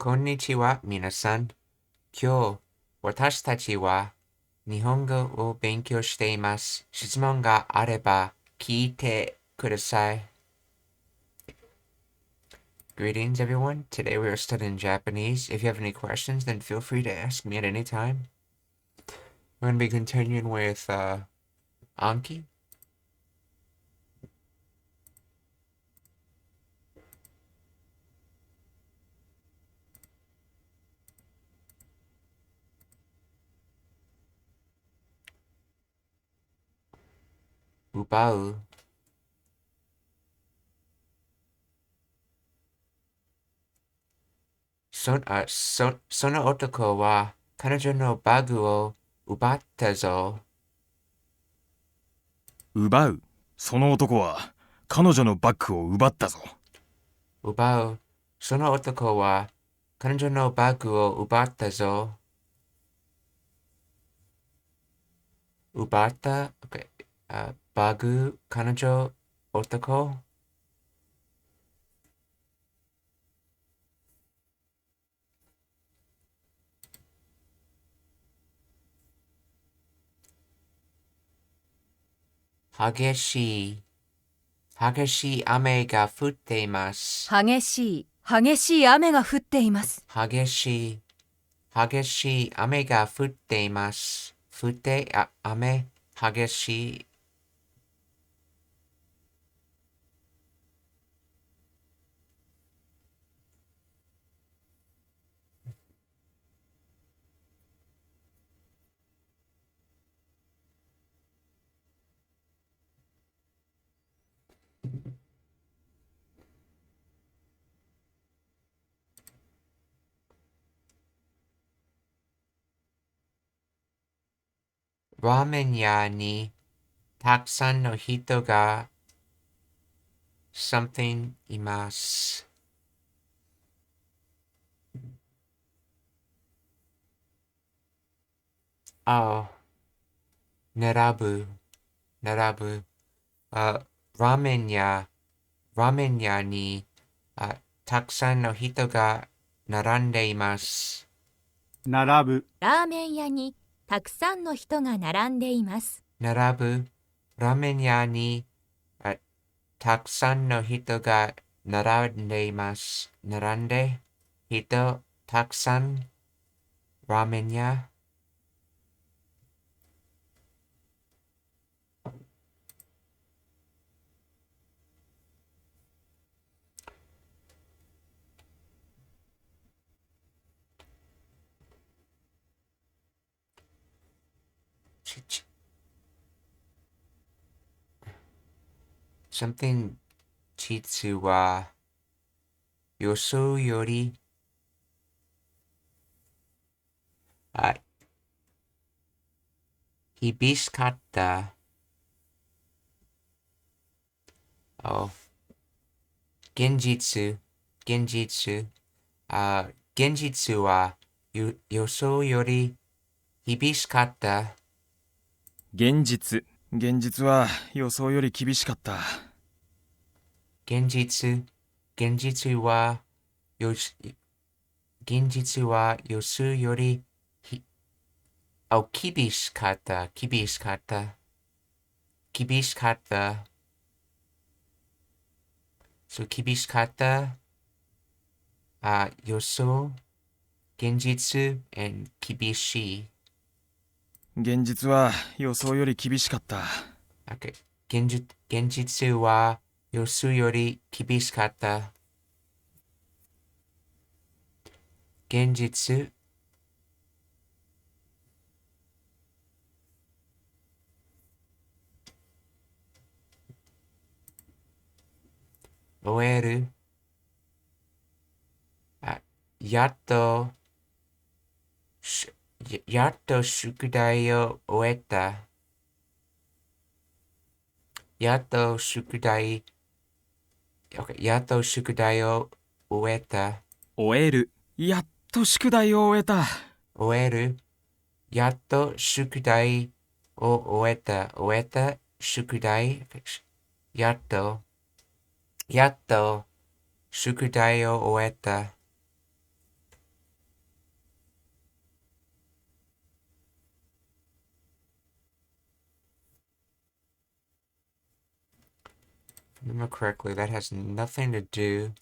こんにちは、皆さん。今日、私たちは日本語を勉強しています。質問があれば聞いてください。Greetings, everyone. Today we are studying Japanese. If you have any questions, then feel free to ask me at any time. We're going to be continuing with Anki. 奪う。その男は彼女のバッグを奪ったぞ。奪う。その男は彼女のバッグを奪ったぞ。奪う。その男は彼女のバッグを奪ったぞ。奪った、okay. バッグ、彼女、男。激しい雨が降っています。激しい雨が降っています。激しい雨が降っています。雨、激しい。ラーメン屋にたくさんの人が something います。あ、並ぶ。ラーメン屋にたくさんの人が並んでいます。並ぶ。ラーメン屋にたくさんの人が並んでいます。並ぶ。ラーメン屋にたくさんの人が並んでいます。並んで、人、たくさん、ラーメン屋。something 実は予想より厳しかった。現実は予想より厳しかった。現実は予想より厳しかった。現実は予想より厳しかった。そう、厳しかった。予想、現実、and 厳しい。現実は予想より厳しかった。Okay. 現実は予想より厳しかった。現実終える。やっと宿題を終えた。やっと宿題を終えた。終える。やっと宿題を終えた。終える。やっと宿題を終えた。宿題。やっと宿題を終えた。remember correctly, that has nothing to do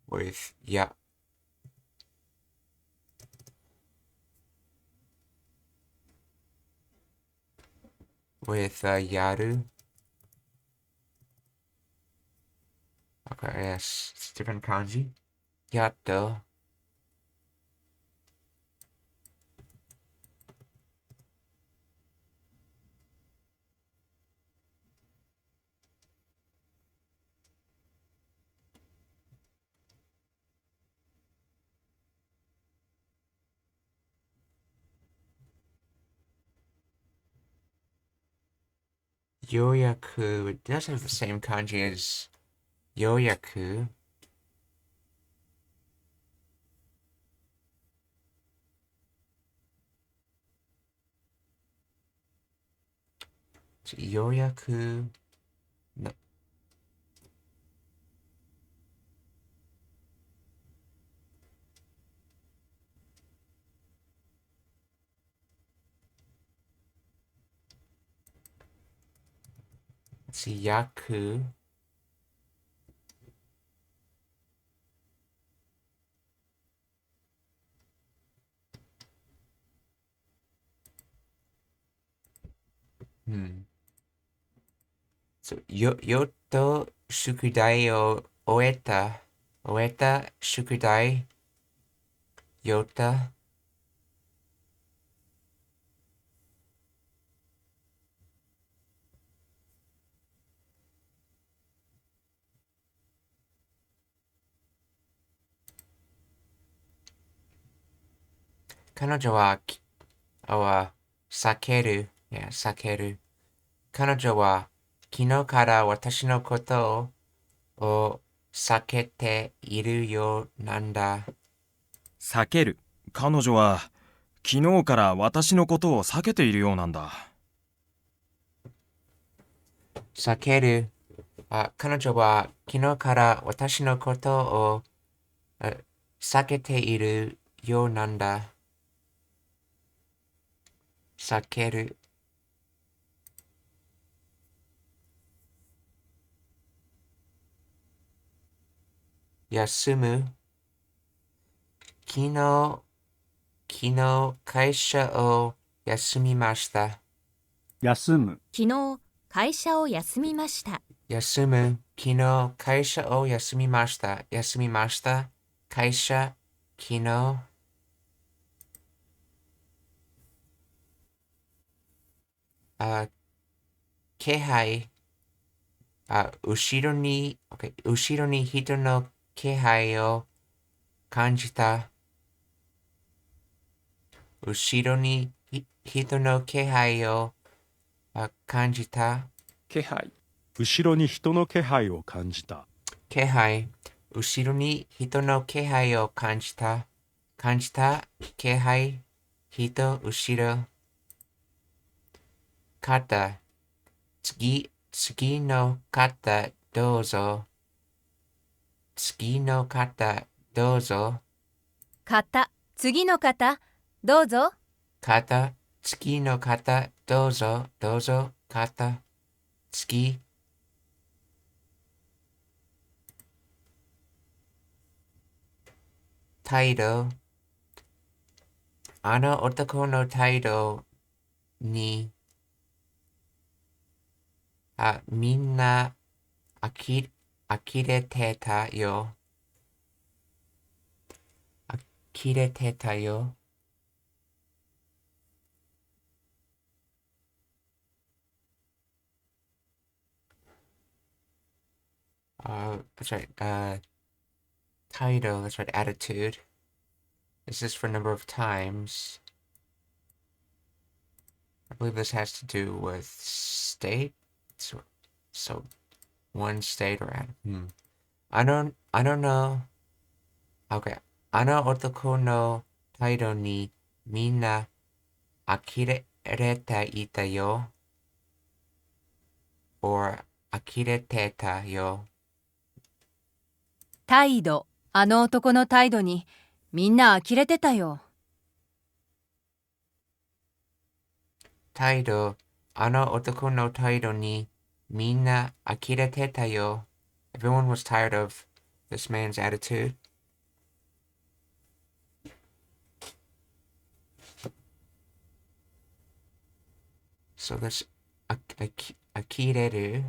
with yaru. Okay, yes, it's different kanji. Yato. Yoyaku. It does have the same kanji as yoyaku. It's yoyaku. No. Let's see, yaku. So, yoto shukudai o oeta. Oeta shukudai yota. Kanojo wa sakeru. Yeah, sakeru. Kanojo wa kino kara watashi no koto o sakete iru yo nanda. 避ける。彼女は昨日から私のことを避けているようなんだ。避ける。彼女は昨日から私のことを避けているようなんだ。避ける。休む。昨日会社を休みました。休む。昨日、会社を休みました。休む。昨日会社を休みました。休みました。会社、昨日。気配。後ろに人の気配を感じた。後ろに人の気配を感じた。気配。後ろに人の気配を感じた。気配。後ろに人の気配を感じた。感じた。気配。人、後ろ。肩。次の方どうぞ。次の方どうぞ。方、次の方、どうぞ。方、次の方どうぞ。どうぞ。方、次。態度。あの男の態度にみんな呆れてたよ。呆れてたよ。That's right. Title, that's right. Attitude. This is for number of times. I believe this has to do with state. So one state or I don't know. Okay. あの男の態度にみんな呆れていたよ。or 呆れてたよ。態度、あの男の態度にみんな呆れてたよ。態度、あの男の態度にみんな呆れてたよ. Everyone was tired of this man's attitude. So this akireru.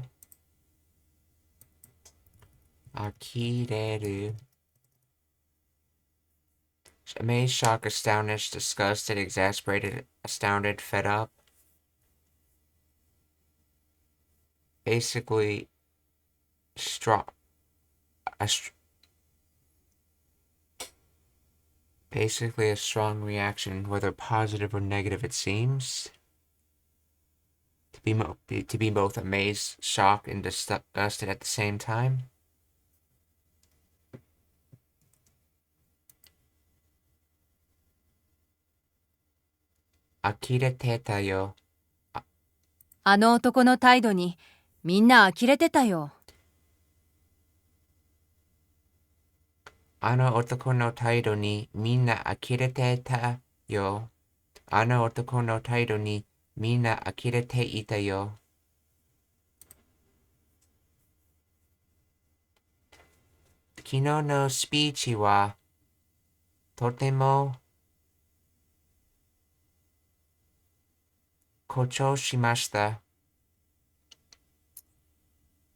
Amazed, shocked, astonished, disgusted, exasperated, astounded, fed up. Basically, basically a strong reaction, whether positive or negative it seems. To be both amazed, shocked, and disgusted at the same time. Akirete ta yo. あの男の態度にみんな呆れてたよ。あの男の態度にみんな呆れてたよ。あの男の態度にみんな呆れていたよ。昨日のスピーチはとても誇張しました。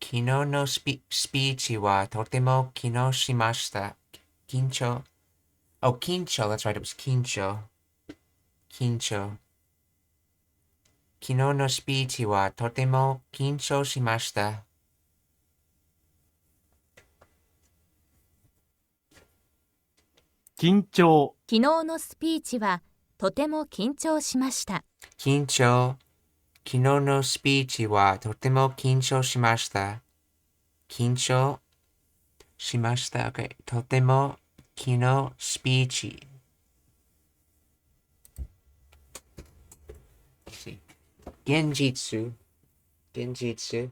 昨日のスピーチはとても緊張しました。緊張。Oh, 緊張. That's right. It was 緊張. 緊張。昨日のスピーチはとても緊張しました。緊張。昨日のスピーチはとても緊張しました。緊張。昨日のスピーチはとても緊張しました。緊張しました。Okay. とても昨日スピーチ。現実。現実。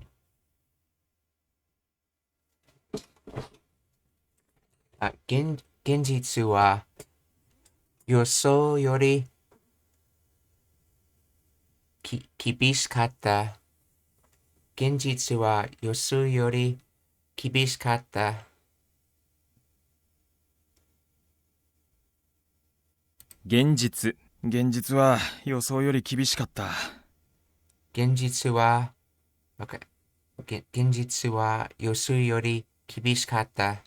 現実は予想より厳しかった。現実は予想より厳しかった。現実は予想より厳しかった。現実は、okay. 現実は予想より厳しかった。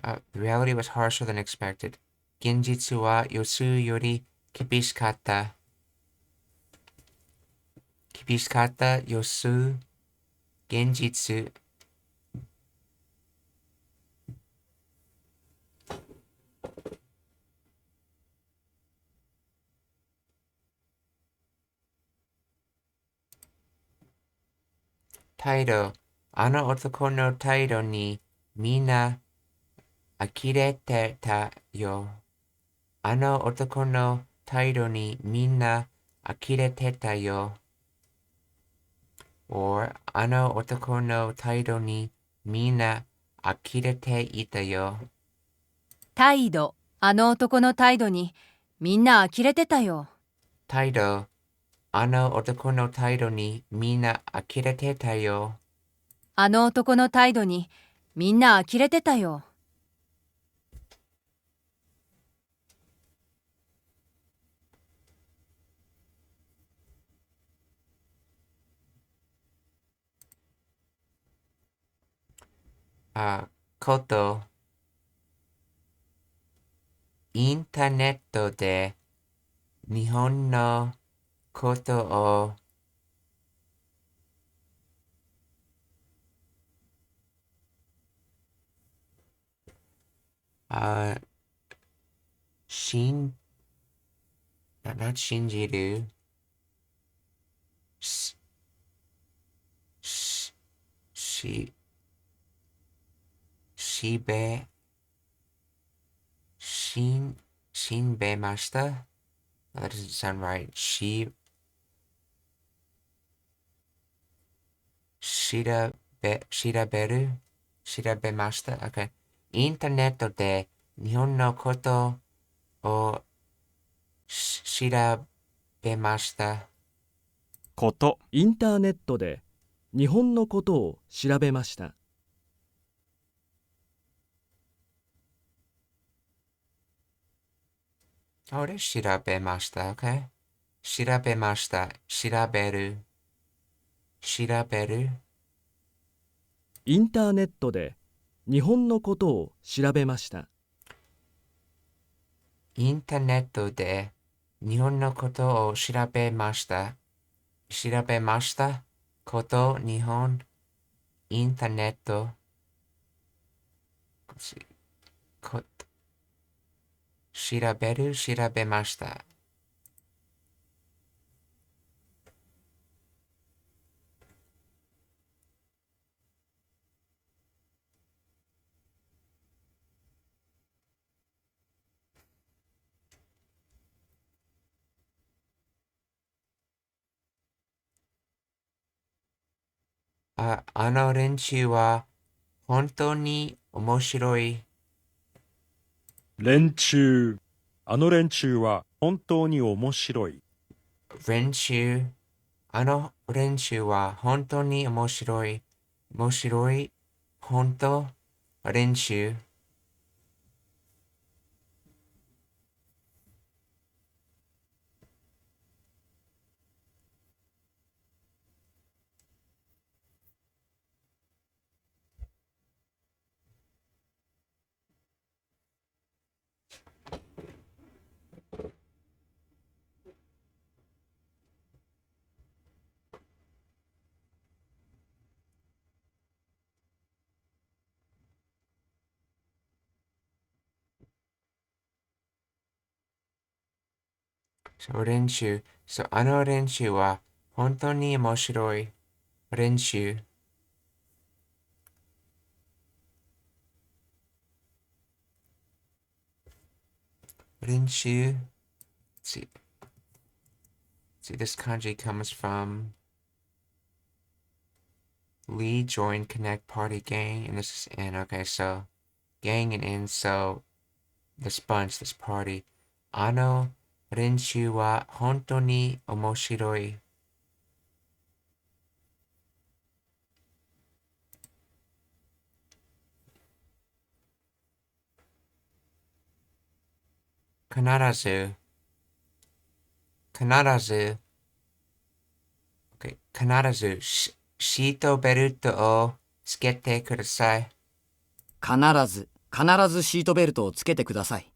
The reality was harsher than expected. 現実は予想より厳しかった。厳しかった予想。現実。態度。あの男の態度にみんな呆れてたよ。あの男の態度にみんな呆れてたよ。or あの男の態度にみんな呆れていたよ。態度。あの男の態度にみんな呆れてたよ。態度。あの男の態度にみんな呆れてたよ。あの男の態度にみんな呆れてたよ。こと。インターネットで日本のことを信じるし、し、し、しべ、しんべました。That doesn't sound right. 調べました。Okay. インターネットで日本のことを調べました。こと、インターネットで日本のことを調べました。俺、調べました。OK? 調べました。調べる。調べる。インターネットで日本のことを調べました。インターネットで日本のことを調べました。調べました。こと、日本、インターネット。こと、調べる、調べました。あの練習は本当に面白い。練習。あの練習は本当に面白い。練習。あの練習は本当に面白い。面白い。本当。練習。練習。あの練習は本当に面白い。練習。練習。See, this kanji comes from Lee join connect party gang, and this is in. Okay, so gang and in, so this bunch, this party. Ano renshu wa hontou ni omoshiroi. Kanarazu. Kanarazu. Okay, kanarazu. Shito beruto o tsukete kudasai. 必ずシートベルトをつけてください。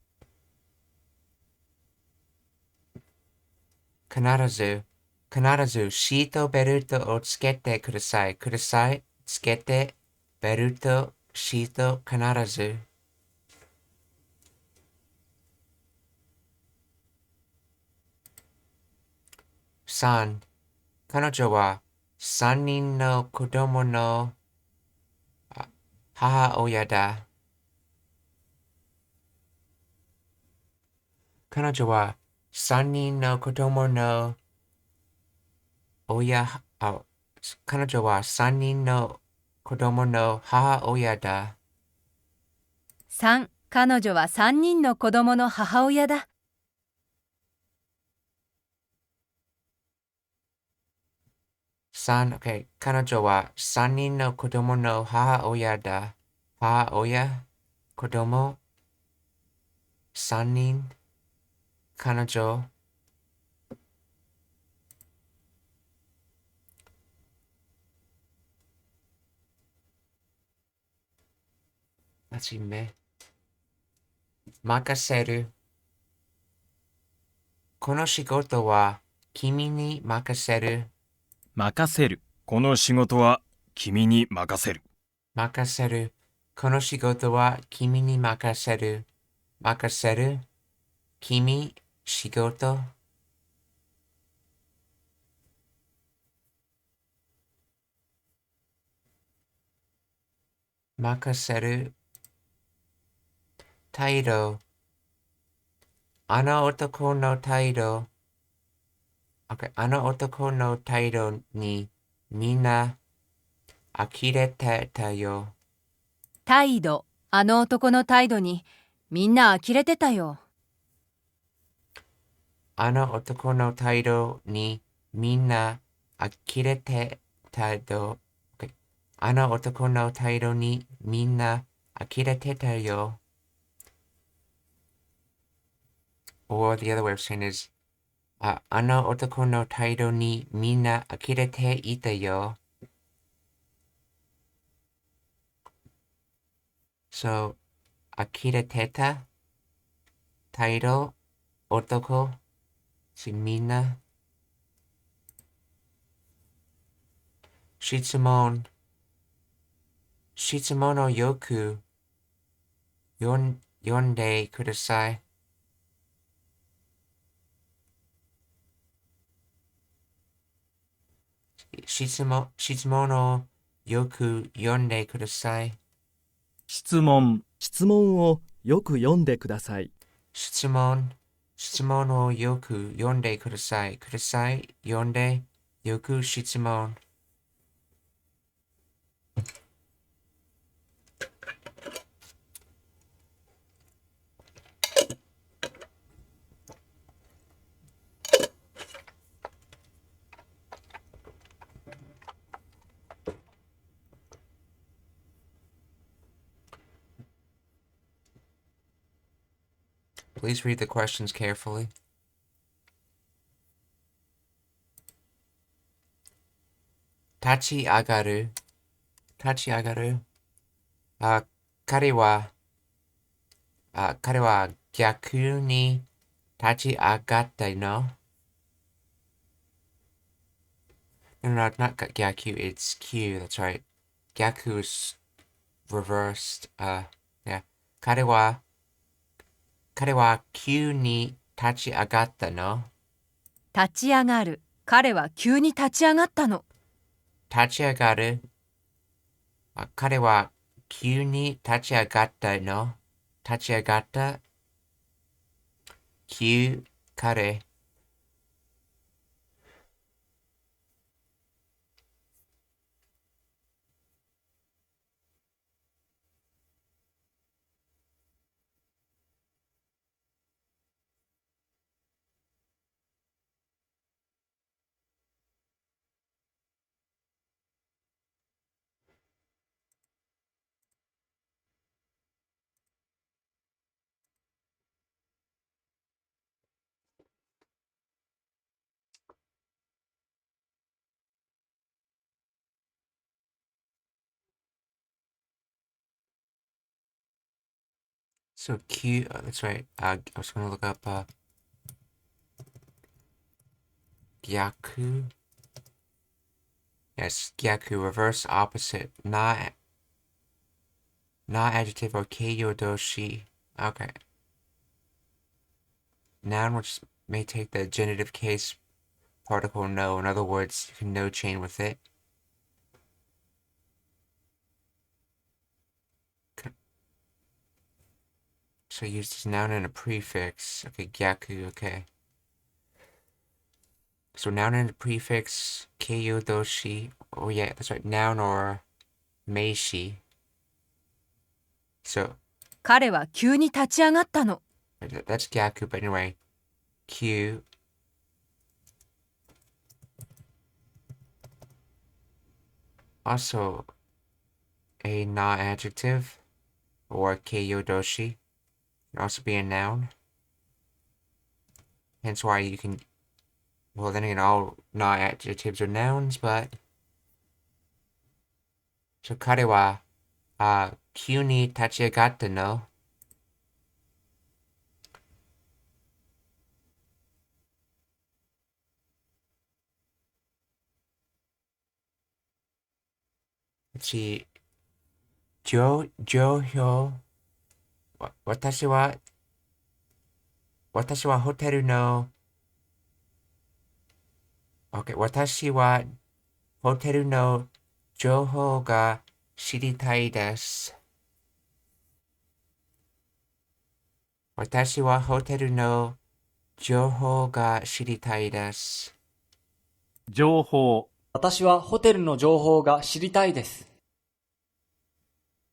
必ずシートベルトをつけてください。ください。つけて、ベルト、シート、必ず。3、彼女は3人の子供の母親だ。彼女は3人の子供の彼女は3人の子供の母親だ。3、彼女は3人の子供の母親だ。3、OK。彼女は3人の子供の母親だ。母親、子供、3人、彼女。はじめ。任せる。この仕事は君に任せる。任せる。この仕事は君に任せる。任せる。この仕事は君に任せる。任せる。君、仕事。任せる。態度。あの男の態度。Okay、あの男の態度にみんな呆れてたよ。態度。あの男の態度にみんな呆れてたよ。あの男の態度にみんな呆れてたよ。Okay. あの男の態度にみんな呆れてたよ。Or the other way of saying is, あの男の態度にみんな呆れていたよ。So, 呆れてた態度、男、みんな。質問をよく読んでください。質問をよく読んでください。質問、質問をよく読んでください。質問をよく読んでください。ください。読んで、よく質問。Please read the questions carefully. 立ち上がる。あ、彼は逆に立ち上がったの No, not Gyaku, it's Q, that's right. Gyaku's reversed, yeah. 彼は急に立ち上がったの立ち上がる。彼は急に立ち上がったの。立ち上がる。彼は急に立ち上がったの立ち上がった。急、彼。So Q, that's right. I was going to look up Gyaku. Yes, Gyaku, reverse opposite. Not adjective or keiyodoshi. Okay. Noun which may take the genitive case particle no. In other words, you can no chain with it. So use this noun and a prefix. Okay, gyaku, okay. So noun and a prefix, keiyodoshi. Oh yeah, that's right. Noun or meishi. So 彼は急に立ち上がったの。that's gyaku, but anyway. Q. Also a non-adjective or keiyodoshi. Can also be a noun. Hence why you can, well then again all non-adjectives are nouns, but so 彼は急に立ち上がったのち、情報、私はホテルの、OK、私はホテルの情報が知りたいです。私はホテルの情報が知りたいです。情報、私はホテルの情報が知りたいです。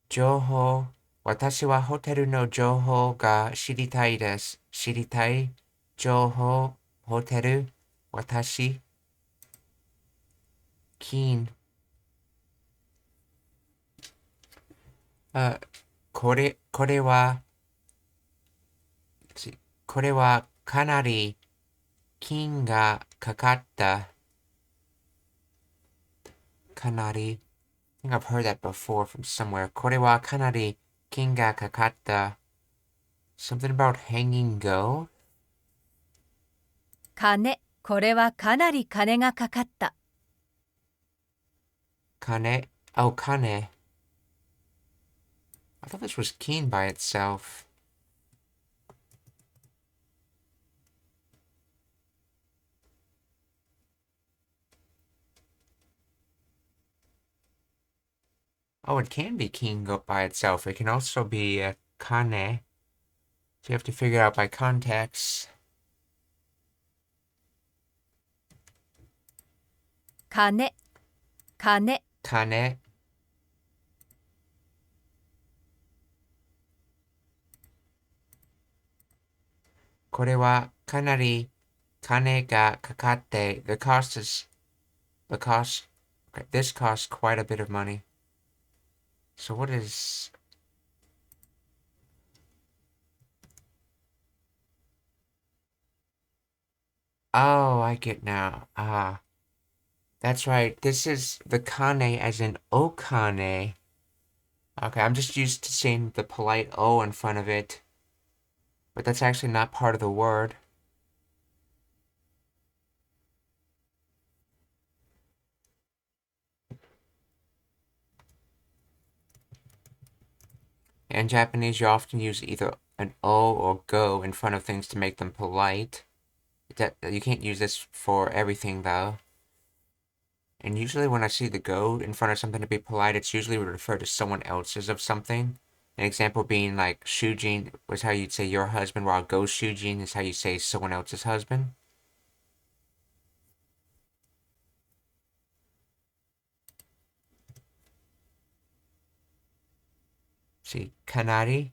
情報、私はホテルの情報が知りたいです。知りたい情報 hoteru, watashi, kin. これはかなり金がかかった。かなり I think I've heard that before from somewhere. これはかなり金がかかった。Something about hanging gold? 金、これはかなり金がかかった。金 Oh, 金 I thought this was keen by itself. Oh, it can be keen by itself. It can also be kane. So you have to figure it out by context. 金、金、金これはかなり金がかかって the cost is the cost okay, this costs quite a bit of money. So what is Oh, I get now. That's right. This is the kane as in okane. Okay, I'm just used to saying the polite O in front of it. But that's actually not part of the word. In Japanese, you often use either an O or go in front of things to make them polite. You can't use this for everything, though. And usually when I see the go in front of something to be polite, it's usually referred to someone else's of something. An example being like shujin was how you'd say your husband, while go shujin is how you say someone else's husband. See, kanari.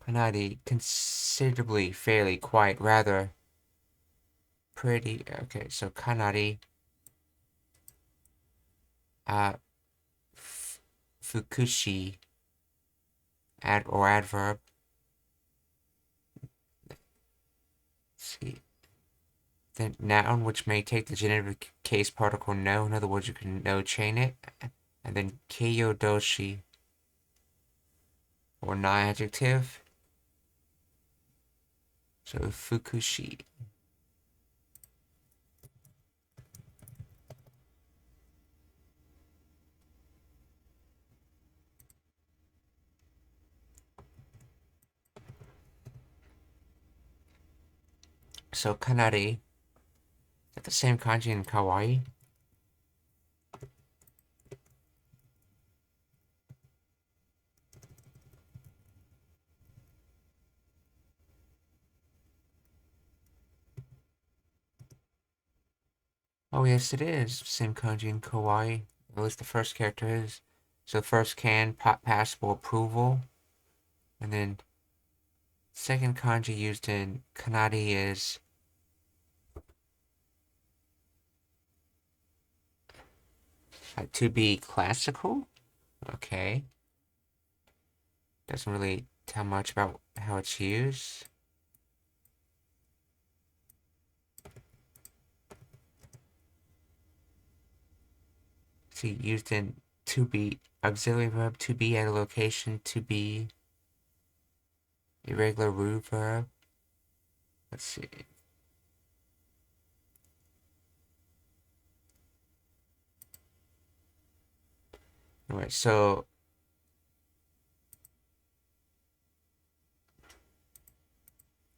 Kanari, considerably, fairly, quite, rather, pretty. Okay, so kanari. Fukushi. Or adverb. Let's see. The noun, which may take the genitive case particle no. In other words, you can no chain it. And then keiyodoshi. Or non-adjective. So fukushi. So kanari. Is that the same kanji in kawaii? Oh yes, it is. Same kanji in kawaii. At least the first character is. So first can, passable approval. And then second kanji used in kanari is to be classical. Okay. Doesn't really tell much about how it's used. See, used in to be, auxiliary verb to be at a location, to be, irregular root verb. Let's see. Alright, so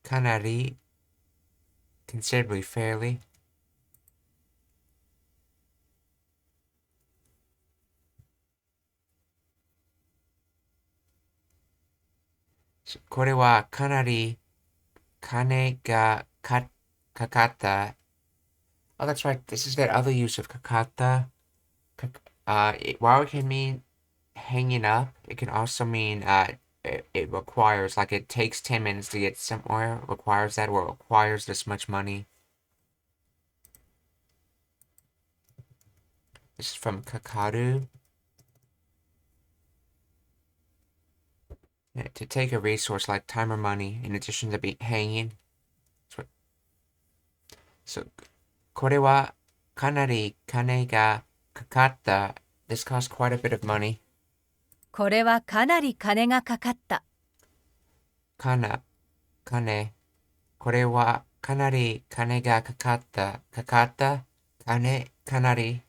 kanari, considerably, fairly. So, これはかなり金がかかった。Oh, that's right. This is that other use of kakata. While it can mean hanging up, it can also mean it requires, like it takes 10 minutes to get somewhere, requires that, or requires this much money. This is from Kakaru. To take a resource like time or money in addition to hanging. So, これはかなり金がかかった。This cost quite a bit of money. これはかなり金がかかった。金。これはかなり金がかかった。金、かなり。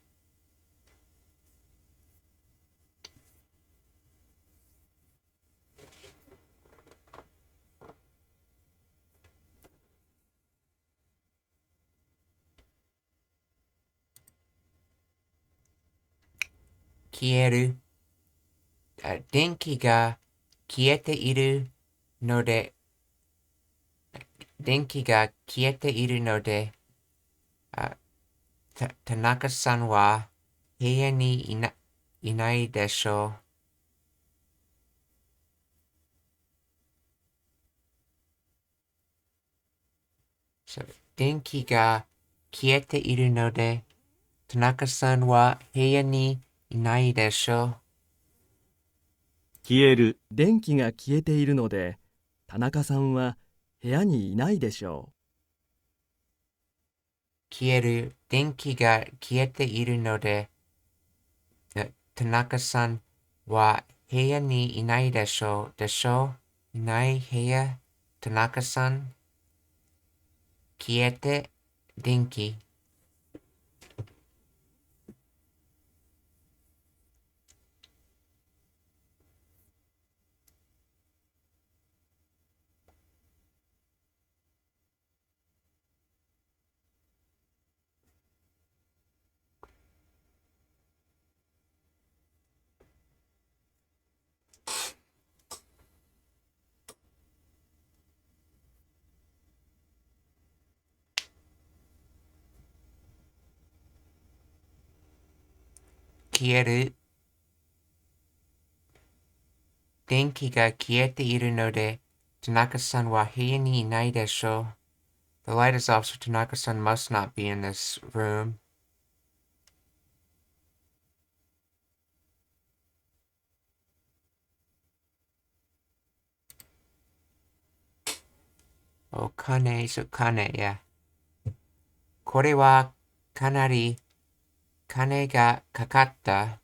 消える。電気が消えているので、田中さんは部屋にいないでしょう。電気が消えているので、田中さんは部屋にいないでしょう。消える。電気が消えているので、田中さんは部屋にいないでしょ消える。電気が消えているので、田中さんは部屋にいないでしょう。いない部屋。田中さん。消えて、電気。消える。電気が消えているので、田中さんは部屋にいないでしょう。The light is off, so Tanaka-san must not be in this room. Oh, kane, so kane, yeah. これはかなり金がかかった。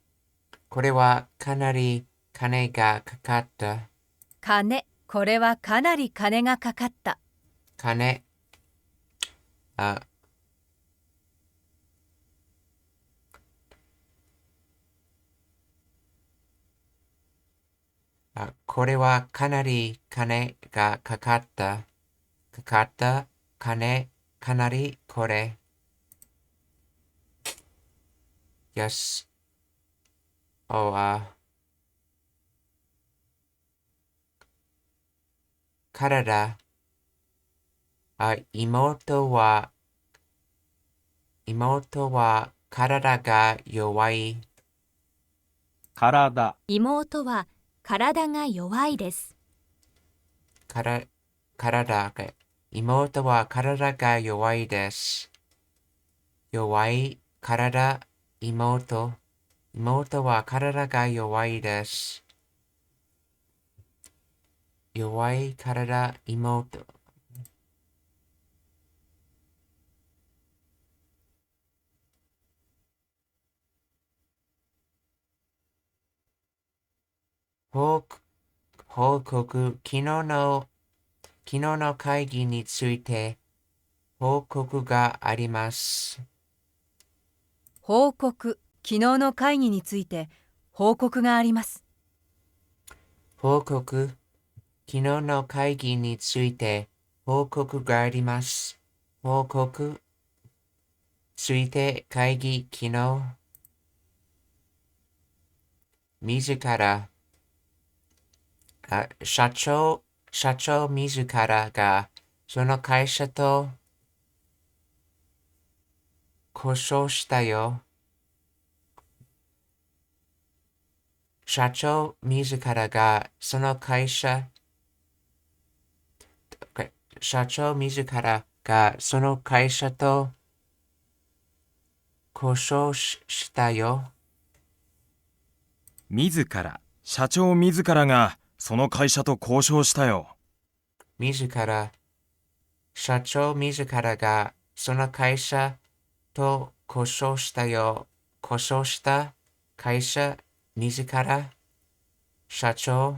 これはかなり金がかかった。金、これはかなり金がかかった。金、これはかなり金がかかった。金、かなり、これ。Yes. Oh, 体。妹は体が弱い。体。妹は体が弱いです。体が、妹は体が弱いです。弱い体、妹は体が弱いです。弱い体、妹。報告、昨日の会議について報告があります。報告、昨日の会議について報告があります。報告、昨日の会議について報告があります。報告、ついて会議、昨日。自ら、社長自らがその会社と交渉したよ。社長自らがその会社、社長自らがその会社と交渉したよ。社長自らがその会社と交渉したよ。社長自らがその会社と交渉したよ。交渉した会社自ら社長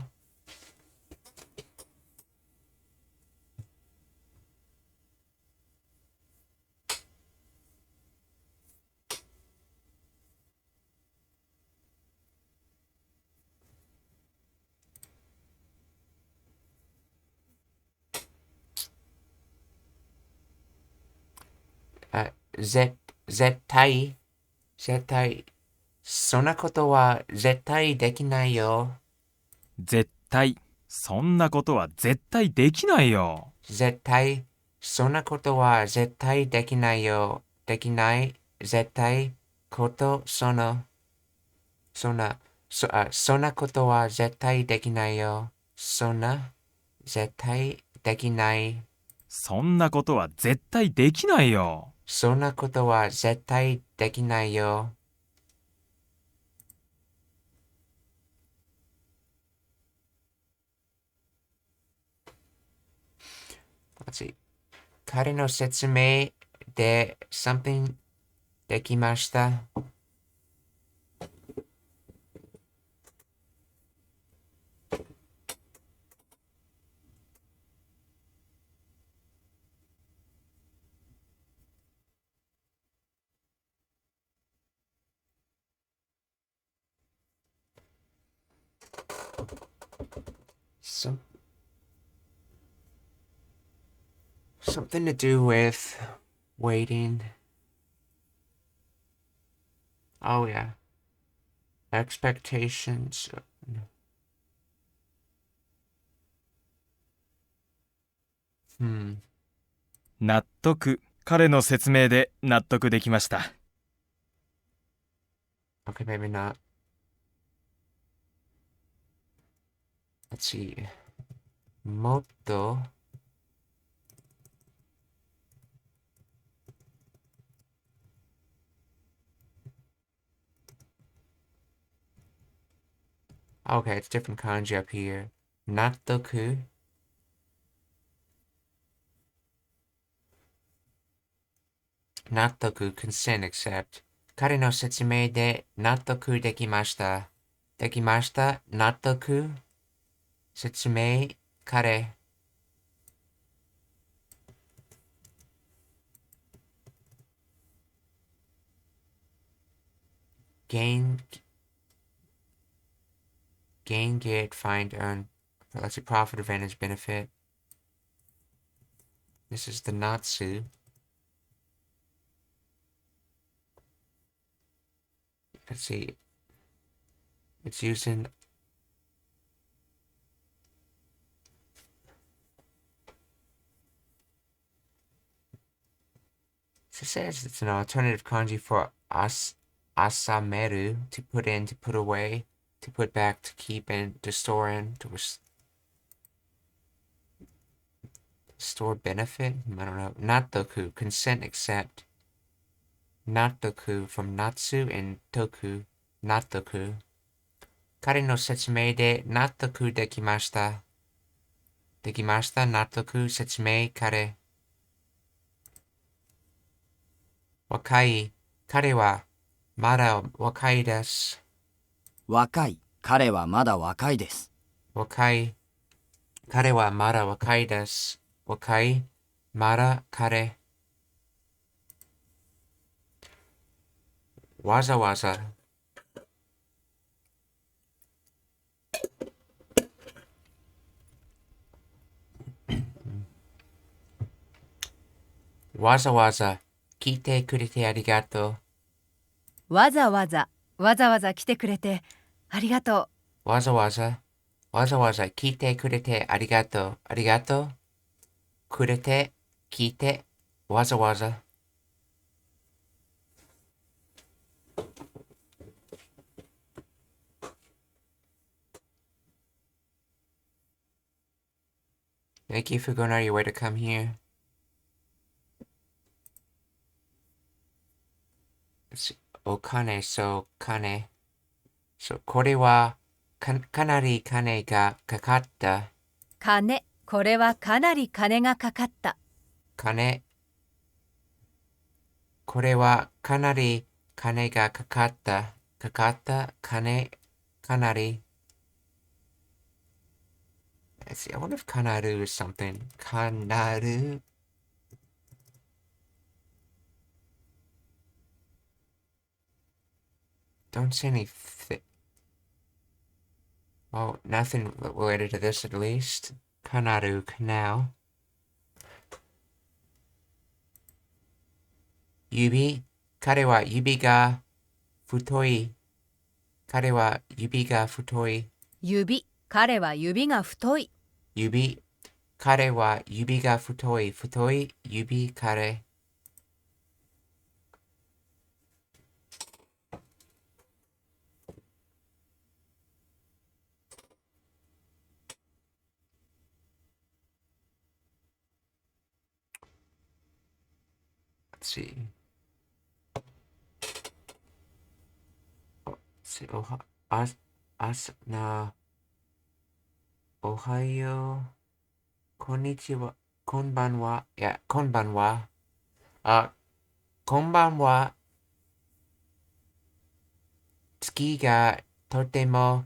あ、絶対、絶対、そんなことは絶対できないよ。絶対。そんなことは絶対できないよ。絶対、そんなことは絶対できないよ。できない、絶対、そんなことは絶対できないよ。絶対できない。そんなことは絶対できないよ。そんなことは絶対できないよ。Let's see. 彼の説明で something できました。Something to do with waiting. Oh yeah. Expectations. Hmm. 納得。彼の説明で納得できました。Okay, maybe not. Let's see. もっと Okay, it's different kanji up here. Nattoku. Nattoku, consent, accept. 彼の説明で納得できました。できました。納得。説明。彼。Gain, get, find, earn. Let's see, profit, advantage, benefit. This is the Natsu. Let's see. It's using. It says it's an alternative kanji for asameru, to put in, to put away, to put back, to keep in, to store in, to store benefit. I don't know. Nattoku, consent, accept. Nattoku from natsu and toku. Nattoku. 彼の説明で納得できました。できました。納得、説明、彼。若い。彼はまだ若いです。若い。彼はまだ若いです。若い。彼はまだ若いです。若い。まだ彼。わざわざ。わざわざ聞いてくれてありがとう。わざわざ来てくれてありがとう。わざわざ聞いてくれてありがとう。ありがとう。くれて、聞いて、わざわざ。Thank you for going out of your way to come here. Let's see. お金、そう、金。そう、これはかなり金がかかった。金、これはかなり金がかかった。金。これはかなり金がかかった。かかった金、かなり。Let's see, I wonder if かなる is something. かなる Don't say anything. Well, nothing related to this at least. かなる canal. 指。彼は指が太い。彼は指が太い。指、彼は指が太い。指。彼は指が太い。太い指彼。Let's see. Oh, na, おはよう。こんにちは。こんばんは。いや、こんばんは。こんばんは。月がとても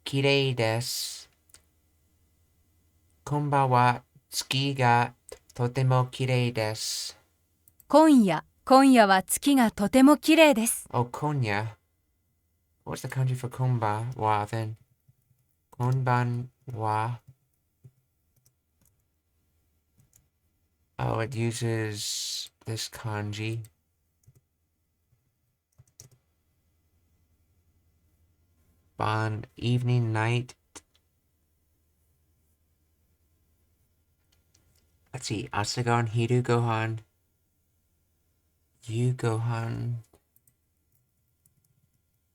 綺麗です。こんばんは。月がとても綺麗です。今夜は月がとても綺麗です。Oh, 今夜。What's the kanji for こんばんは then? こんばんは。Oh, it uses this kanji. Bon, evening, night. Let's see. Asagon, Hiru Gohan. You Gohan.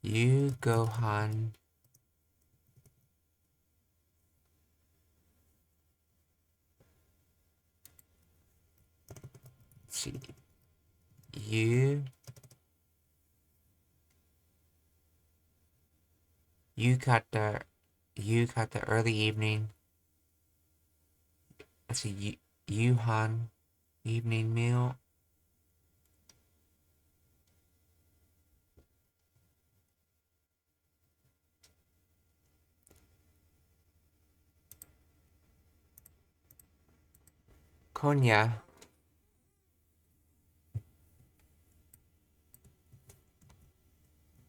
You Gohan. Let's see. You got the early evening. Let's see. Yuhan. Evening meal. Konya.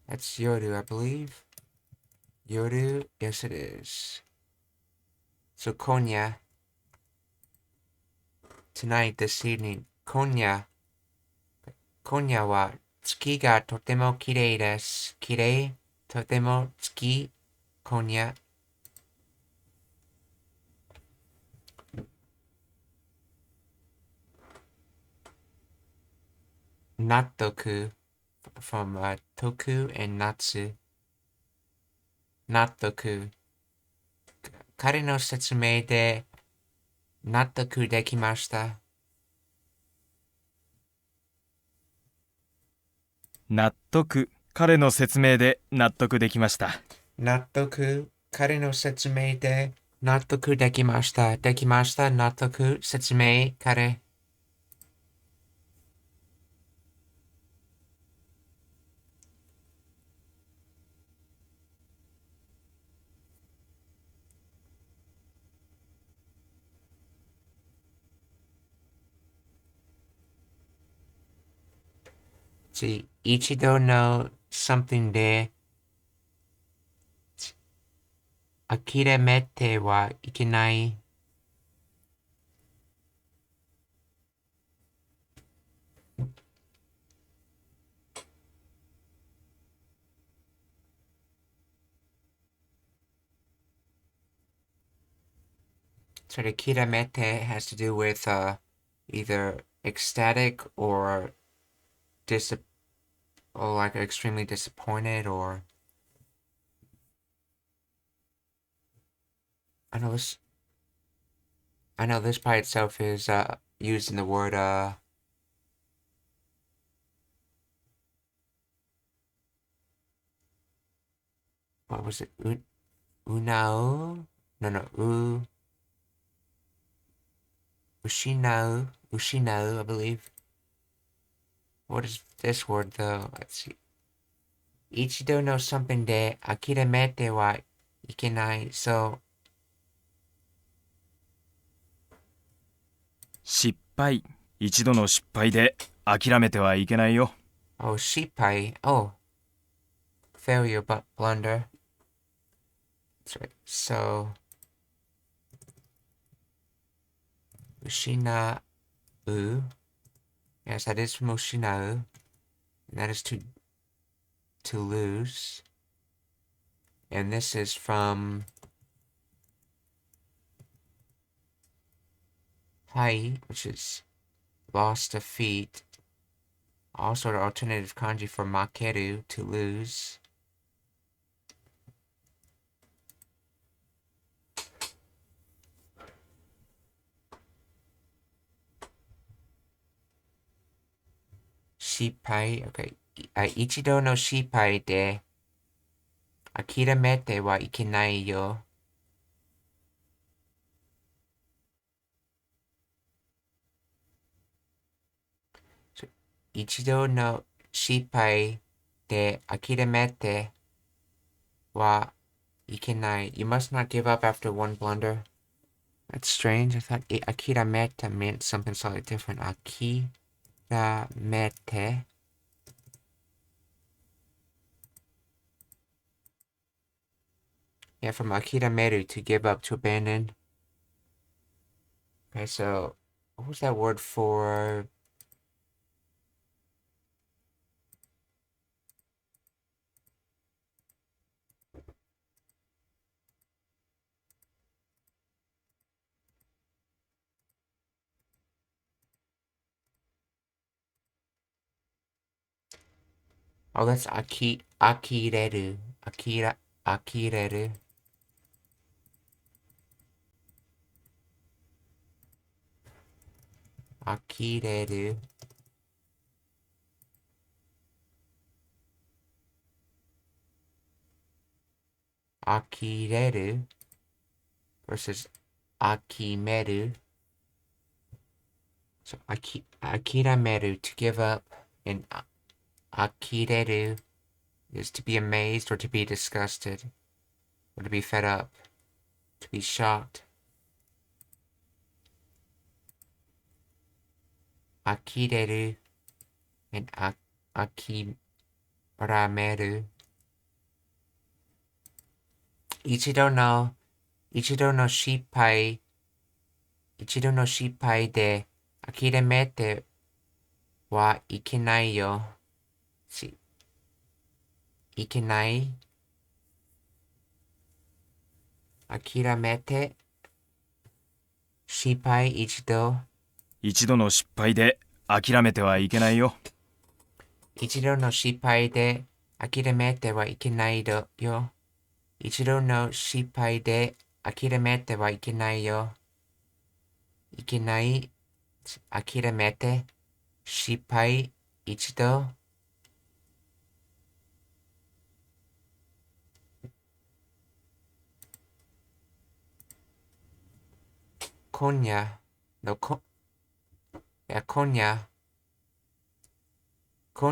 That's Yoru, I believe. Yoru, yes it is. So Konya. Tonight, this evening. Konya. Konya wa tsuki ga totemo kirei desu. Kirei, totemo, tsuki, Konya. Nattoku from Toku and Natsu. Nattoku. 彼の説明で納得できました。納得。彼の説明で納得できました。納得。彼の説明で納得できました。できました。納得。説明。彼。一度の something で諦めてはいけない。それ諦めて has to do with either ecstatic or like extremely disappointed or I know this I know this by itself is used in the word what was it? Unao? No. Ushinao, I believe. What is this word though? Let's see. Ichido no something de akiramete wa ikenai. So 失敗。一度の失敗で諦めてはいけないよ。shipai. Oh, failure but blunder. That's right. So Ushinau. Yes, that is from Ushinau. And that is to lose. And this is from Hai, which is lost defeat. Also the alternative kanji for makeru, to lose. Shipai, okay. Ichido no shipai de akiramete wa ikenai yo. So, Ichido no shipai de akiramete wa ikenai. You must not give up after one blunder. That's strange. I thought akiramete meant something slightly different. Akiramete. Yeah, from akirameru, to give up, to abandon. Okay, so what was that word for? Oh, that's akireru. Akireru. Akireru. Akireru versus akimeru. So akirameru, to give up, and akireru is to be amazed or to be disgusted or to be fed up, to be shocked. Akireru and akirameru. Ichido no shipai de akiramete wa ikenai yo. See, ikenai, akiramete, shipai, ichido. 一度の失敗で諦めてはいけないよ。一度の失敗で諦めてはいけないよ。一度の失敗で諦めてはいけないよ。いけない、諦めて、失敗、一度。今夜の今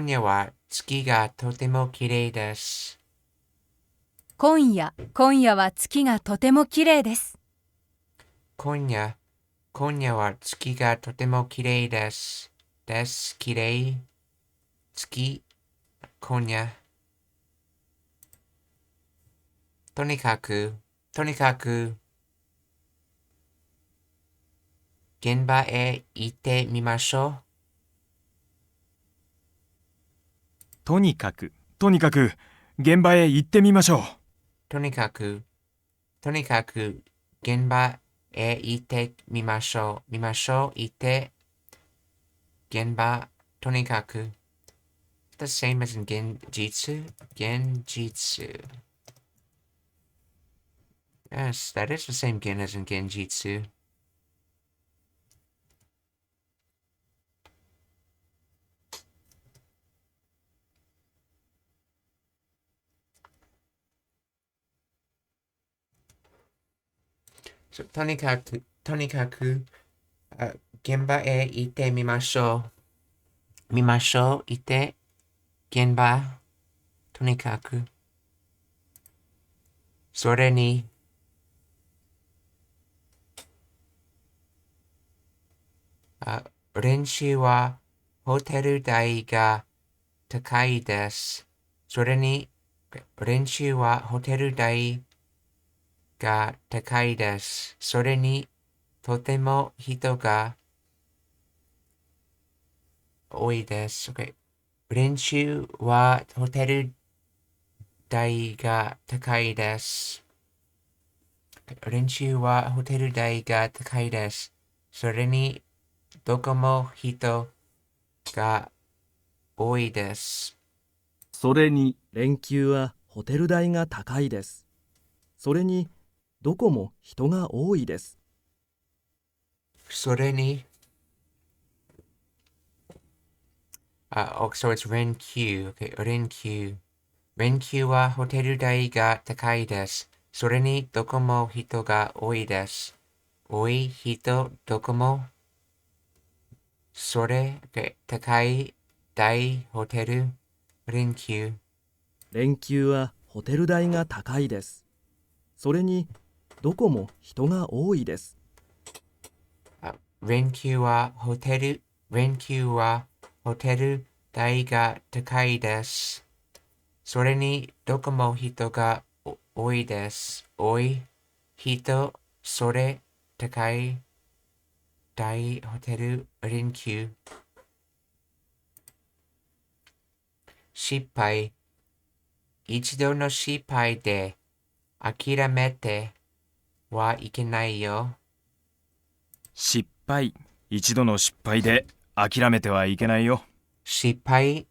夜は月がとても綺麗です。今夜は月がとても綺麗です。今夜は月がとても綺麗です。綺麗。月、今夜。とにかく、現場へ行ってみましょう。とにかく、現場へ行ってみましょう。とにかく、現場へ行ってみましょう。行って、現場、とにかく。The same as in genjitsu. Yes, that is the same gen as in genjitsu. とにかく、現場へ行ってみましょう。行って、現場、とにかく。それに、練習はホテル代が高いです。それに、練習はホテル代が高いです。それに、とても人が多いです。Okay. 練習はホテル代が高いです。練習はホテル代が高いです。それに、どこも人が多いです。それに連休はホテル代が高いです。それにどこも人が多いです。それに、so it's 連休。Okay, 連休。連休はホテル代が高いです。それに、どこも人が多いです。多い人、どこも、それ、okay, 高い、大、ホテル、連休。連休はホテル代が高いです。それにどこも人が多いです。連休はホテル代が高いです。それに、どこも人が多いです。多い人、それ、高い、大、ホテル、連休。失敗。一度の失敗で諦めてはいけないよ。失敗。一度の失敗で諦めてはいけないよ。失敗。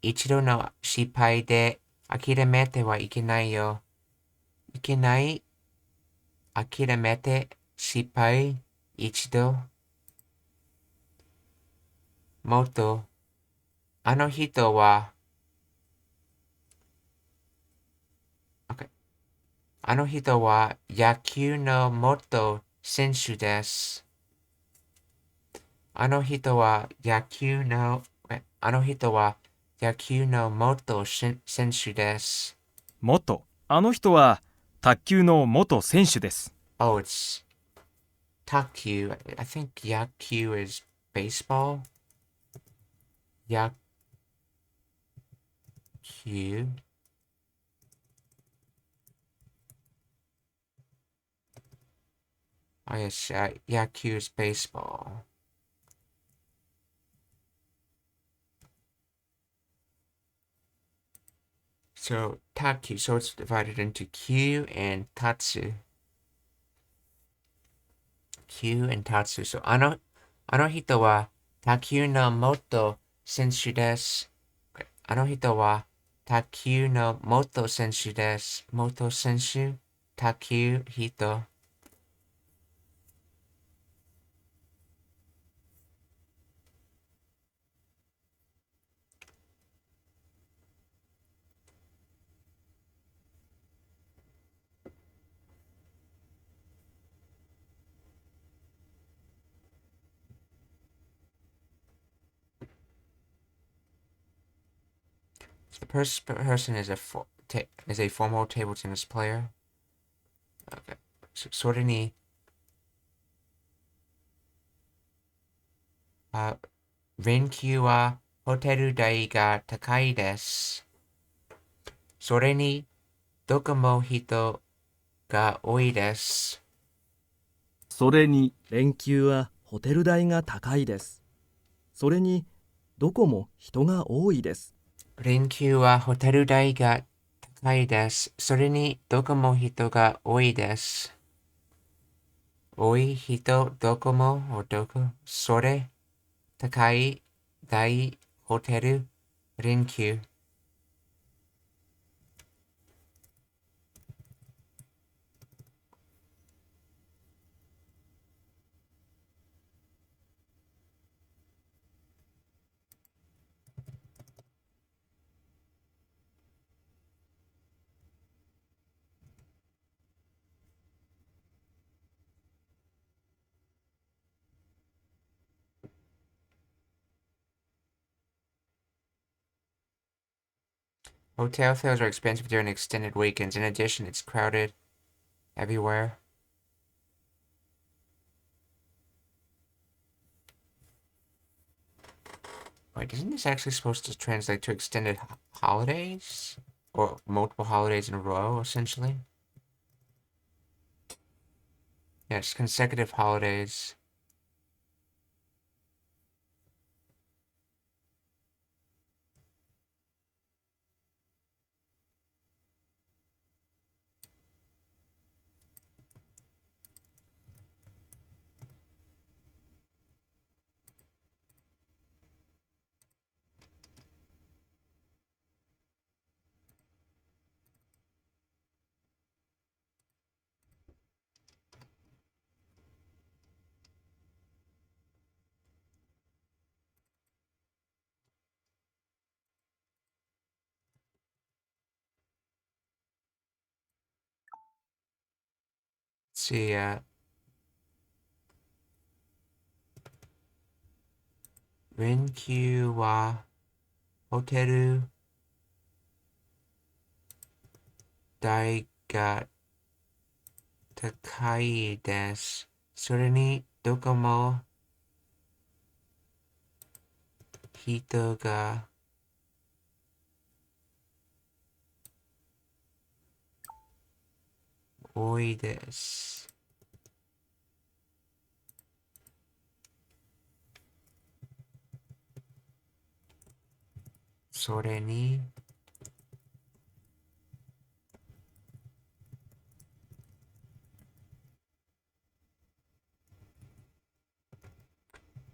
一度の失敗で諦めてはいけないよ。いけない。諦めて、失敗。一度。もっと。あの人は、OK あの人は野球の元選手です。あの人は野球の元選手です。元。あの人は卓球の元選手です。Oh, it's 卓球。I think 野球 is baseball. 野球。Oh, yes, 野球 is baseball. So, Taku, so it's divided into Q and Tatsu. Q and Tatsu. So, あの人は卓球の元選手です。あの人は卓球の元選手です。元選手、卓球人。The person is a formal table tennis player. Okay. それに、連休はホテル代が高いです。それに、どこも人が多いです。それに連休はホテル代が高いです。それにどこも人が多いです。連休はホテル代が高いです。それに、どこも人が多いです。多い人、どこも、それ、高い、大、ホテル、連休。Hotel fares are expensive during extended weekends. In addition, it's crowded everywhere. Wait, isn't this actually supposed to translate to extended holidays? Or multiple holidays in a row, essentially? Yes, consecutive holidays. Let's see, 連休はホテル代が高いです。それにどこも人が多いです。それに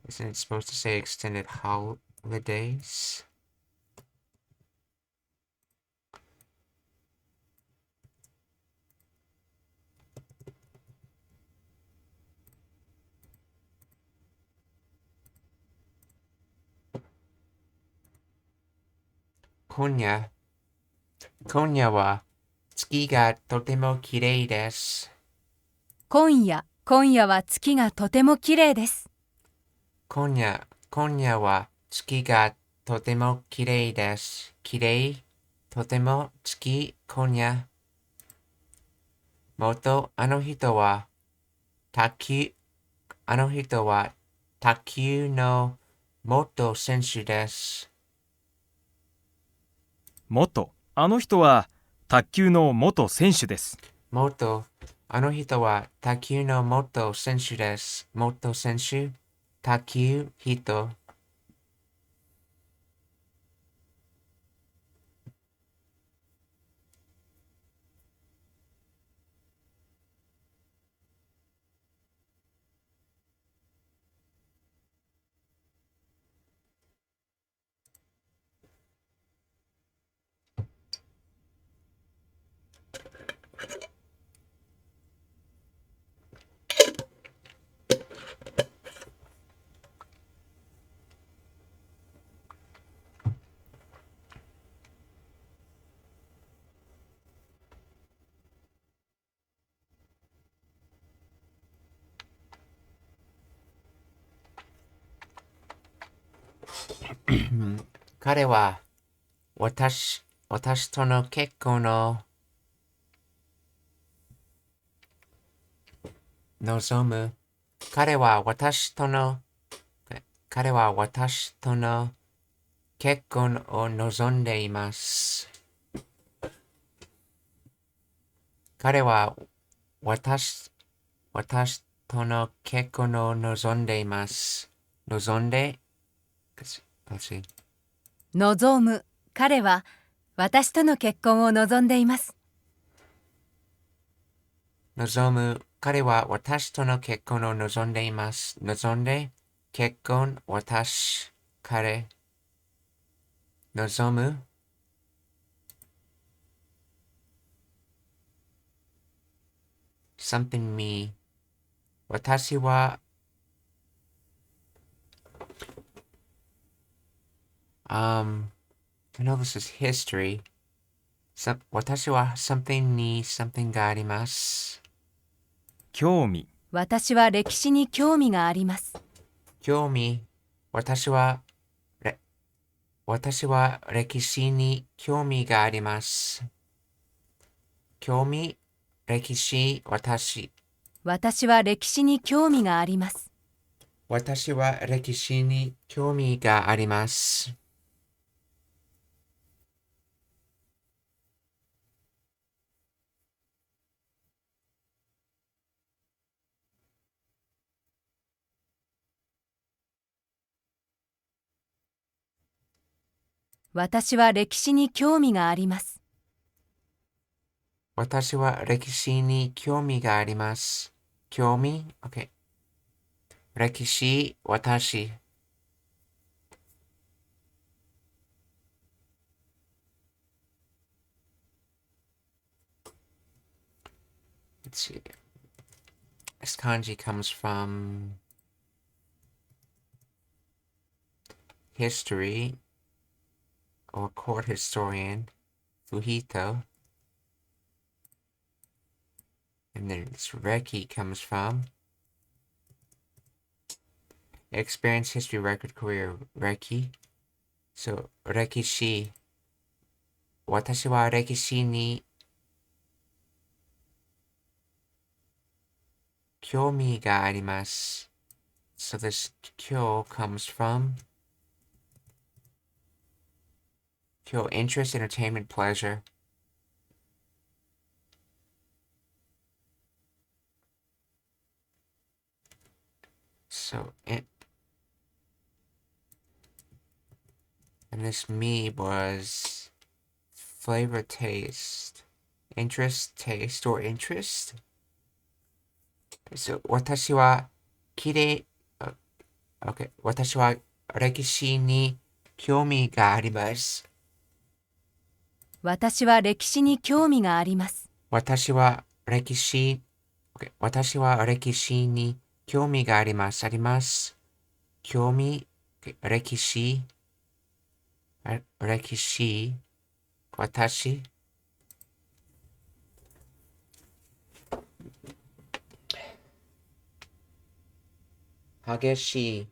Isn't it supposed to say extended holidays? Konya は月がとても綺麗です。今夜は月がとても綺麗です。今夜は月がとても綺麗です。綺麗とても月今夜。あの人は卓球の元選手です。あの人は卓球の元選手です。あの人は卓球の元選手です。元選手卓球人。彼は私との結婚を望む。彼は私との結婚を望んでいます。彼は私との結婚を望んでいます。望む。彼は私との結婚を望んでいます。望む。彼は私との結婚を望んでいます。望んで、結婚、彼、望む。something me. 私は、I know this is history. 私は something に something があります。興味。私は歴史に興味があります。私は私は歴史に興味があります。興味、歴史、私。私は歴史に興味があります。私は歴史に興味があります。私は歴史に興味があります。私は歴史に興味があります。興味 ?OK。歴史、私。Let's see. This kanji comes from history or court historian Fuhito. And then this Reki comes from experience, history, record, career, Reki. So, Rekishi. 私は歴史に興味があります。So this 興 comes from 興 interest, entertainment, pleasure. So, and this me was flavor, taste, interest, taste, or interest. So, 私はきれい、okay. 私は歴史に興味があります。私は歴史に興味があります。私は歴史、okay. 私は歴史に興味があります。あります。興味、okay. 歴史、歴史、私、激しい、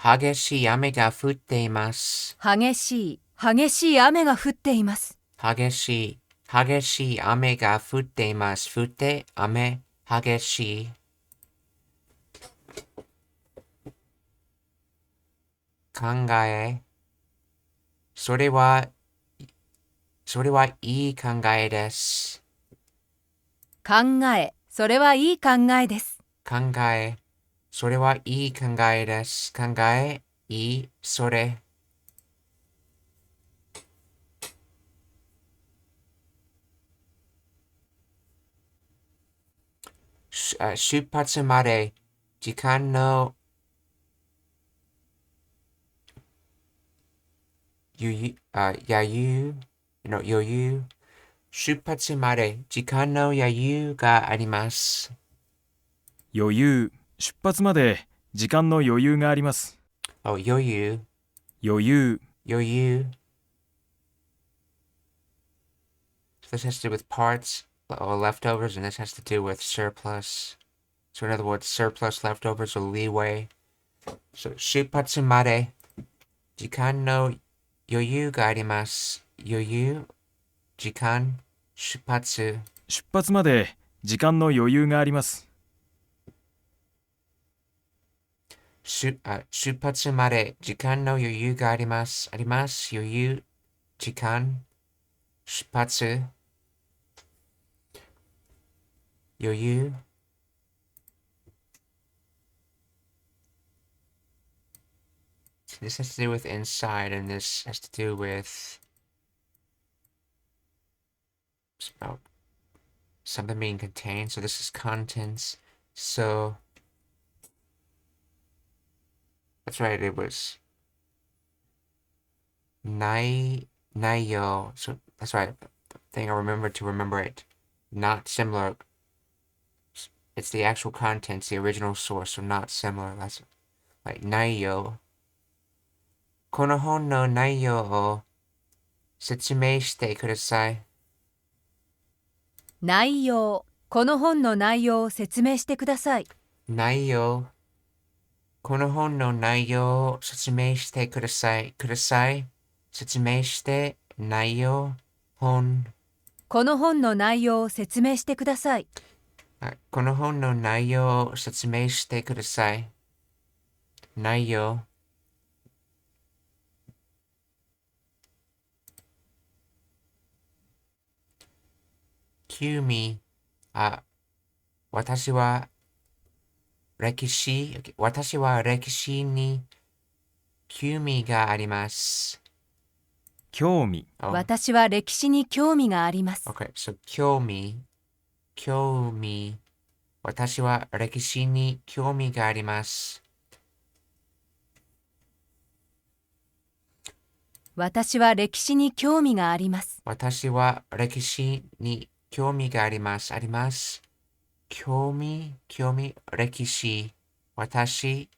激しい雨が降っています。激しい雨が降っています。激しい雨が降っています。降って、雨、激しい。考え、それはいい考えです。考え、それはいい考えです。考え、それはいい考えです。考え、いい、それ。出発まで時間の余裕、余裕。出発まで時間の余裕があります。余裕、出発まで時間の余裕があります。余裕。余裕。余裕. So this has to do with parts or leftovers, and this has to do with surplus. So in other words, surplus, leftovers, or leeway. So 出発まで時間の余裕があります。余裕、時間、出発。出発まで時間の余裕があります。出発まで時間の余裕があります。あります。余裕、時間、出発。余裕。This has to do with inside, and this has to do with about something being contained. So this is contents. So that's right. It was nayo. So that's right. The thing I remembered to remember it. Not similar. It's the actual contents, the original source. So not similar. That's like nayo. この本の内容を説明してください。内容。この本の内容を説明してください。内容。この本の内容を説明してください。ください。説明して内容。本。この本の内容を説明してください。この本の内容を説明してください。内容。興味。私は歴史に興味があります。興味、私は歴史に興味があります。Okay, so 興味。私は歴史に興味があります。私は歴史に興味があります。私は歴史に興味があります。あります。興味、歴史。私。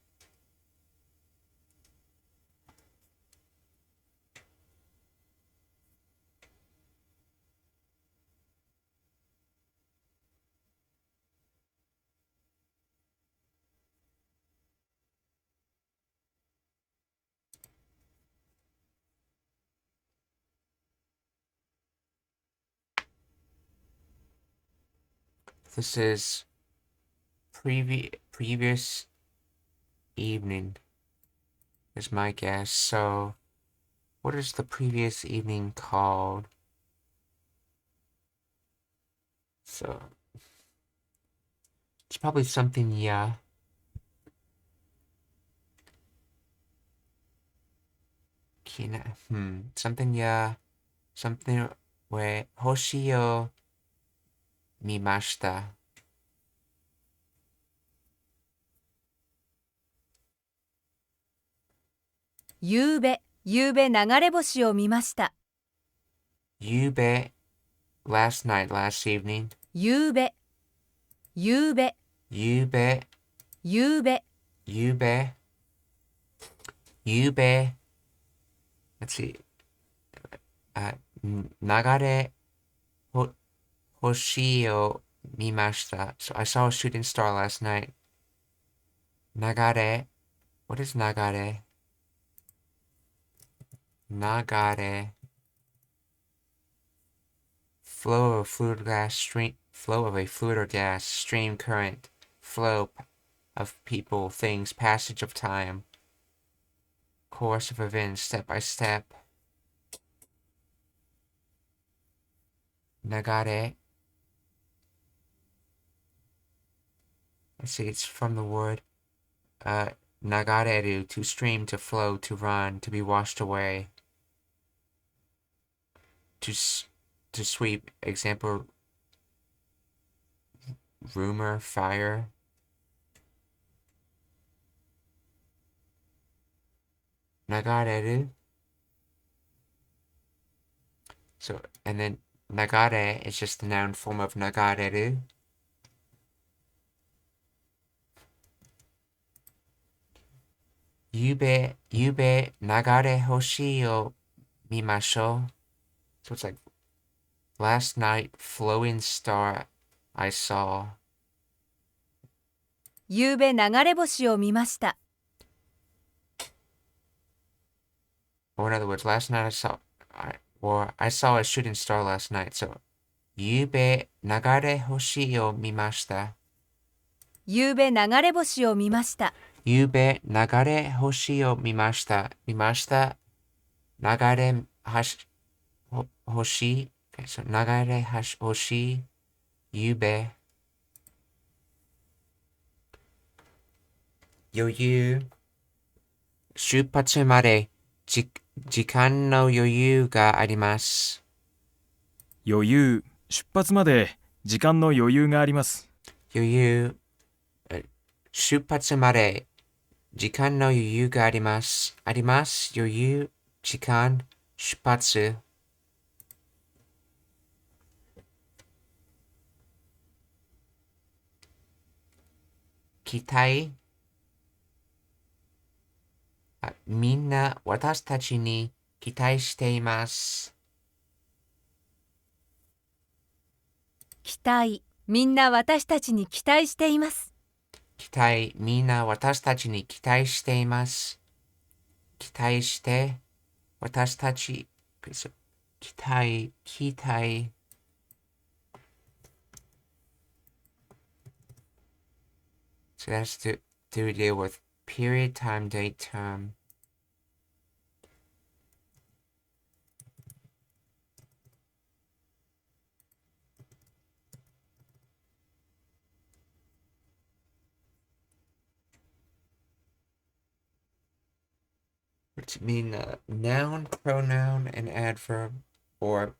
This is previous evening is my guess. So, what is the previous evening called? So, it's probably something, yeah. Something, yeah. Something where Hoshi o mimashita. ゆうべ流れ星を見ました。ゆうべ last night, last evening. ゆうべゆうべ Let's see. 流れ星を見ました. So I saw a shooting star last night. 流れ What is 流れ? 流れ Flow of fluid gas stream. Flow of a fluid or gas. Stream current. Flow of people, things, passage of time. Course of events, step by step. 流れ Let's see, it's from the word 流れる to stream, to flow, to run, to be washed away. To sweep, example, rumor, fire. 流れる So, and then 流れ is just the noun form of 流れる. Yube 流れ星を見ましょう. So it's like last night flowing star I saw. ゆうべ流れ星を見ました。Or in other words, last night I saw a shooting star last night. So ゆうべ流れ星を見ました. ゆうべ流れ星を見ました。ゆうべ流れ星を見ました。見ました。流れ星。Okay, so 流れ星。ゆうべ。余裕。出発まで時間の余裕があります。余裕、出発まで時間の余裕があります。余裕。出発まで時間の余裕があります。あります。余裕、時間、出発。期待。みんな私たちに期待しています。期待。みんな私たちに期待しています。期待、みんな私たちに期待しています。期待して、私たち、期待、期待。So that's to deal with period, time, date, term. To mean noun, pronoun, and adverb, or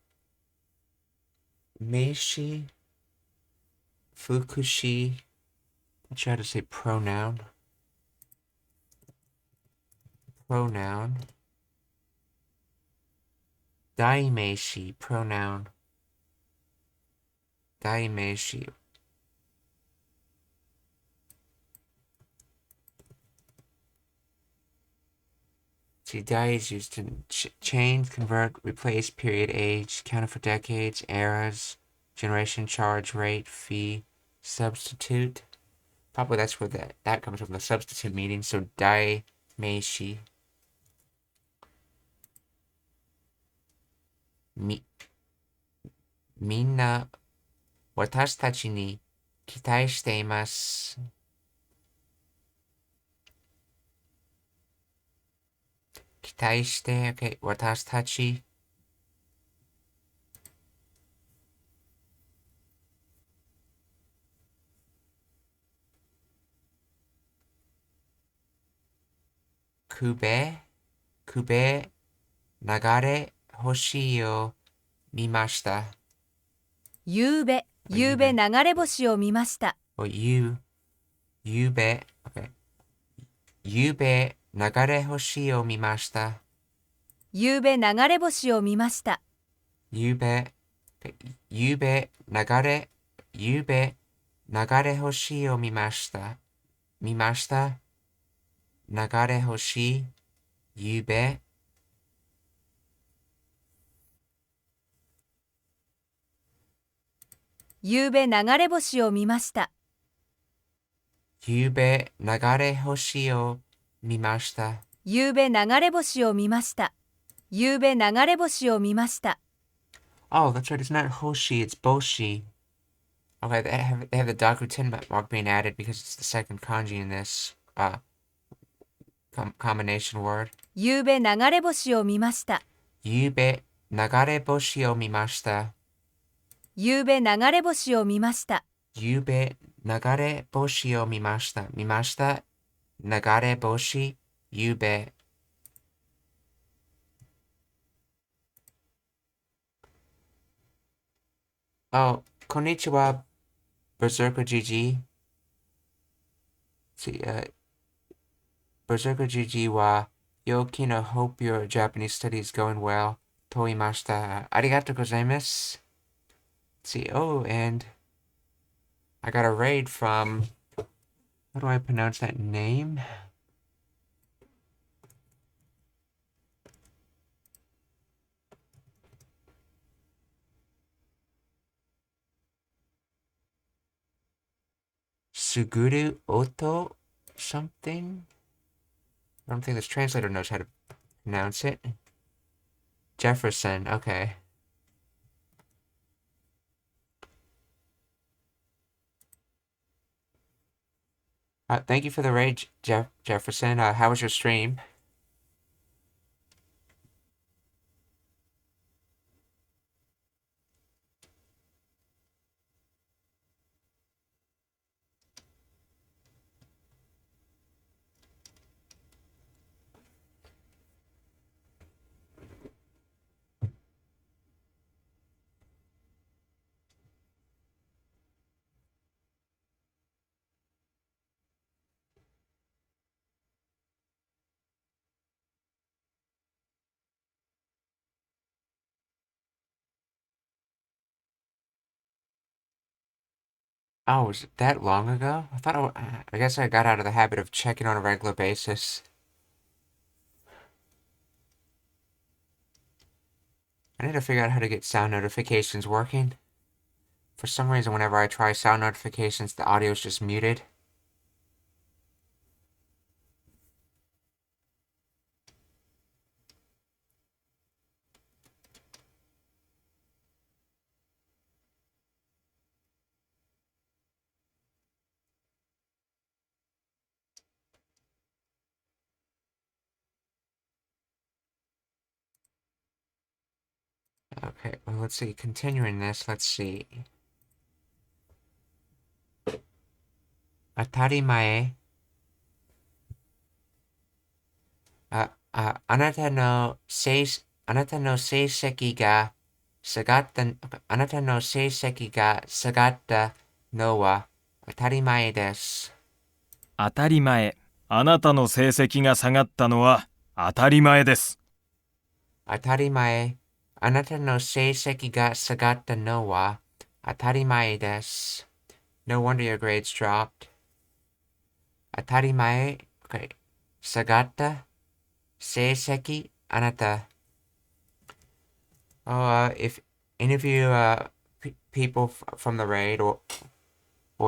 meishi, fukushi. I try to say pronoun. Pronoun. Daimeishi, pronoun. Daimeishi. See, dai is used to change, convert, replace, period, age, counted for decades, eras, generation, charge, rate, fee, substitute. Probably that's where that comes from, the substitute meaning. So dai meishi. Minna watashi tachi ni kitai shite imasu. Kitai shite, okay, watashi tachi. Kube, nagare hoshi o mimashita. ゆうべ流れ星を見ました。Orゆうべ okay. ゆうべ流れ星を見ました。ゆうべ流れ星を見ました。ゆうべ、okay. ゆうべ流れ星を見ました。見ました。流れ星、ゆうべ。ゆうべ流れ星を見ました。ゆうべ流れ星を見ました。ゆうべ流れ星を見ました。ゆうべ流れ星を見ました。Oh, that's right. It's not hoshi, it's boshi. Okay, they have the Dakuten mark being added because it's the second kanji in this combination word. ゆうべ流れ星を見ました。ゆうべ流れ星を見ました。ゆうべ流れ星を見ました。ゆうべ流れ星を見ました。見ました。流れ星、ゆうべ。Oh, konnichiwa, Berserker GG. See, Berserker GG wa Yokina, hope your Japanese study is going well. Toimashita. Arigatou gozaimasu. See, oh, and I got a raid from, how do I pronounce that name? Suguru Oto something? I don't think this translator knows how to pronounce it. Jefferson, okay. Thank you for the raid, Jefferson. How was your stream? Oh, was it that long ago? I guess I got out of the habit of checking on a regular basis. I need to figure out how to get sound notifications working. For some reason, whenever I try sound notifications, the audio is just muted. Okay, well, let's see. Continuing this, let's see. 当たり前。あなたの成績が下がった、あなたの成績が下がったのは当たり前です。当たり前。あなたの成績が下がったのは当たり前です。当たり前。あなたの成績が下がったのは当たり前です。No wonder your grades dropped. 当たり前。Okay. 下がった成績あなた。If any of you people from the raid or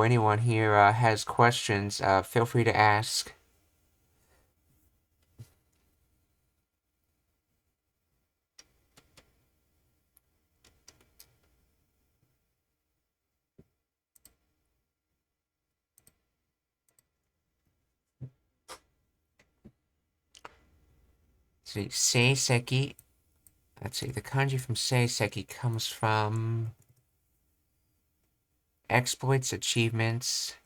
anyone here has questions, feel free to ask. See, seiseki. Let's see, the kanji from seiseki comes from exploits, achievements.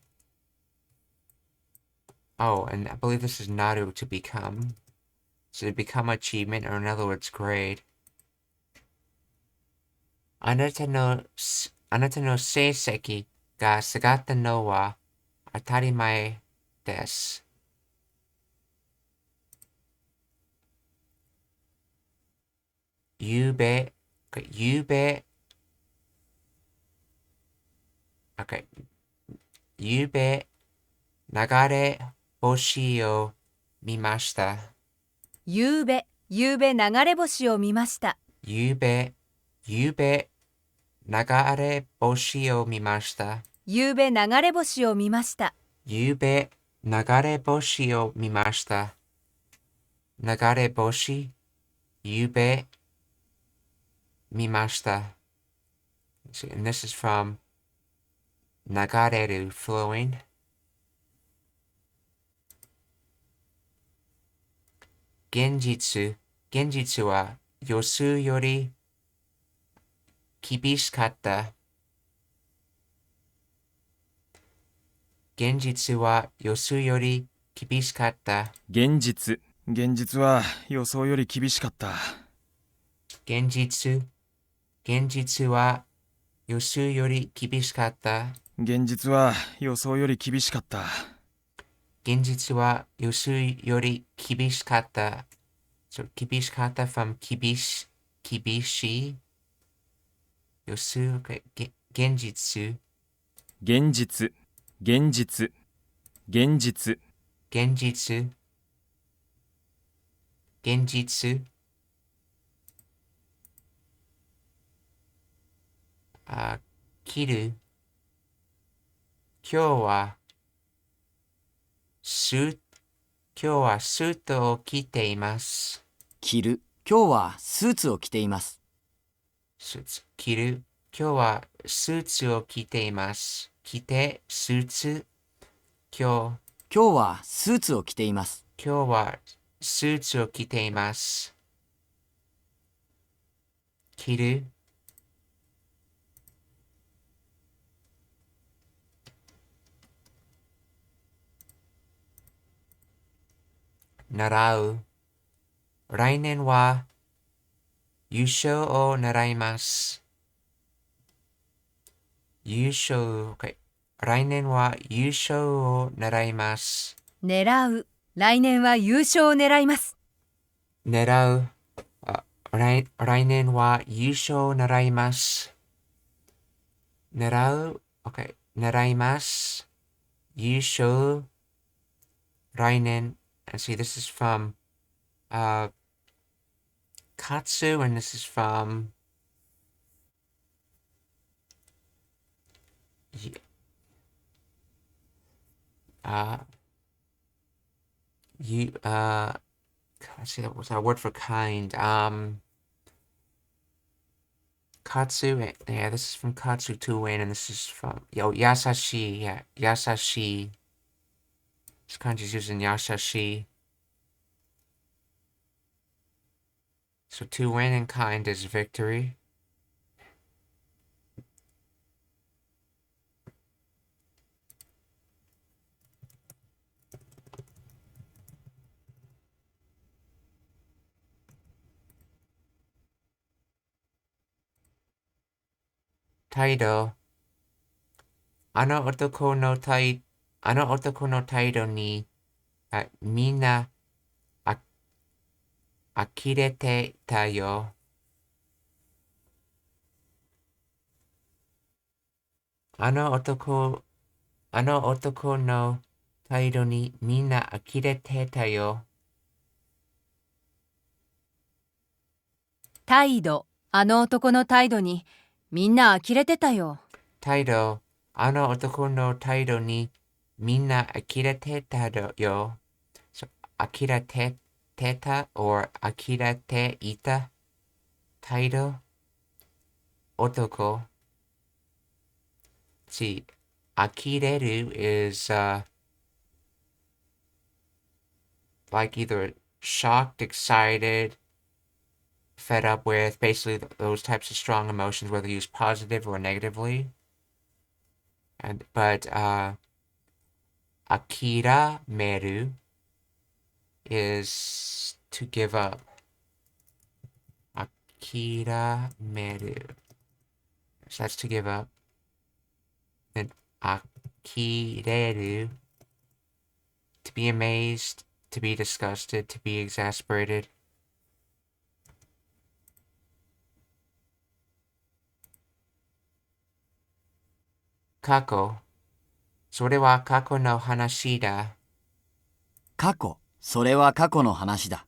Oh, and I believe this is naru, to become. So to become achievement, or in other words, grade. あなたの成績が下がったのは当たり前です。ゆうべ、okay, ゆうべ、流れ星を見ました。ゆうべ流れ星を見ました。ゆうべ、流れ星を見ました。ゆうべ流れ星を見ました。ゆうべ、流れ星を見ました。流れ星、ゆうべ、見ました。And this is from 流れる flowing. 現実は予想より厳しかった。現実は予想より厳しかった。現実は予想より厳しかった。現実は予想より厳しかった。現実は予想より厳しかった。現実は予想より厳しかった。So 厳しかった from 厳しい。予想、okay. 現実。現実。切る。今日はスートを着ています。着る。今日はスーツを着ています。着る。今日はスーツを着ています。着て、スーツ。今日はスーツを着ています。今日はスーツを着ています。着る。習う。来年は優勝を狙います。優勝、okay. 来年は優勝を狙います。狙う。来年は優勝を狙います。狙う。来年は優勝を狙います。狙う。Okay. 狙います。優勝。来年。And see, this is from Katsu, and this is from y- uh, you, let's see, what's that word for kind? Katsu, yeah, this is from Katsu to Win, and this is from, Yasashi, yeah, Yasashi. This kanji's using Yasashi. So to win in kind is victory. Taido. あの男の態度に、みんな呆れてたよ。あの男の態度にみんな呆れてたよ。態度、あの男の態度に、みんな呆れてたよ。態度、あの男の態度にみんな呆れてたよ。So, 呆れてた or 呆れていた。態度、男。See, 呆れる is like either shocked, excited, fed up with, basically those types of strong emotions, whether used positive or negatively. But akira meru is to give up. Akira meru. So that's to give up. Then akireru, to be amazed, to be disgusted, to be exasperated. 過去、それは過去の話だ。過去、それは過去の話だ。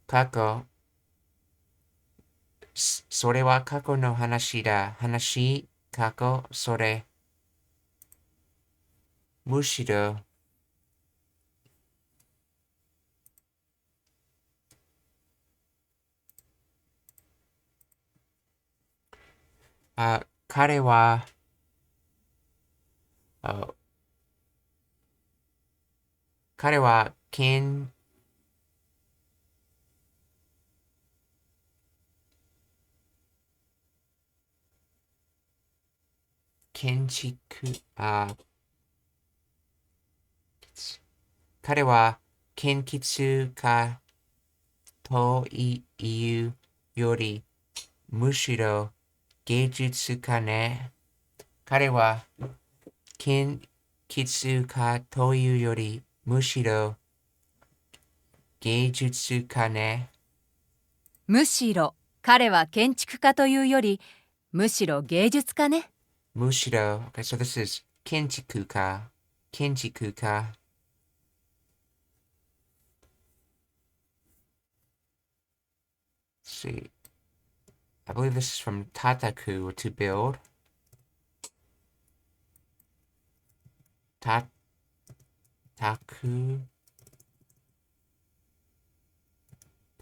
過去、それは過去の話だ。話、過去、それ。むしろ、彼は、彼は建築、彼は建築家というより、むしろ芸術家ね。彼は建築家というより、むしろ芸術家ね。むしろ、彼は建築家というより、むしろ芸術家ね。むしろ、okay, so this is 建築家。建築家。Let's see. I believe this is from tataku, to build. Tataku.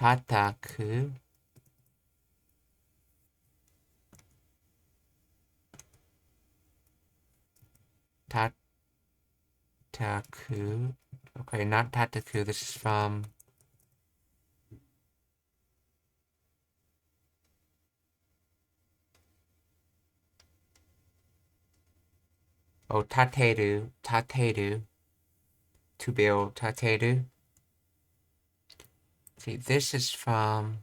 Tataku. Tataku. Okay, not tataku. This is from tateru. Tateru. To build. Tateru. See, this is from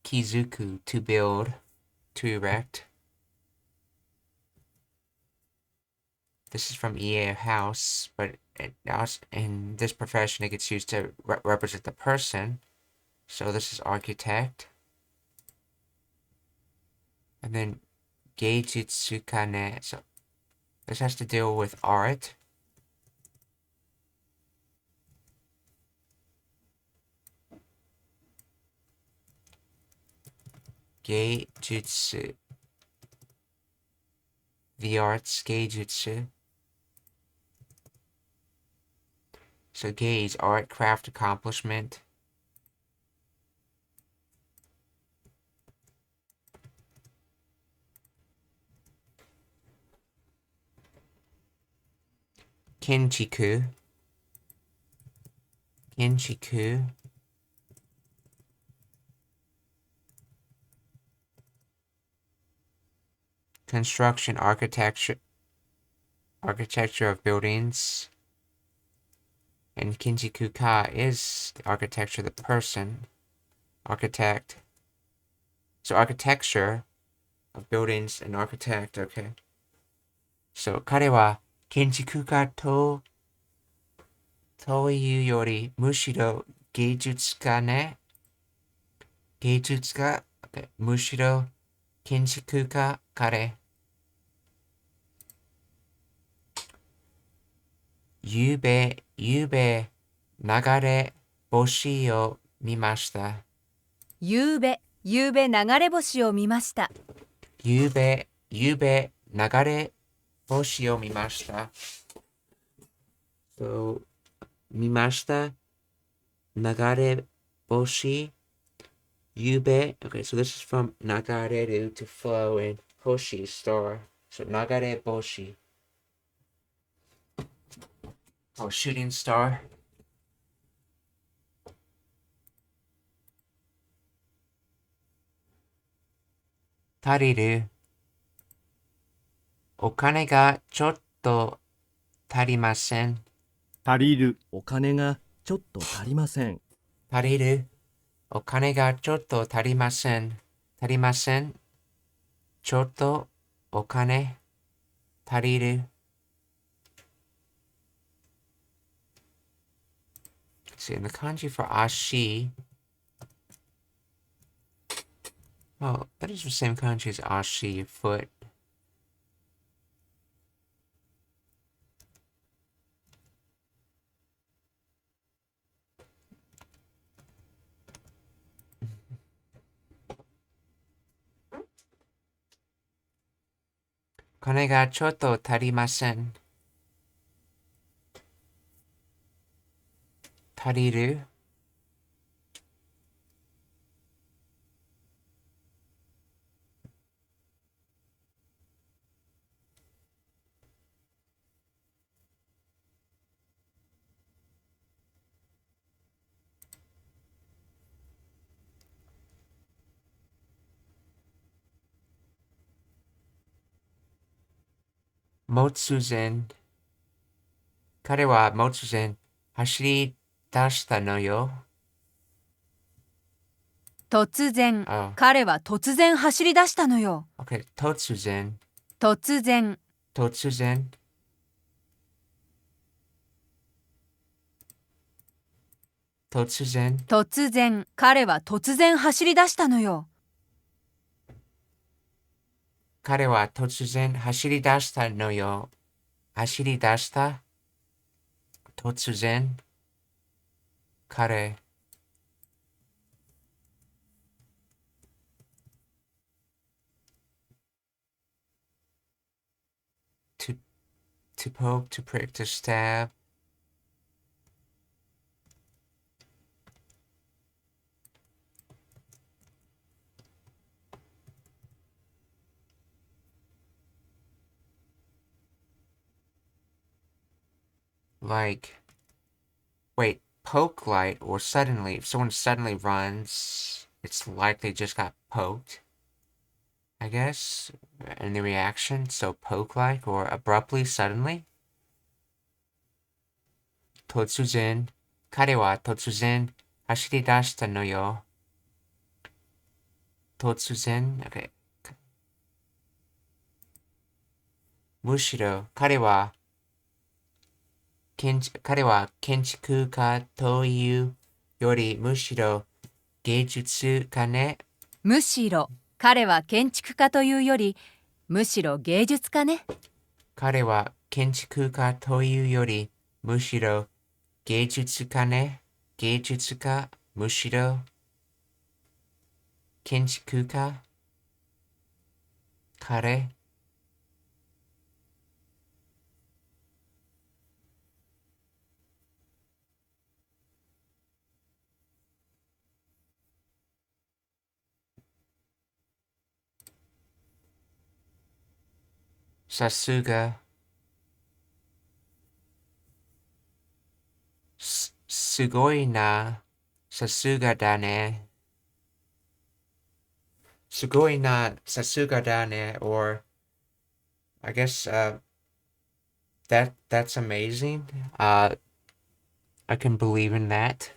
kizuku. To build. To erect. This is from EA house, but in this profession it gets used to represent the person. So this is architect. And then geijutsu-kane. So this has to deal with art. 芸術 the arts 芸術 so 芸 is art, craft, accomplishment. Kinchiku construction, architecture of buildings. And Kinjiku Ka is the architecture of the person. Architect. So architecture of buildings and architect, okay. So 彼は建築家というよりむしろ芸術家ね。芸術家、okay. むしろ建築家彼。ゆうべ流れ星を見ました。ゆうべ流れ星を見ました。ゆうべ流れ星を見ました。So, 見ました。流れ星。ゆうべ。Okay, so this is from 流れる to flow and 星 star. So 流れ星。Oh, shooting star. Tariru. お金がちょっと足りません。足りる。お金がちょっと足りません。足りる。お金がちょっと足りません。足りません。ちょっとお金足りる。See, in the kanji for ashi. Oh, that is the same kanji as ashi, foot. Kone ga chotto tarimasen. Tariru. Motsuzen. 彼は突然走り出したのよ。突然、あ彼は突然走り出したのよ。Okay, 突然。突然、突然。突然。突然、彼は突然走り出したのよ。彼は突然走り出したのよ。走り出した。突然。彼。To poke, to prick, to stab. Like, wait, poke light or suddenly. If someone suddenly runs, it's likely just got poked, I guess, in the reaction. So poke like or abruptly, suddenly. 突然、彼は突然走り出したのよ。突然、okay. むしろ彼は建築家というよりむしろ芸術家ね。むしろ、彼は建築家というより、むしろ芸術家ね。彼は建築家というよりむしろ芸術家ね。芸術家、むしろ建築家。kare. Sasuga. Sugoi na Sasuga dane. Sugoi na Sasuga dane, or I guess that's amazing. I can believe in that.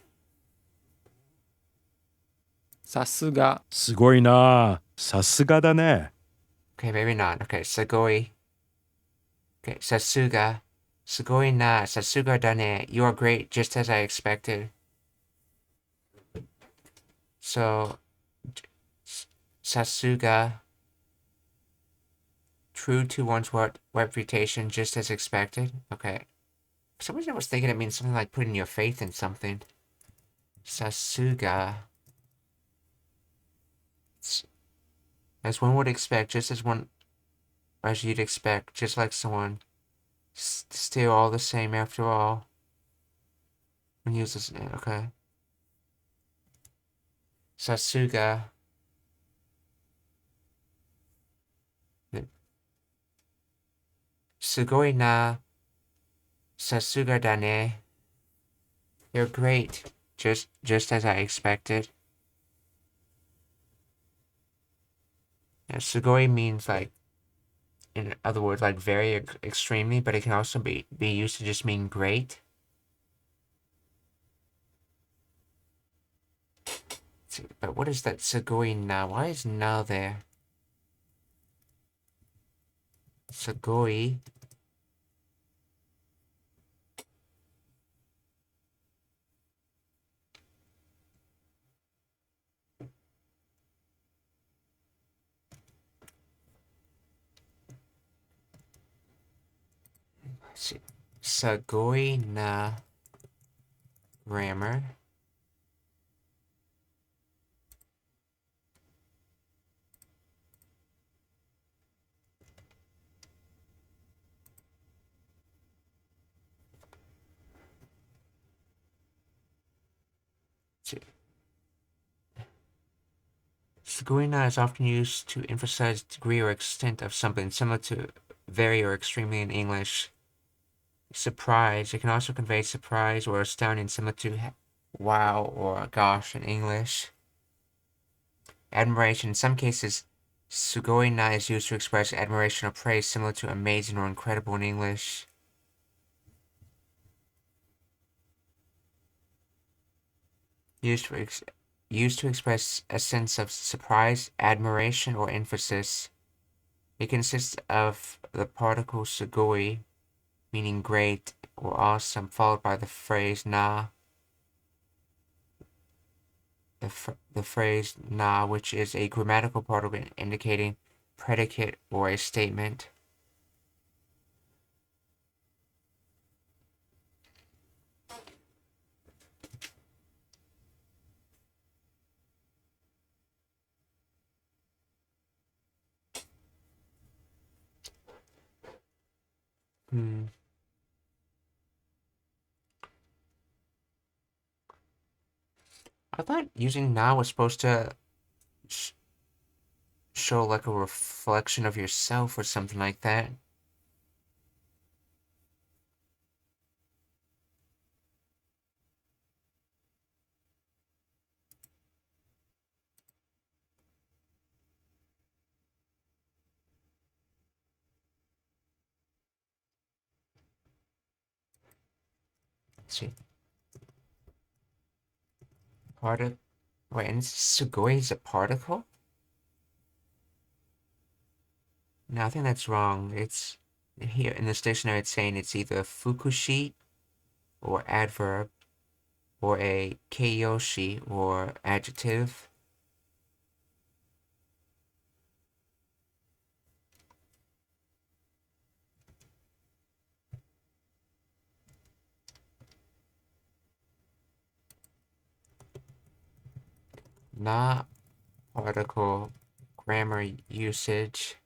さすが、すごいな。さすがだね。 Okay, maybe not. Okay, Sugoi. Okay, Sasuga. Sugoi na Sasuga dane. You are great, just as I expected. So, Sasuga. True to one's reputation, just as expected. Okay. For some reason I was thinking it means something like putting your faith in something. Sasuga. As one would expect, just as you'd expect, just like someone. Still all the same after all. When you use this, okay. Sasuga. Sugoi na Sasuga dane. You're great, just as I expected. Yeah, Sugoi means like, in other words, like very extremely, but it can also be used to just mean great. But what is that Sugoi na? Why is na there? Sugoi. Sugoi na grammar. Sugoi na is often used to emphasize degree or extent of something, similar to very or extremely in English. Surprise. It can also convey surprise or astounding, similar to wow or gosh in English. Admiration. In some cases, sugoi na is used to express admiration or praise, similar to amazing or incredible in English. Used to express a sense of surprise, admiration, or emphasis. It consists of the particle sugoi, meaning great or awesome, followed by the phrase na. The phrase na, which is a grammatical particle indicating predicate or a statement. I thought using na was supposed to show like a reflection of yourself or something like that. Let's see. Wait, and sugoi is a particle? No, I think that's wrong. It's here in this dictionary. It's saying it's either fukushi or adverb, or a keiyoshi or adjective. Na particle grammar usage.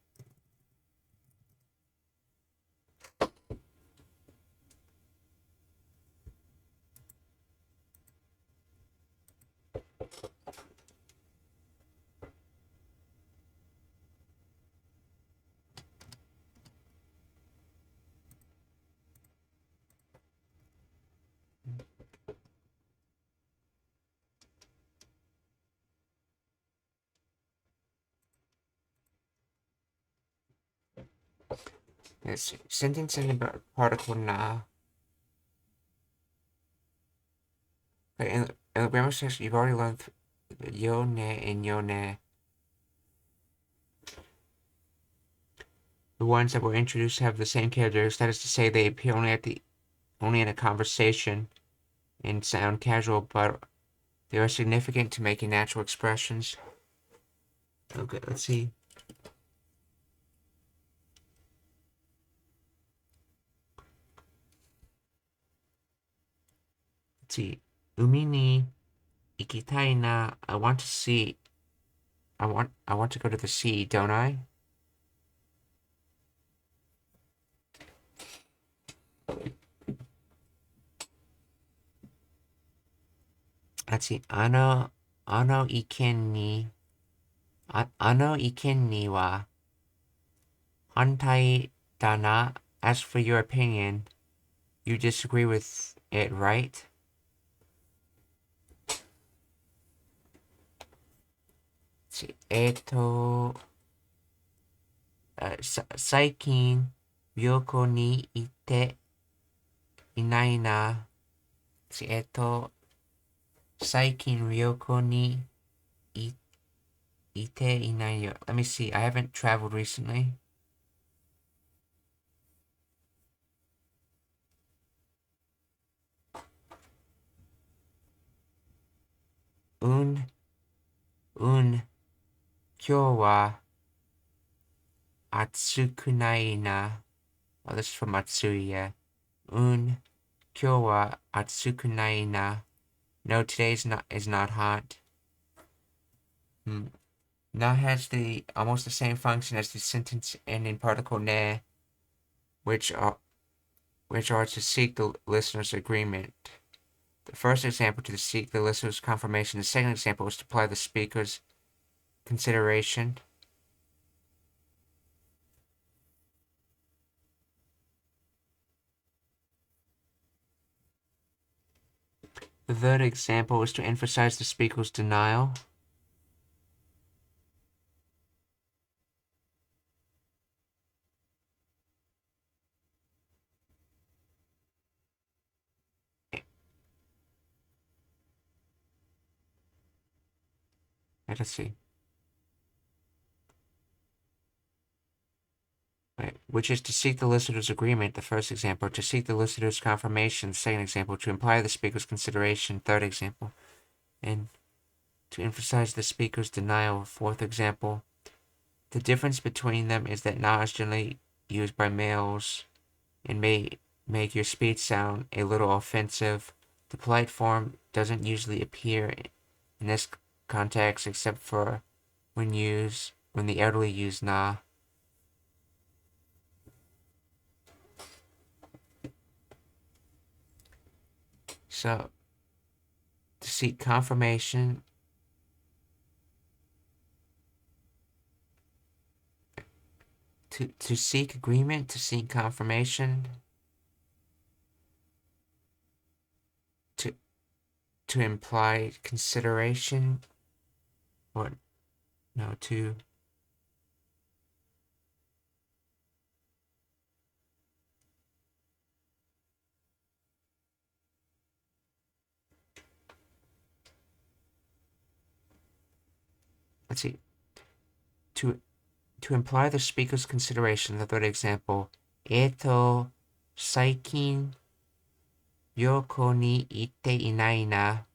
Let's see. Sentence in the particle na. Okay, in the grammar section, you've already learned yo ne and yo ne. The ones that were introduced have the same characters. That is to say, they appear only in a conversation and sound casual, but they are significant to making natural expressions. Okay, let's see. Let's see. Umi ni ikitai na. I want to see. I want to go to the sea, don't I? Let's see. Ano iken ni wa hantai da na. As for your opinion, you disagree with it, right? Let's see. 最近病院に行っていないな。最近病院にいていないよ。Let me see. I haven't traveled recently. 今日は暑くないな。Oh, this is from Matsui, yeah. 今日は暑くないな. No, today is not hot. Na has almost the same function as the sentence ending particle ne, which are to seek the listener's agreement. The first example to seek the listener's confirmation. The second example is to apply the speaker's consideration. The third example is to emphasize the speaker's denial. Let's see. Right, which is to seek the listener's agreement, the first example, to seek the listener's confirmation, the second example, to imply the speaker's consideration, third example, and to emphasize the speaker's denial, fourth example. The difference between them is that na is generally used by males and may make your speech sound a little offensive. The polite form doesn't usually appear in this context except for when the elderly use na. So, to seek confirmation, to seek agreement, to seek confirmation, to imply consideration, or no, to let's see, to imply the speaker's consideration, the third example, 最近旅行に行っていないな.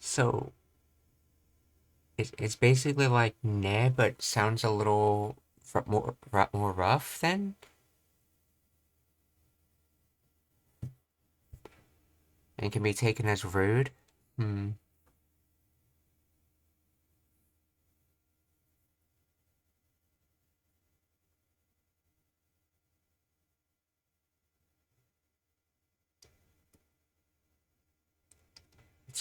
So, it's basically like ne, but sounds a little more rough then? And can be taken as rude?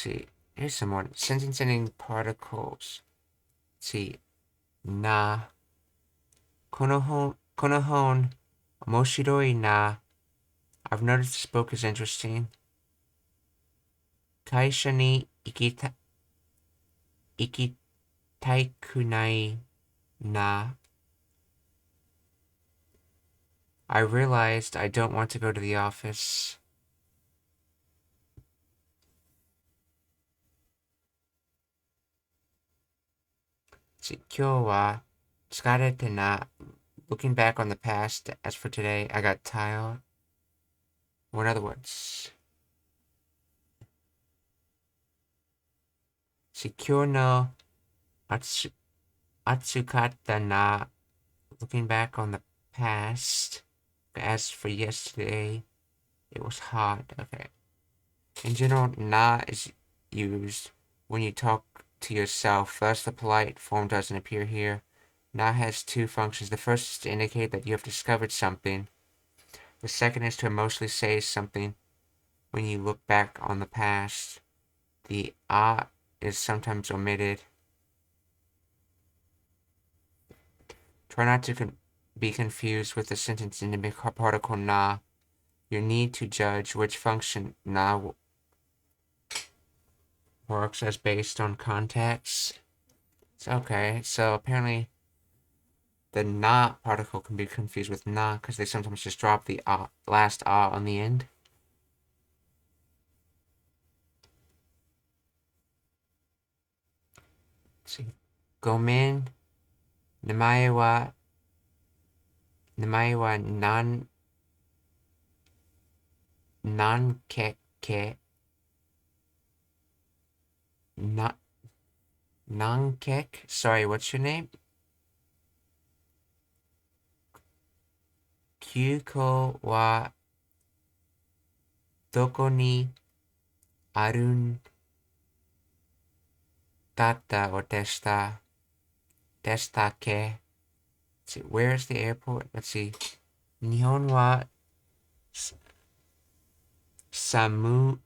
see. Here's some more sentence ending particles. Let's see. Na. この本 omoshiroi na. I've noticed this book is interesting. 会社に行きたくない na. I realized I don't want to go to the office. 今日は疲れてな. Looking back on the past, as for today, I got tired. Or in other words, 今日の暑かったな. Looking back on the past, as for yesterday, it was hot. Okay. In general, na is used when you talk to yourself. Thus, the polite form doesn't appear here. Na has two functions. The first is to indicate that you have discovered something. The second is to emotionally say something when you look back on the past. The a is sometimes omitted. Try not to be confused with the sentence ending particle na. You need to judge which function na works as based on context. Okay, so apparently the na particle can be confused with na because they sometimes just drop the last on the end. Let's see. Gomen. Namae wa nankeke. Nankek? Sorry, what's your name? Kyuko wa doko ni arun datta or deshita? Deshitake? Let's see, where's the airport? Let's see. Nihon wa samuin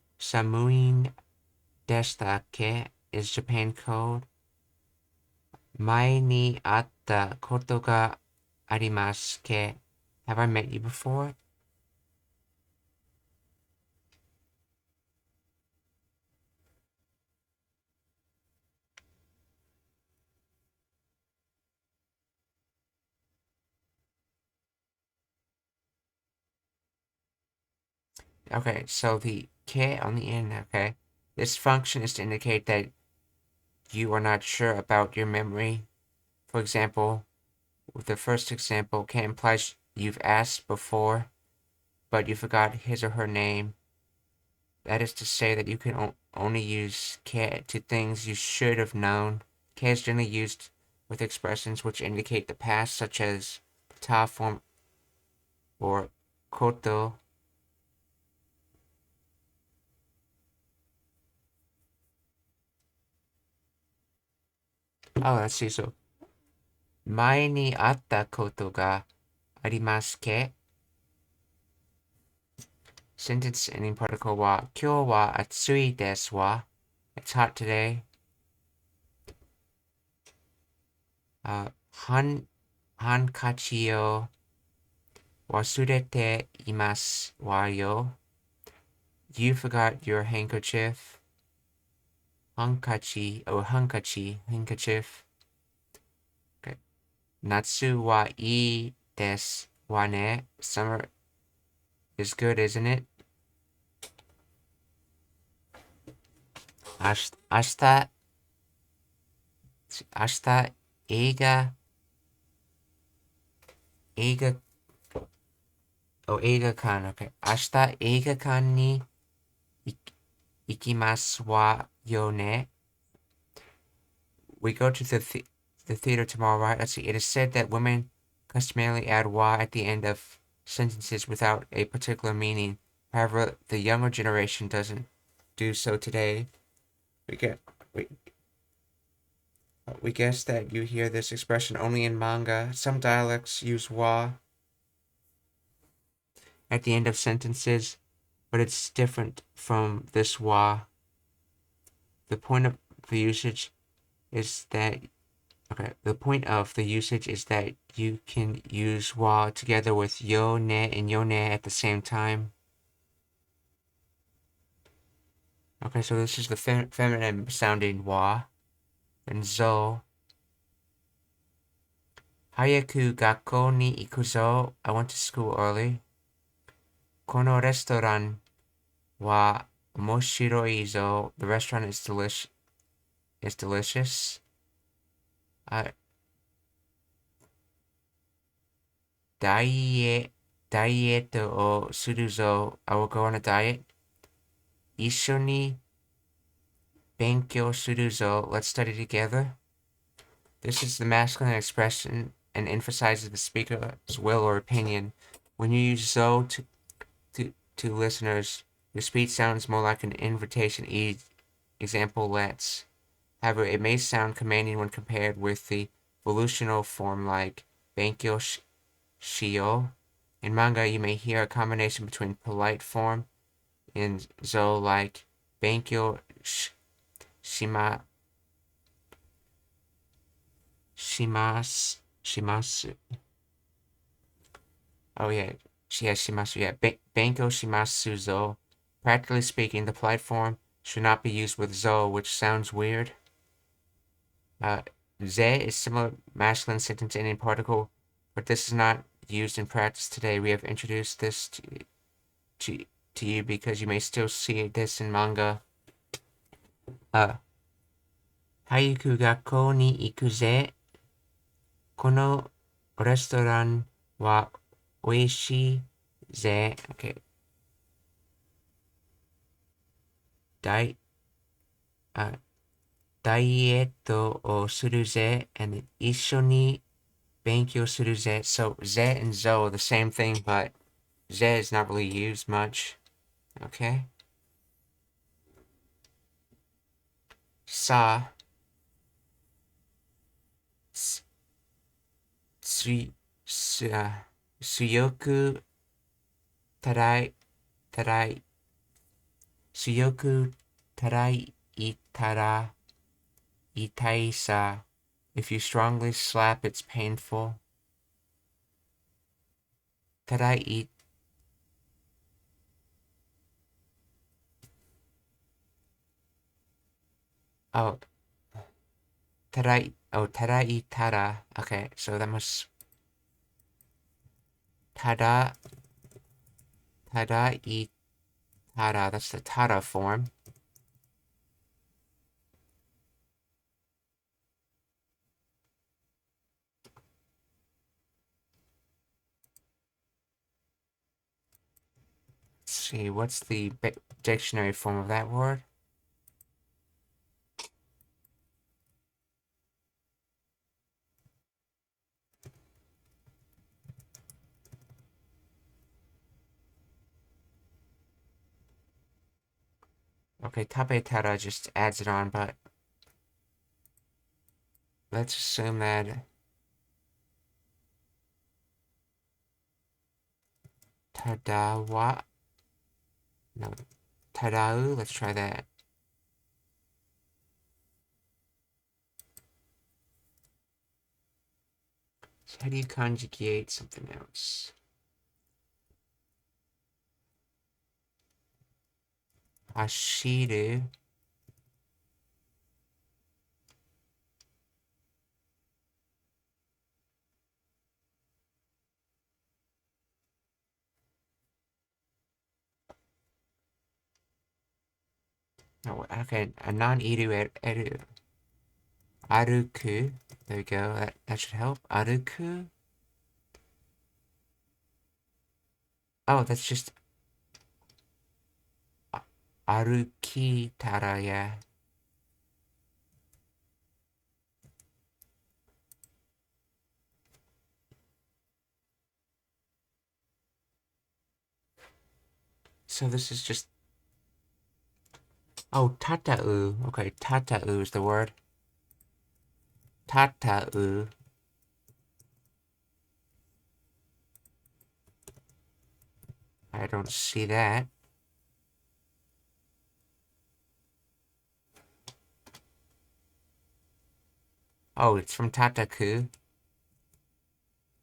deshitake is Japan code. Mae ni atta koto ga arimasu ke? Have I met you before? Okay, so the ke on the end, okay. This function is to indicate that you are not sure about your memory. For example, with the first example, ke implies you've asked before, but you forgot his or her name. That is to say that you can only use ke to things you should have known. Ke is generally used with expressions which indicate the past, such as ta form or koto. Oh, let's see. So, 前にあったことがありますけ? Sentence ending particle は今日は暑いですわ. It's hot today. ハンカチを忘れていますわよ. You forgot your handkerchief. ハンカチ or handkerchief. Okay. 夏はいいですわね. Summer is good, isn't it? 明日映画館 okay. 明日映画館に行きますわよね. We go to the theater tomorrow, right? Let's see. It is said that women customarily add wa at the end of sentences without a particular meaning. However, the younger generation doesn't do so today. We guess that you hear this expression only in manga. Some dialects use wa at the end of sentences, but it's different from this wa. the point of the usage is that you can use wa together with yo, ne, and yo, ne at the same time. Okay, so this is the feminine sounding wa. And zo. Hayaku gakko ni ikuzo. I went to school early. Kono restaurant wa omoshiroi zo. The restaurant is delicious. Diet o suruzo. I will go on a diet. Isho ni benkyou suruzo. Let's study together. This is the masculine expression and emphasizes the speaker's will or opinion. When you use zo to listeners, your speech sounds more like an invitation. Example, let's. However, it may sound commanding when compared with the volutional form like benkyou shio. In manga, you may hear a combination between polite form and zo like benkyou shimasu. Oh yeah, shimasu. Yeah, benkyou shimasu zo. Practically speaking, the polite form should not be used with zo, which sounds weird. Ze is similar masculine sentence ending particle, but this is not used in practice today. We have introduced this to you because you may still see this in manga. Haiku gakko ni ikuze. Kono restaurant wa oishii ze. Okay. Daieto o suru ze and isho ni benkyou suru ze. So ze and zo are the same thing, but ze is not really used much. Okay. Sa. Suyoku tarai itara itai sa. If you strongly slap, it's painful. Tarai tarai tara. Okay, so that must tada itara. That's the tara form. Let's see, what's the dictionary form of that word? Okay, tabetara just adds it on, but let's assume that tadawa. No, tadau. Let's try that. So how do you conjugate something else? Hashiru. Oh, okay, a non-iru eru. Aruku. There we go. That should help. Aruku. Oh, that's just aruki tara, yeah. So this is just. Oh, tatau. Okay, tatau is the word. Tatau. I don't see that. Oh, it's from tataku.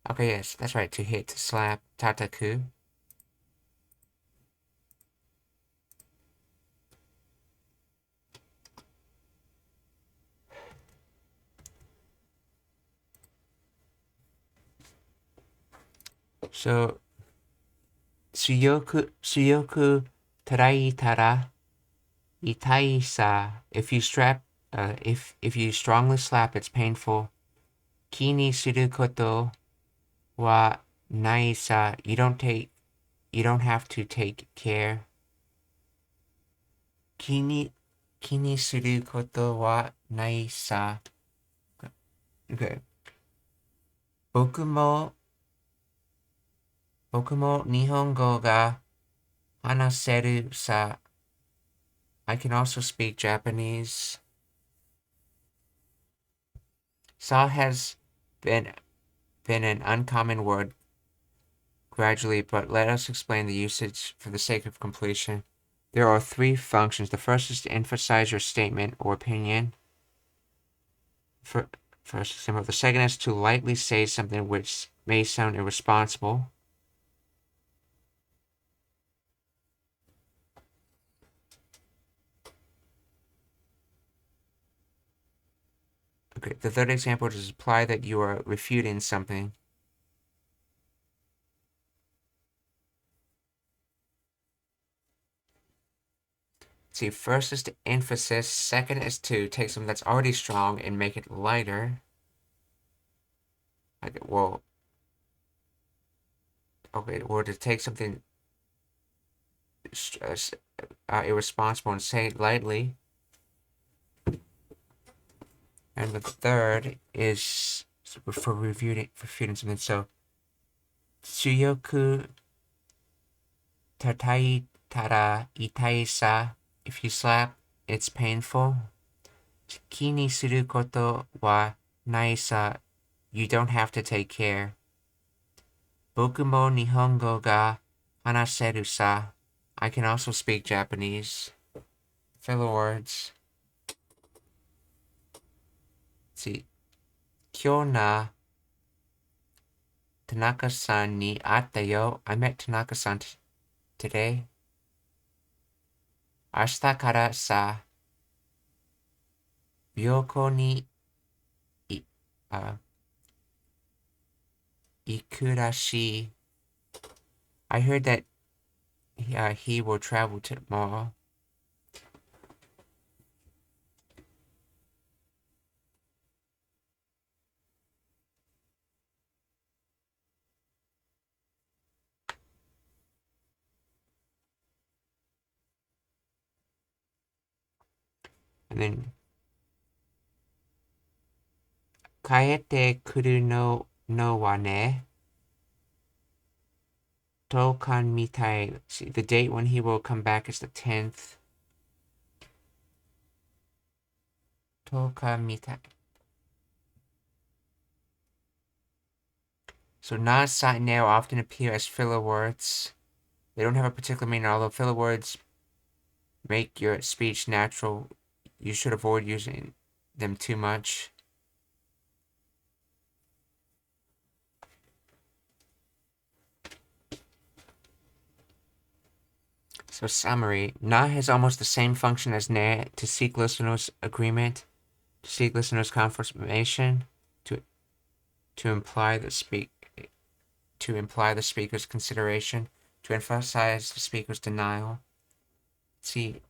Okay, yes, that's right. To hit, to slap, tataku. So, suyoku taraitara itai sa. If you strongly slap, it's painful. Ki ni suru koto wa nai sa. You don't have to take care. Ki ni suru koto wa nai sa. Okay. Boku mo nihongo ga hanaseru sa. I can also speak Japanese. Sa has been an uncommon word gradually, but let us explain the usage for the sake of completion. There are three functions. The first is to emphasize your statement or opinion. First example. The second is to lightly say something which may sound irresponsible. Okay, the third example is to imply that you are refuting something. See, first is to emphasis, second is to take something that's already strong and make it lighter. Or to take something irresponsible and say it lightly. And the third is for refuting something. So, tsuyoku tataitara itai sa. If you slap, it's painful. Ki ni suru koto wa nai sa. You don't have to take care. Boku mo nihongo ga hanaseru sa. I can also speak Japanese. Filler words. Let's see. Kyo na Tanaka-san ni atta yo. I met Tanaka-san today. Ashita kara sa ryoko ni ikurashi. I heard that he will travel tomorrow. And then kaete kuru no wa ne. Tokan mitai. See, the date when he will come back is the 10th. Tokan mitai. So na, sa, and ne often appear as filler words. They don't have a particular meaning, although filler words make your speech natural. You should avoid using them too much. So summary, na has almost the same function as ne to seek listeners' agreement, to seek listeners' confirmation, to imply the speaker's consideration, to emphasize the speaker's denial. See,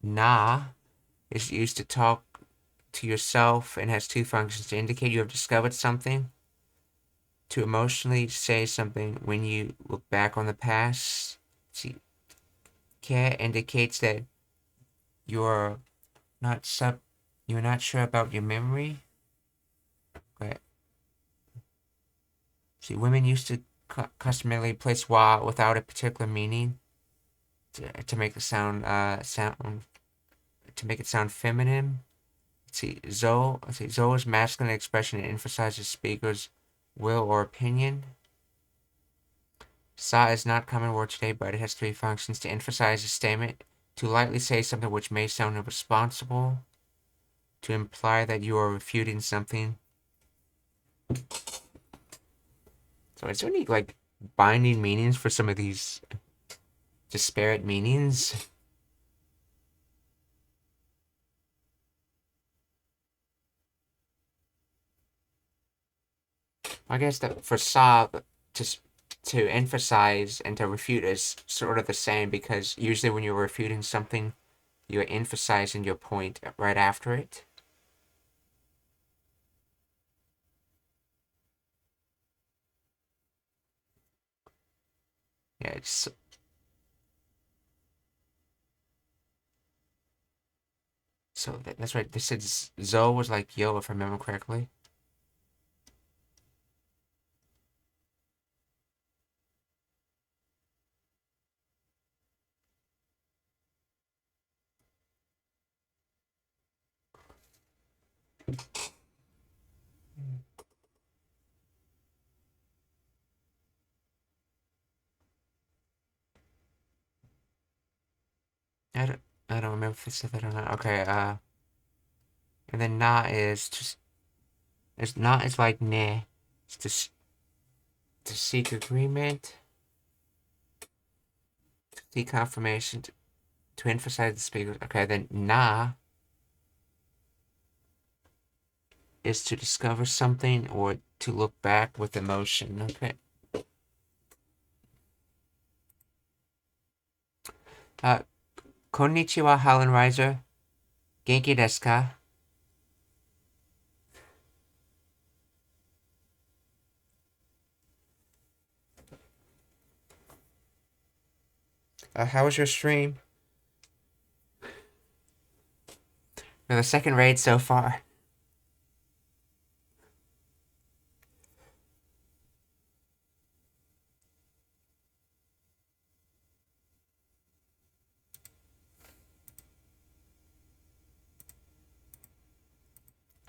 na is used to talk to yourself and has two functions: to indicate you have discovered something, to emotionally say something when you look back on the past. See, ke indicates that you're not sure about your memory. Okay. See, women used to customarily place wa without a particular meaning to make the sound to make it sound feminine. See, zo is masculine expression and emphasizes speaker's will or opinion. Sa is not a common word today, but it has three functions: to emphasize a statement, to lightly say something which may sound irresponsible, to imply that you are refuting something, So is there any, like, binding meanings for some of these disparate meanings? I guess that for sa, to emphasize and to refute is sort of the same, because usually when you're refuting something, you're emphasizing your point right after it. Yeah, it's... So that's right. This is Zo was like yo, if I remember correctly. I don't remember if it said that or not. Okay, and then na is just not is like ne. It's to seek agreement, to seek confirmation, to emphasize the speaker. Okay, then na is to discover something or to look back with emotion. Okay. Konnichiwa, Howlin' Riser. Genki desu ka? How was your stream? You're the second raid so far.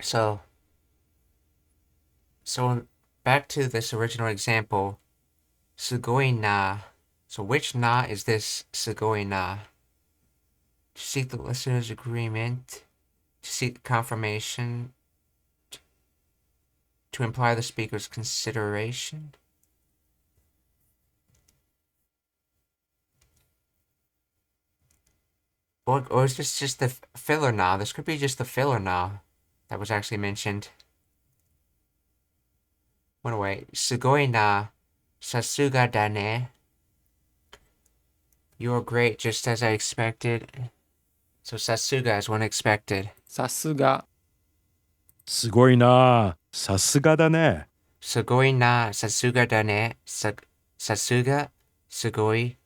So back to this original example, sugoi na. So which na is this sugoi na? To seek the listener's agreement, to seek confirmation, to imply the speaker's consideration. Or is this just the filler na? This could be just the filler na that was actually mentioned. Went away. Sugoi na, sasuga da ne. You're great, just as I expected. So sasuga is one expected. さすが、すごいな。さすがだね。Sugoi na, sasuga da ne. Sasuga, sugoi.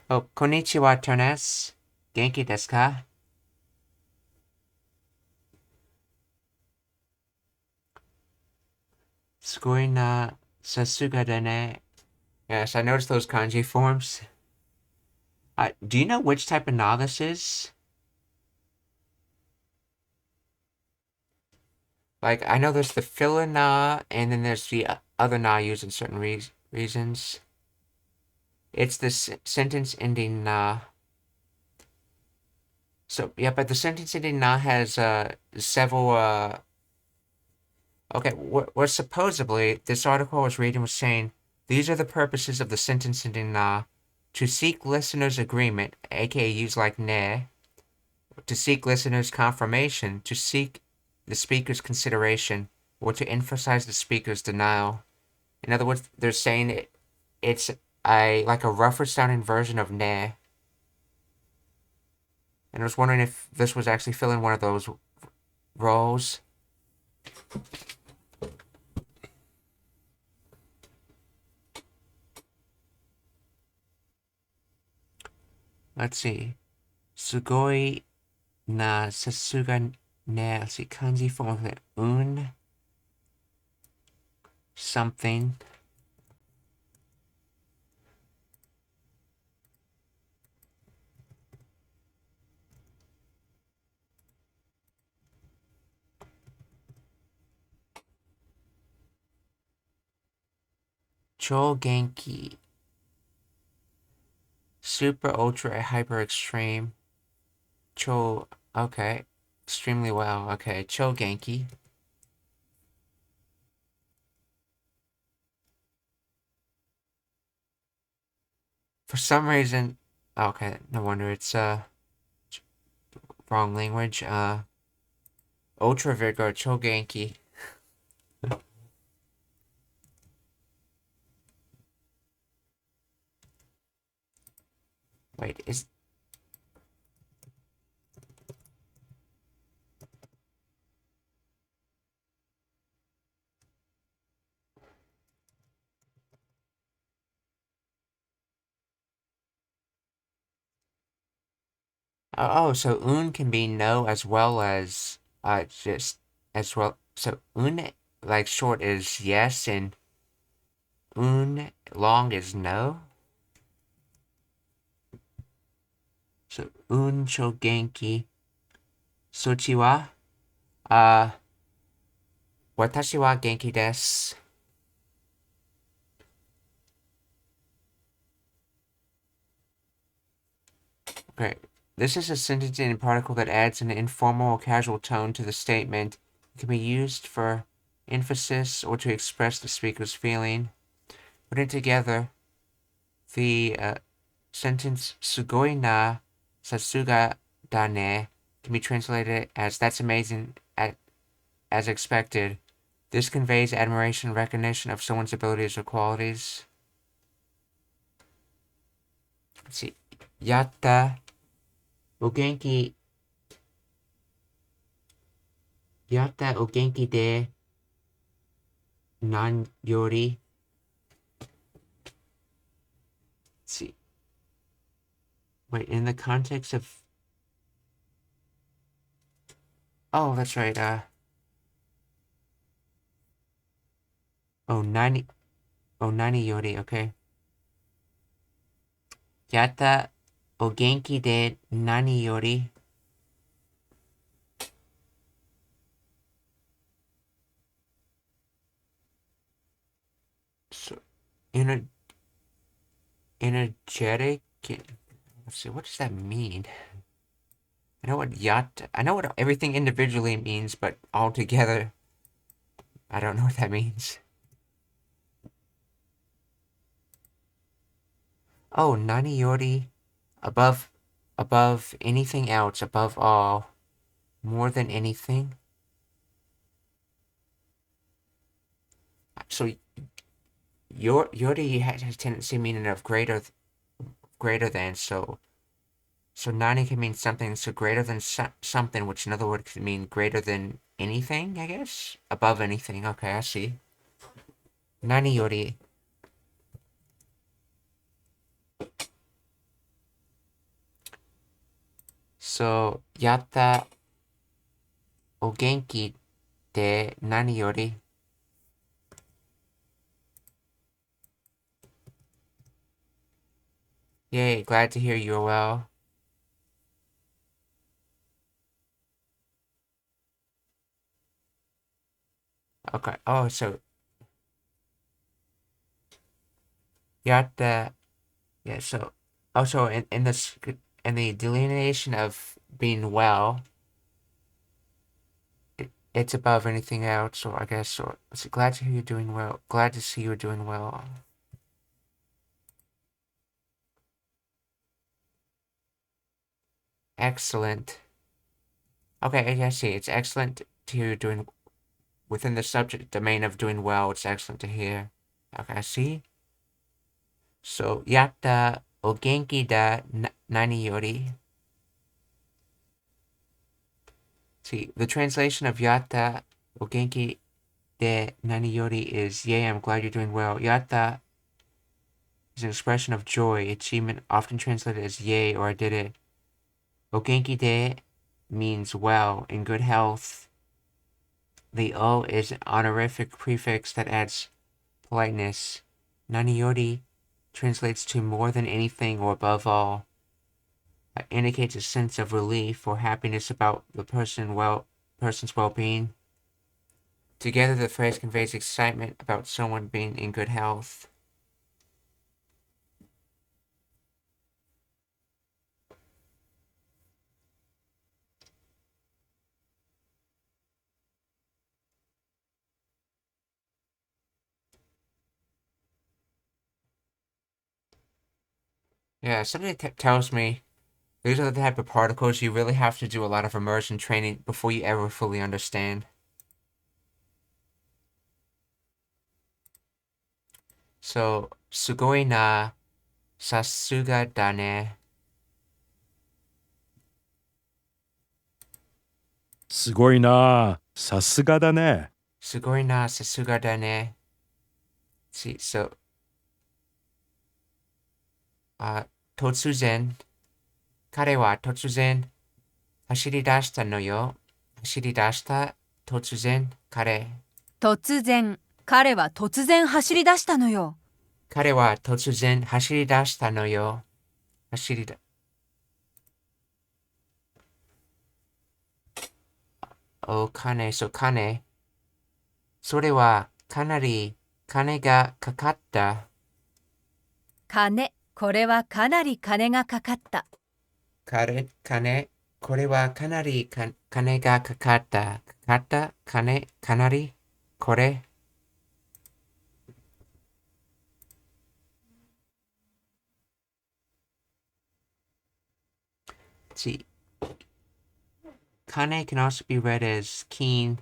Oh, konnichiwa, Tones. Genki desu ka? Sugoi na, sasuga da ne. Yes, I noticed those kanji forms. Do you know which type of na this is? Like, I know there's the filler na, and then there's the other na used in certain reasons. It's the sentence ending na. So, yeah, but the sentence ending na has several... Okay, what supposedly this article I was reading was saying, these are the purposes of the sentence ending na. To seek listeners' agreement, aka use like ne. To seek listeners' confirmation, to seek the speaker's consideration, or to emphasize the speaker's denial. In other words, they're saying it's like a rougher sounding version of ne. And I was wondering if this was actually filling one of those roles. Let's see. Sugoi na sasuga ne. Let's see. Kanji form of un. Something. Cho Genki. Super, ultra, hyper extreme. Cho. Okay. Extremely well. Okay, Cho Genki. For some reason, okay, no wonder it's wrong language. Ultra Vigor Cho Genki. Wait, is oh, so un can be no as well as just as well. So un like short is yes and un long is no. So un cho genki. Sochi wa watashi wa genki desu. Okay. This is a sentence in a particle that adds an informal or casual tone to the statement. It can be used for emphasis or to express the speaker's feeling. Putting together, the sentence "sugoi na sasuga dane" can be translated as "that's amazing," as expected. This conveys admiration and recognition of someone's abilities or qualities. Let's see. Yatta o genki de nan yori. Let's see. Wait, in the context of... Oh, that's right, oh, 90... Oh, 90 yori, okay. Yatta o genki de nani yori. So, energetic... Let's see, what does that mean? I know what everything individually means, but all together, I don't know what that means. Oh, nani yori, above anything else, above all, more than anything. So yori has a tendency meaning of greater than, so nani can mean something, so greater than something, which in other words could mean greater than anything, I guess? Above anything, okay, I see. Nani yori. So, yatta o genki de nani yori. Yay, glad to hear you're well. Okay, oh, so yatta, yeah, so, also in this, in the delineation of being well, it's above anything else, so I guess, so glad to hear you're doing well. Glad to see you're doing well. Excellent. Okay, I see. It's excellent to hear you're doing within the subject domain of doing well. It's excellent to hear. Okay, I see. So, yatta o genki da nani yori. See, the translation of yatta o genki de nani yori is, yay, I'm glad you're doing well. Yatta is an expression of joy, achievement, often translated as yay or I did it. O genki de means well, in good health. The o is an honorific prefix that adds politeness. Nani yori translates to more than anything or above all. It indicates a sense of relief or happiness about the person's well-being. Together, the phrase conveys excitement about someone being in good health. Yeah, something tells me these are the type of particles you really have to do a lot of immersion training before you ever fully understand. So, すごいな、さすがだね。すごいなあ。さすがだね。すごいな、さすがだね。See, so, 突然、彼は突然走り出したのよ。走り出した、突然、突然、彼は突然走り出したのよ。彼は突然走り出したのよ。走りだ。お金、金。それはかなり金がかかった。金、これはかなり金がかかった。金、これはかなり金がかかった。金、かなり、これ。See, kane can also be read as keen.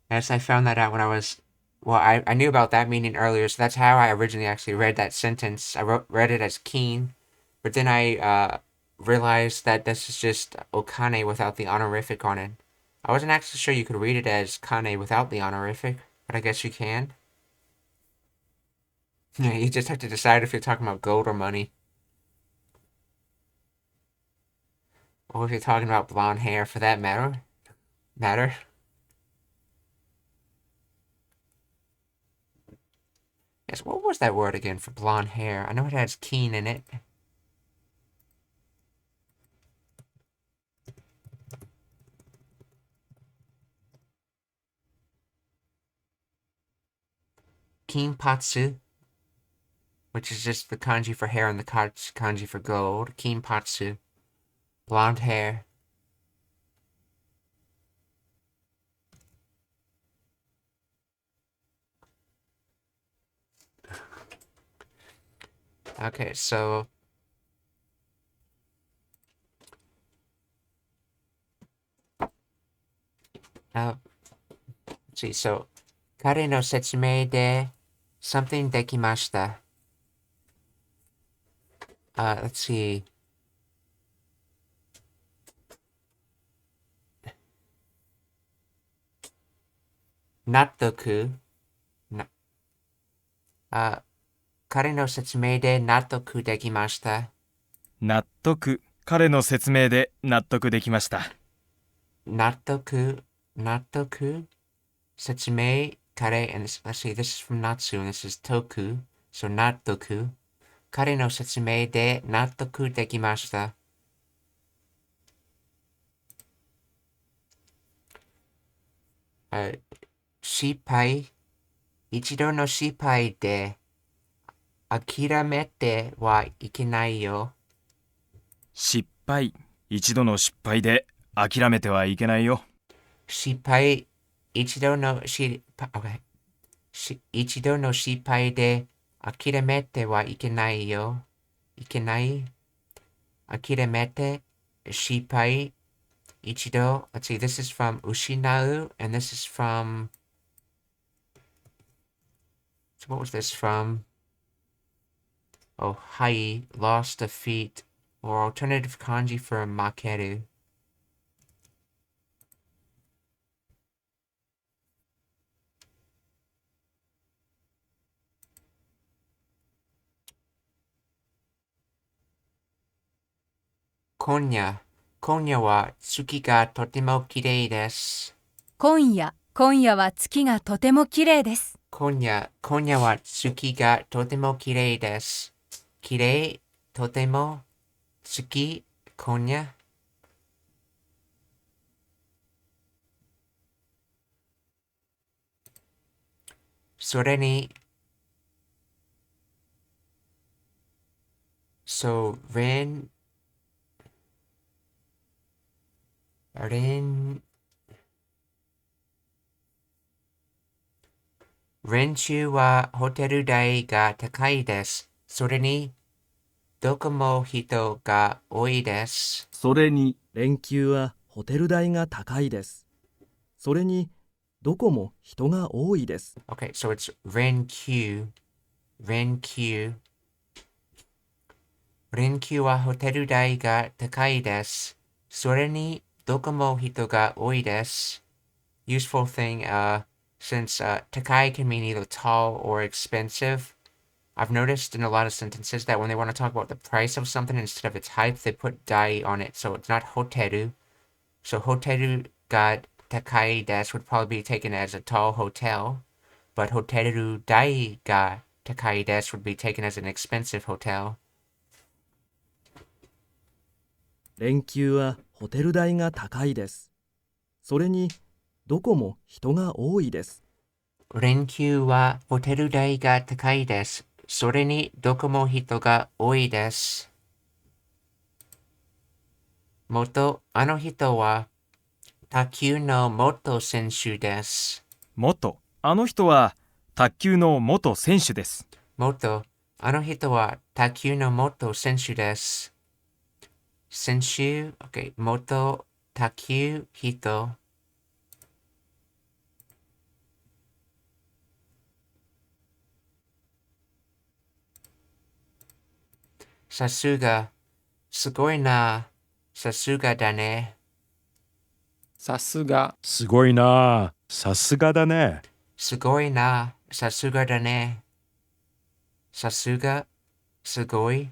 As I found that out when I knew about that meaning earlier, so that's how I originally actually read that sentence. Read it as keen, but then I realized that this is just okane without the honorific on it. I wasn't actually sure you could read it as kane without the honorific, but I guess you can. Yeah, you just have to decide if you're talking about gold or money. Or if you're talking about blonde hair for that matter. Yes, what was that word again for blonde hair? I know it has keen in it. Kinpatsu, which is just the kanji for hair and the kanji for gold. Kinpatsu, blonde hair. Okay, so let's see. So, kare no setsumei de something dekimashita. Let's see. Nattoku. Kare no setsumei de nattoku dekimashita. 納得。彼の説明で納得できました。Nattoku. Setsumei, kare, and let's see, this is from Natsu, and this is Toku, so Nattoku. Kare no setsumei de nattoku dekimashita. Shippai. Ichido no shippai de akiramete wa ikenai yo. 失敗。一度の失敗で諦めてはいけないよ。Shippai. Ichido no okay. Ichido no shippai de akiramete wa ikenai yo. Ikenai. Akiramete. Shippai. Ichido. Let's see, this is from Ushinau, and this is from... So what was this from? Oh, Hai, lost, defeat, or alternative kanji for makeru. Konya. Konya wa tsuki ga totemo kirei desu. 今夜は月がとても綺麗です。今夜は月がとても綺麗です。綺麗、とても、月、今夜。それに、so, 練習はホテル代が高いです。それに、どこも人が多いです。それに連休はホテル代が高いです。それにどこも人が多いです。Okay, so it's 連休。連休。連休はホテル代が高いです。それにどこも人が多いです。Useful thing, since takai can mean either tall or expensive. I've noticed in a lot of sentences that when they want to talk about the price of something instead of its height, they put dai on it, so it's not hoteru. So hoteru ga takai desu would probably be taken as a tall hotel, but hoteru dai ga takai desu would be taken as an expensive hotel. 連休はホテル代が高いです。それにどこも人が多いです。連休はホテル代が高いです。それにどこも人が多いです。元あの人は卓球の元選手です。元あの人は卓球の元選手です。元あの人は卓球の元選手です。選手、OK、元卓球人。さすが、すごいな。さすがだね。さすが、すごいな。さすがだね。すごいな。さすがだね。さすが、すごい。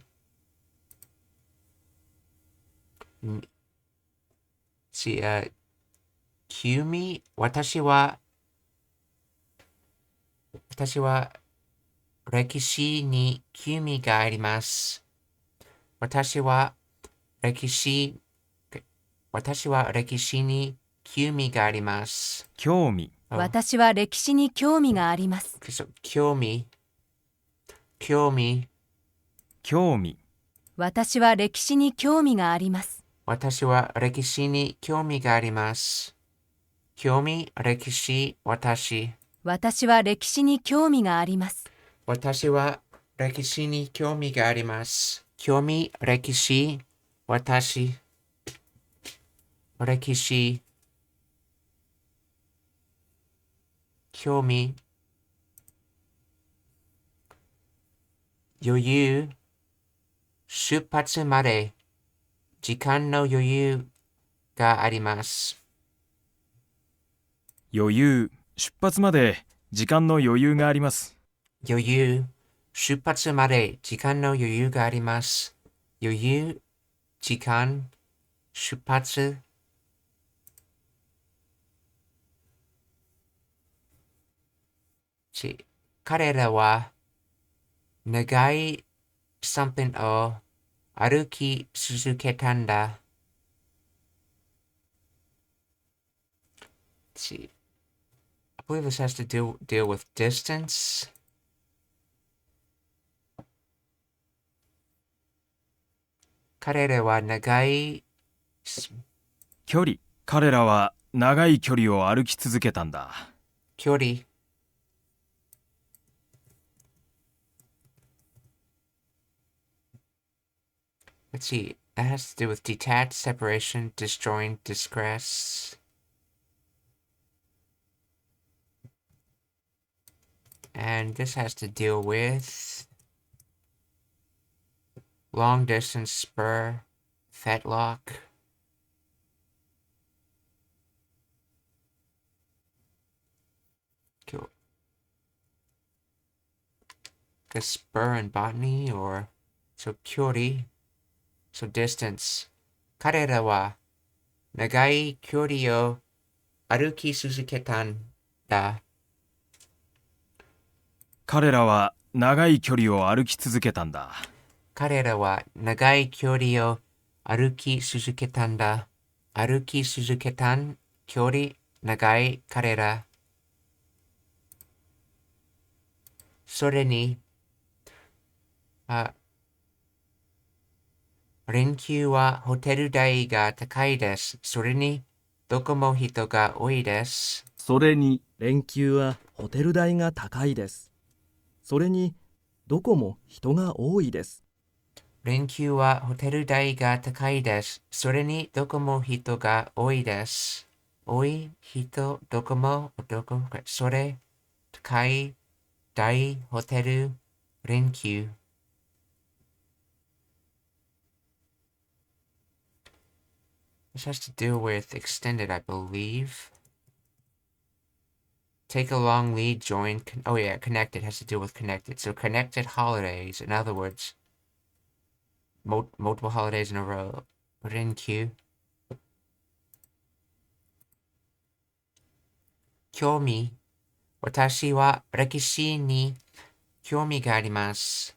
君、私は歴史に興味があります。私は歴史に興味があります。興味、私は歴史に興味があります。興味。興味、私は歴史に興味があります。私は歴史に興味があります。興味、歴史、私。私は歴史に興味があります。私は歴史に興味があります。興味、歴史、私。歴史。興味。余裕。出発まで時間の余裕があります。余裕、出発まで時間の余裕があります。余裕。出発まで時間の余裕があります。余裕、時間、出発。彼らは長い散歩を歩き続けたんだ。I believe this has to deal with distance. 彼らは長い距離、彼らは長い距離を歩き続けたんだ。距離。Let's see. That has to do with detached, separation, disjoint, distress. And this has to deal with long distance spur, fetlock. Cool. The spur in botany, or so kyori. So distance. 彼らは長い距離を歩き続けたんだ。彼らは長い距離を歩き続けたんだ。彼らは長い距離を歩き続けたんだ。歩き続けたん、距離、長い、彼ら。それに、連休はホテル代が高いです。それに、どこも人が多いです。それに連休はホテル代が高いです。それにどこも人が多いです。連休はホテル代が高いです。それにどこも人が多いです。多い人、どこも、どこ、それ、高い、大、ホテル、連休。This has to do with extended, I believe. Take a long lead, join. Oh, yeah, connected has to do with connected. So, connected holidays. In other words, multiple holidays in a row. Put it in queue. 興味。私は歴史に興味があります。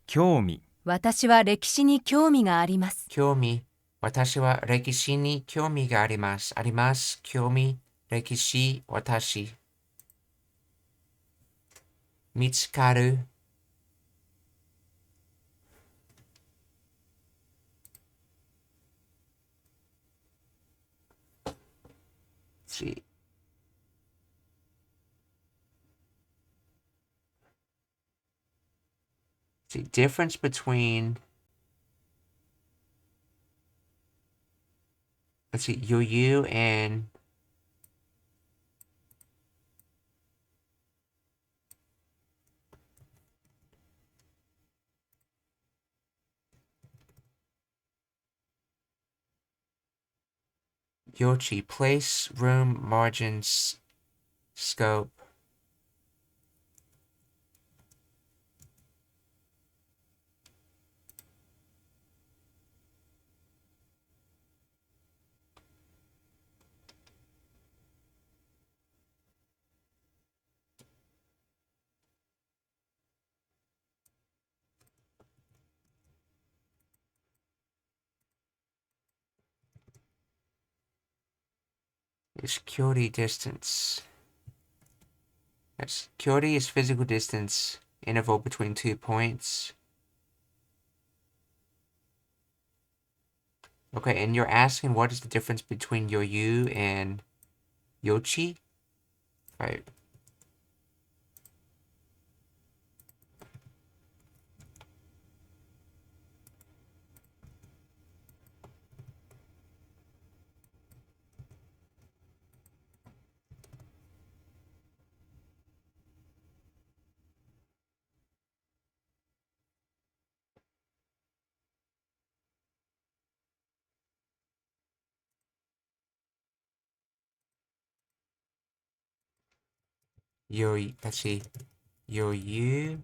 興味、私は歴史に興味があります。興味。私は歴史に興味があります。あります。興味。歴史。私。見つかる。See. See, difference between, let's see, you and Yochi. Place, room, margins, scope. Is Kyori distance. Yes, Kyori is physical distance, interval between 2 points. Okay, and you're asking what is the difference between Yoyu and Yochi? Right. Let's see. Yoyu.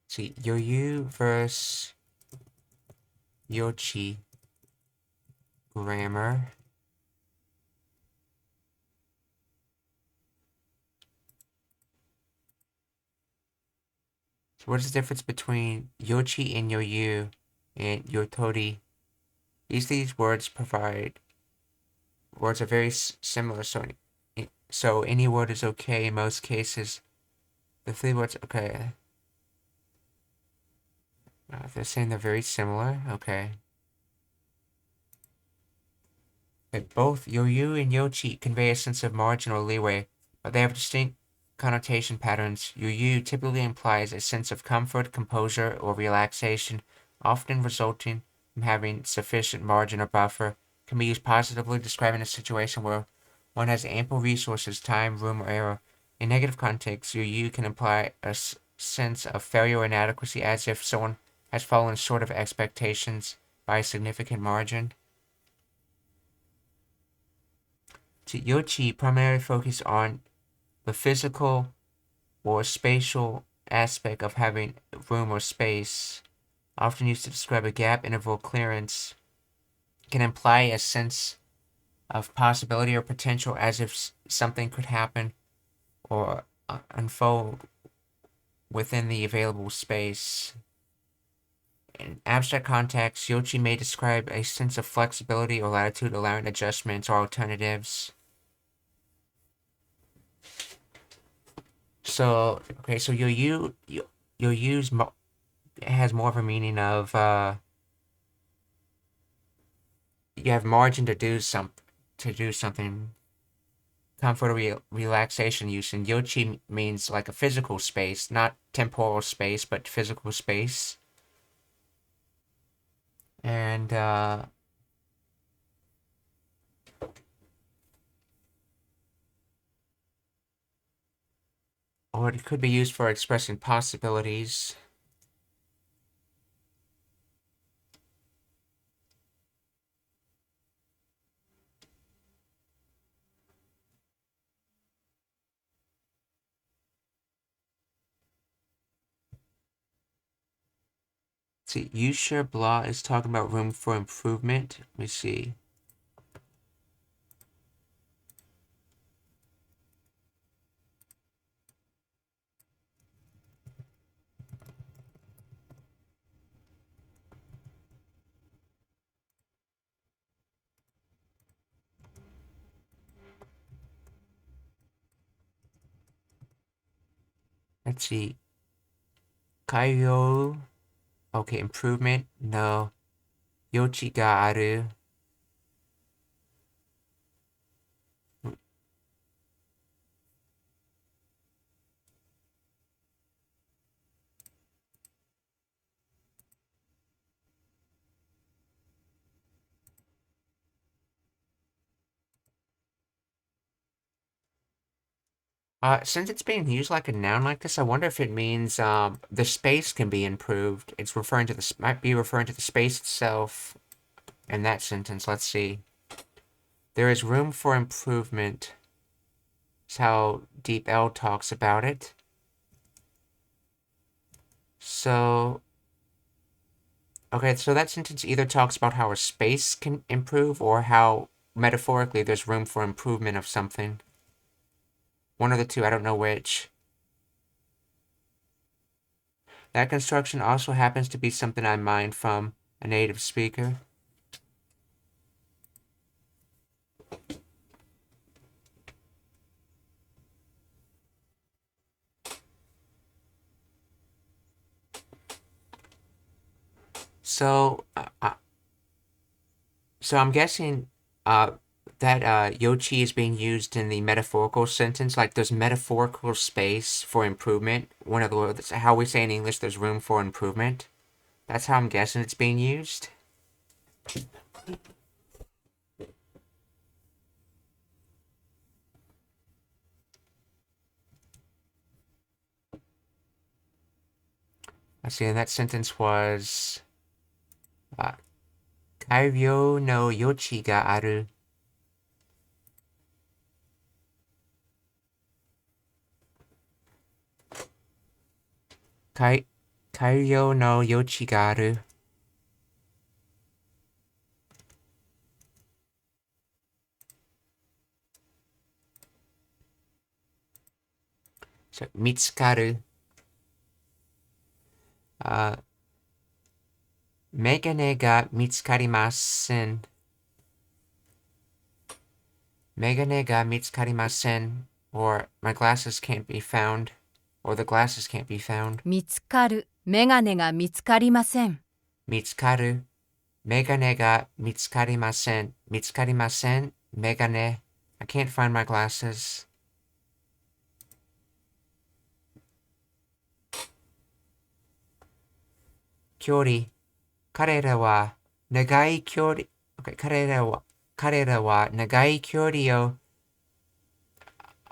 See, Yoyu versus Yochi. Grammar. So what is the difference between Yochi and Yoyu and Yotori? These words words are very similar, so any word is okay in most cases. The three words, okay. They're saying they're very similar, okay. Both Yoyu and Yochi convey a sense of margin or leeway, but they have distinct connotation patterns. Yoyu typically implies a sense of comfort, composure, or relaxation, often resulting from having sufficient margin or buffer. Can be used positively, describing a situation where one has ample resources, time, room, or error. In negative context, Yoyu can imply a sense of failure or inadequacy, as if someone has fallen short of expectations by a significant margin. Yochi primarily focus on the physical or spatial aspect of having room or space, often used to describe a gap, interval, clearance, can imply a sense of possibility or potential, as if something could happen or unfold within the available space. In abstract context, Yochi may describe a sense of flexibility or latitude, allowing adjustments or alternatives. So, okay, so you'll use has more of a meaning of you have margin to do something. comfort or relaxation use, and yochi means like a physical space, not temporal space, but physical space. And or it could be used for expressing possibilities. See, you sure blah is talking about room for improvement. Let me see. Let's see. Kayo. Okay, improvement. No. Yochi ga aru. Since it's being used like a noun like this, I wonder if it means the space can be improved. It's referring to the might be referring to the space itself in that sentence. Let's see. There is room for improvement. That's how Deep L talks about it. So, okay, so that sentence either talks about how a space can improve or how metaphorically there's room for improvement of something. One of the two, I don't know which. That construction also happens to be something I mined from a native speaker. So, I'm guessing that yochi is being used in the metaphorical sentence, like there's metaphorical space for improvement. One of the words, how we say in English, there's room for improvement. That's how I'm guessing it's being used. Let's see, and that sentence was 改良の余地がある. Kai, 改良の余地がある. So, 見つかる. メガネが見つかりません. メガネが見つかりません. Or my glasses can't be found. Or the glasses can't be found. 見つかる。メガネが見つかりません。見つかる。メガネが見つかりません. 見つかりません. メガネ. I can't find my glasses. 距離。彼らは長い距離。Okay, 彼らは長い距離を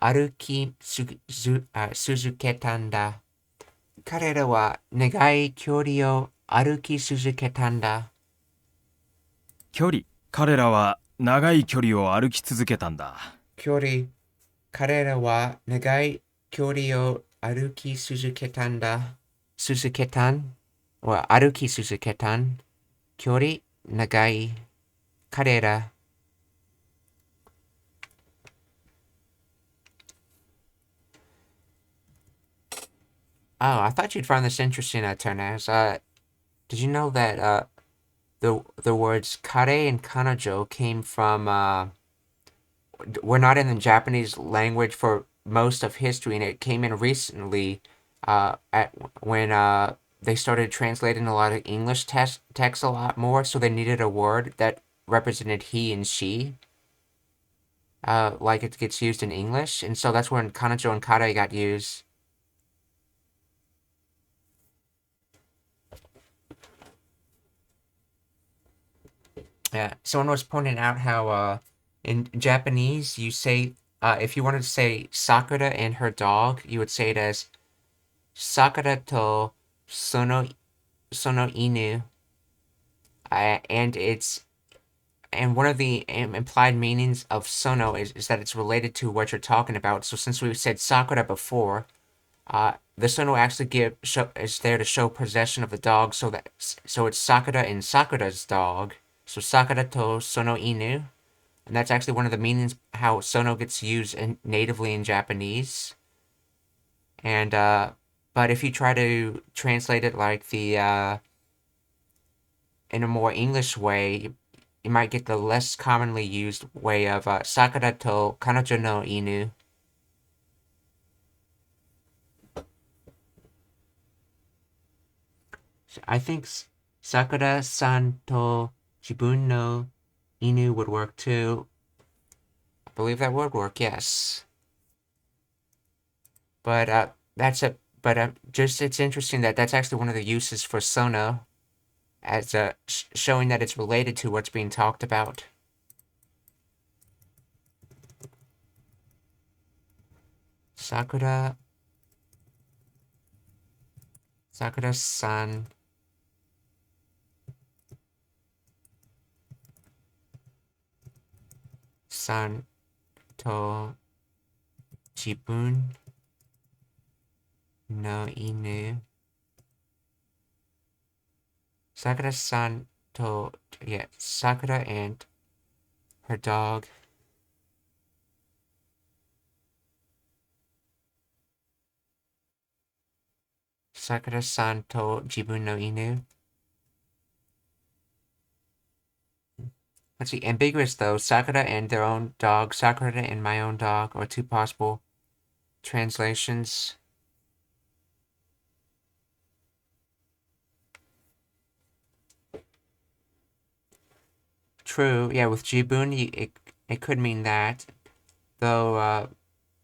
歩き続けたんだ。彼らは長い距離を歩き続けたんだ。距離。彼らは長い距離を歩き続けたんだ。距離。彼らは長い距離を歩き続けたんだ。続けたんは歩き続けたん。距離、長い。彼ら。Oh, I thought you'd find this interesting, Ternaz. Did you know that the words kare and kanojo came from were not in the Japanese language for most of history, and it came in recently when they started translating a lot of English text a lot more, so they needed a word that represented he and she. like it gets used in English, and so that's when kanojo and kare got used. Yeah, someone was pointing out how in Japanese you say if you wanted to say Sakura and her dog, you would say it as Sakura to sono inu, and one of the implied meanings of sono is that it's related to what you're talking about. So since we said Sakura before, the sono actually is there to show possession of the dog. So it's Sakura and Sakura's dog. So Sakura to sono inu, and that's actually one of the meanings how sono gets used natively in Japanese. And but if you try to translate it like in a more English way, you might get the less commonly used way of Sakura to kanojo no inu. I think Sakura-san to jibun no inu would work too. I believe that would work, yes. But just it's interesting that that's actually one of the uses for sono, as showing that it's related to what's being talked about. Sakura-san to jibun no inu. Sakura-san to, yeah, Sakura and her dog. Sakura-san to jibun no inu. Let's see, ambiguous though. Sakura and their own dog. Sakura and my own dog are two possible translations. True, yeah, with jibun, it could mean that. Though,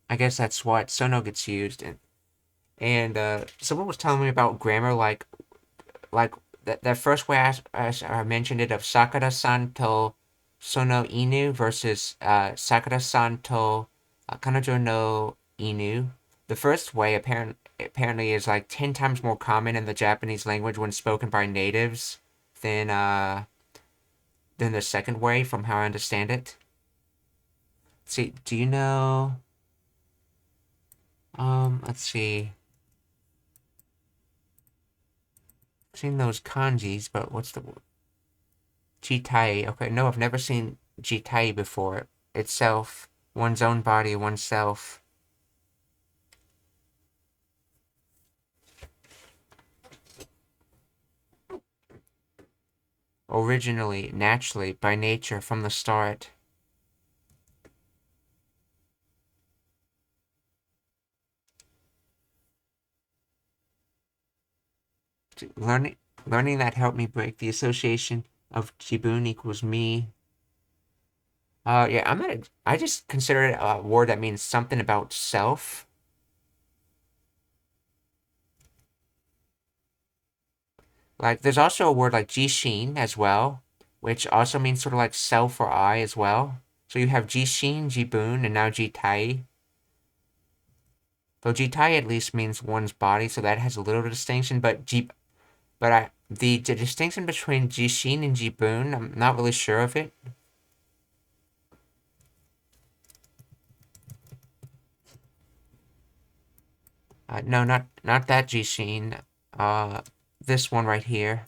I guess that's what sono gets used in. And someone was telling me about grammar, like that first way I mentioned it of Sakura-san to sono inu versus Sakura-san to kanojo no inu. The first way apparently is like 10 times more common in the Japanese language when spoken by natives than the second way, from how I understand it. Let's see, do you know? Let's see. I've seen those kanjis, but what's the jitai? Okay, no, I've never seen jitai before. Itself, one's own body, oneself. Originally, naturally, by nature, from the start. Learning that helped me break the association of jibun equals me. Yeah, I just consider it a word that means something about self. Like, there's also a word like jishin as well, which also means sort of like self or I as well. So you have jishin, jibun, and now jitai. Though jitai at least means one's body, so that has a little distinction. The distinction between jishin and jibun, I'm not really sure of it. No, not that jishin. This one right here.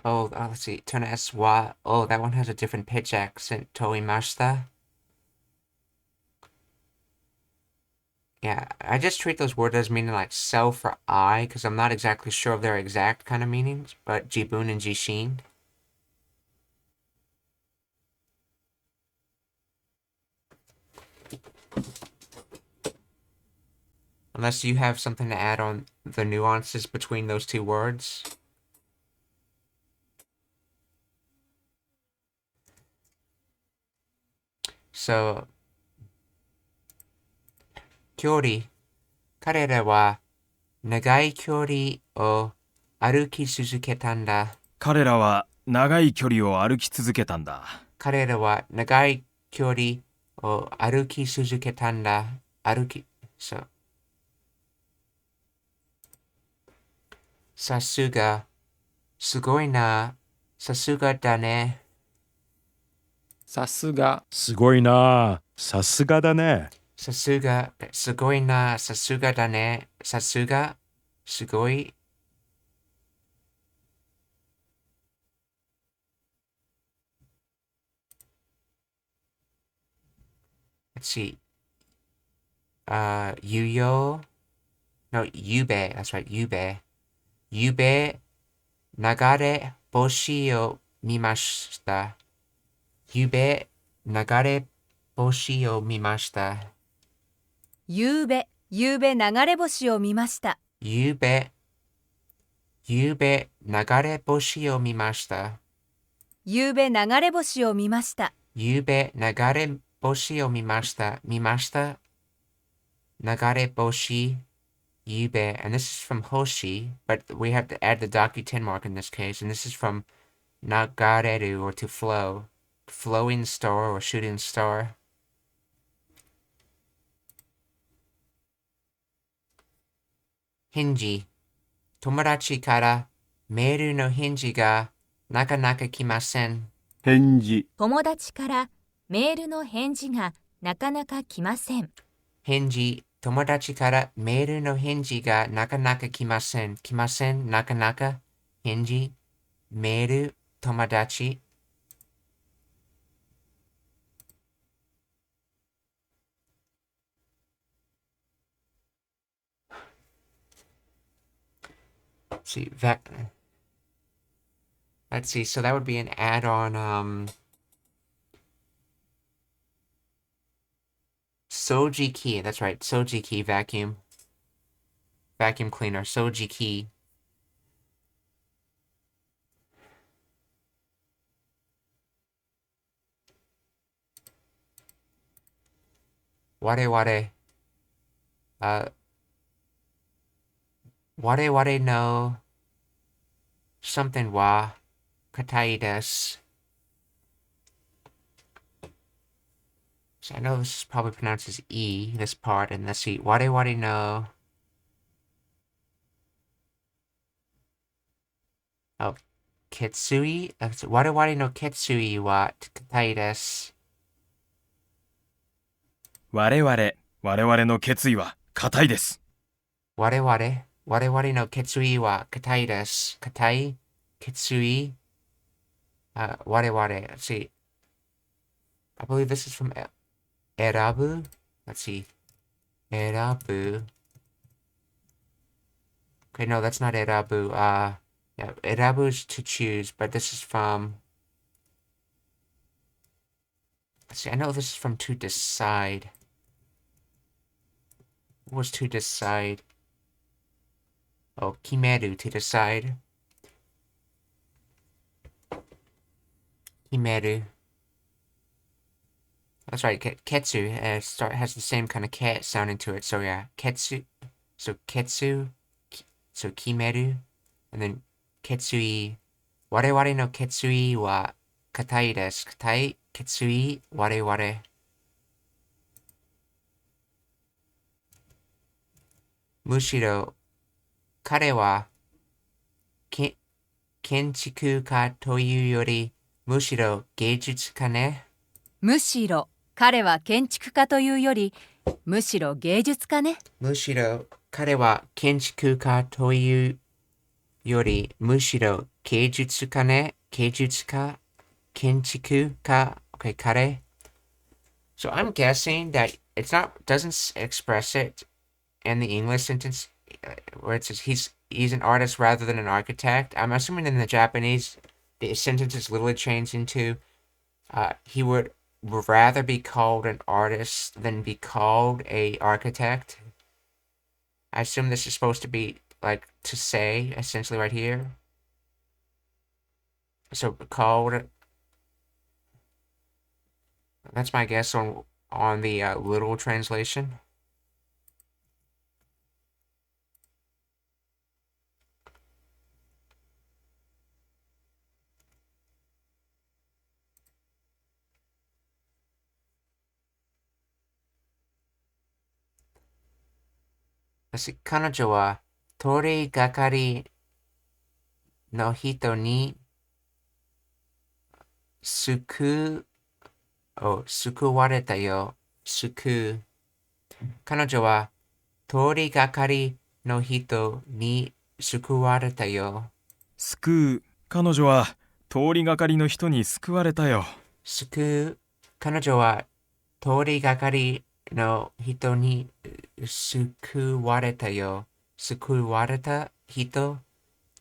Oh, let's see. Turn S Y. Oh, that one has a different pitch accent. Toimashita. Yeah, I just treat those words as meaning like self or I, because I'm not exactly sure of their exact kind of meanings, but jibun and jishin. Unless you have something to add on the nuances between those two words. So, 距離。彼らは長い距離を歩き続けたんだ。彼らは長い距離を歩き続けたんだ。彼らは長い距離を歩き続けたんだ。そう。さすが。すごいな。さすがだね。さすが、すごいな。さすがだね。さすが。すごいな。さすがだね。さすが。すごい。Let's see. 有用 No, ゆべ。That's right, ゆべ。ゆべ、流れ星を見ました。ゆべ、流れ星を見ました。ゆうべ流れ星を見ました。ゆべ、流れ星を見ました。ゆうべ流れ星を見ました。ゆべ、流れ星を見ました。見ました。流れ星、ゆべ。And this is from Hoshi, but we have to add the Dakuten mark in this case. And this is from nagareru, or to flow. Flowing star or shooting star. 返事。友達からメールの返事がなかなか来ません。返事。友達からメールの返事がなかなか来ません。返事。友達からメールの返事がなかなか来ません。来ません。なかなか。返事。メール。友達。See that. Let's see. So that would be an add-on. Soji key. That's right. Soji key vacuum cleaner. Soji key. Ware. Ware no something wa katai desu. So I know this is probably pronounced as E, this part, and let's see. Ware no. Oh, Ketsui? Ware no Ketsui wa katai desu. 我々の決意は固いです。我々の決意は固いです。固い決意。我々。Let's see. I believe this is from Erabu. Let's see. Erabu. Okay, no, that's not Erabu. Yeah, Erabu is to choose, but this is from. Let's see, I know this is from to decide. What was to decide? Oh, kimeru, to decide. Kimeru. That's right, ketsu has the same kind of cat sounding to it. So yeah, ketsu. So ketsu. So kimeru. And then ketsui. Ware no ketsui wa katai desu. Katai ketsui ware. むしろ彼は建築家というよりむしろ芸術家ね。むしろ彼は建築家というよりむしろ芸術家ね。むしろ彼は建築家というよりむしろ芸術家ね。芸術家建築家 Okay, 彼 So I'm guessing that doesn't express it in the English sentence where it says he's an artist rather than an architect. I'm assuming in the Japanese the sentence is literally changed into he would rather be called an artist than be called a architect. I assume this is supposed to be like to say essentially right here. So called. That's my guess on the literal translation.彼女は通りがかりの人に救われたよ。彼女は通りがかりの人に救われたよ。彼女は通りがかりの人に救われたよ。彼女は通りがかりの人に救われたよ。救われた人、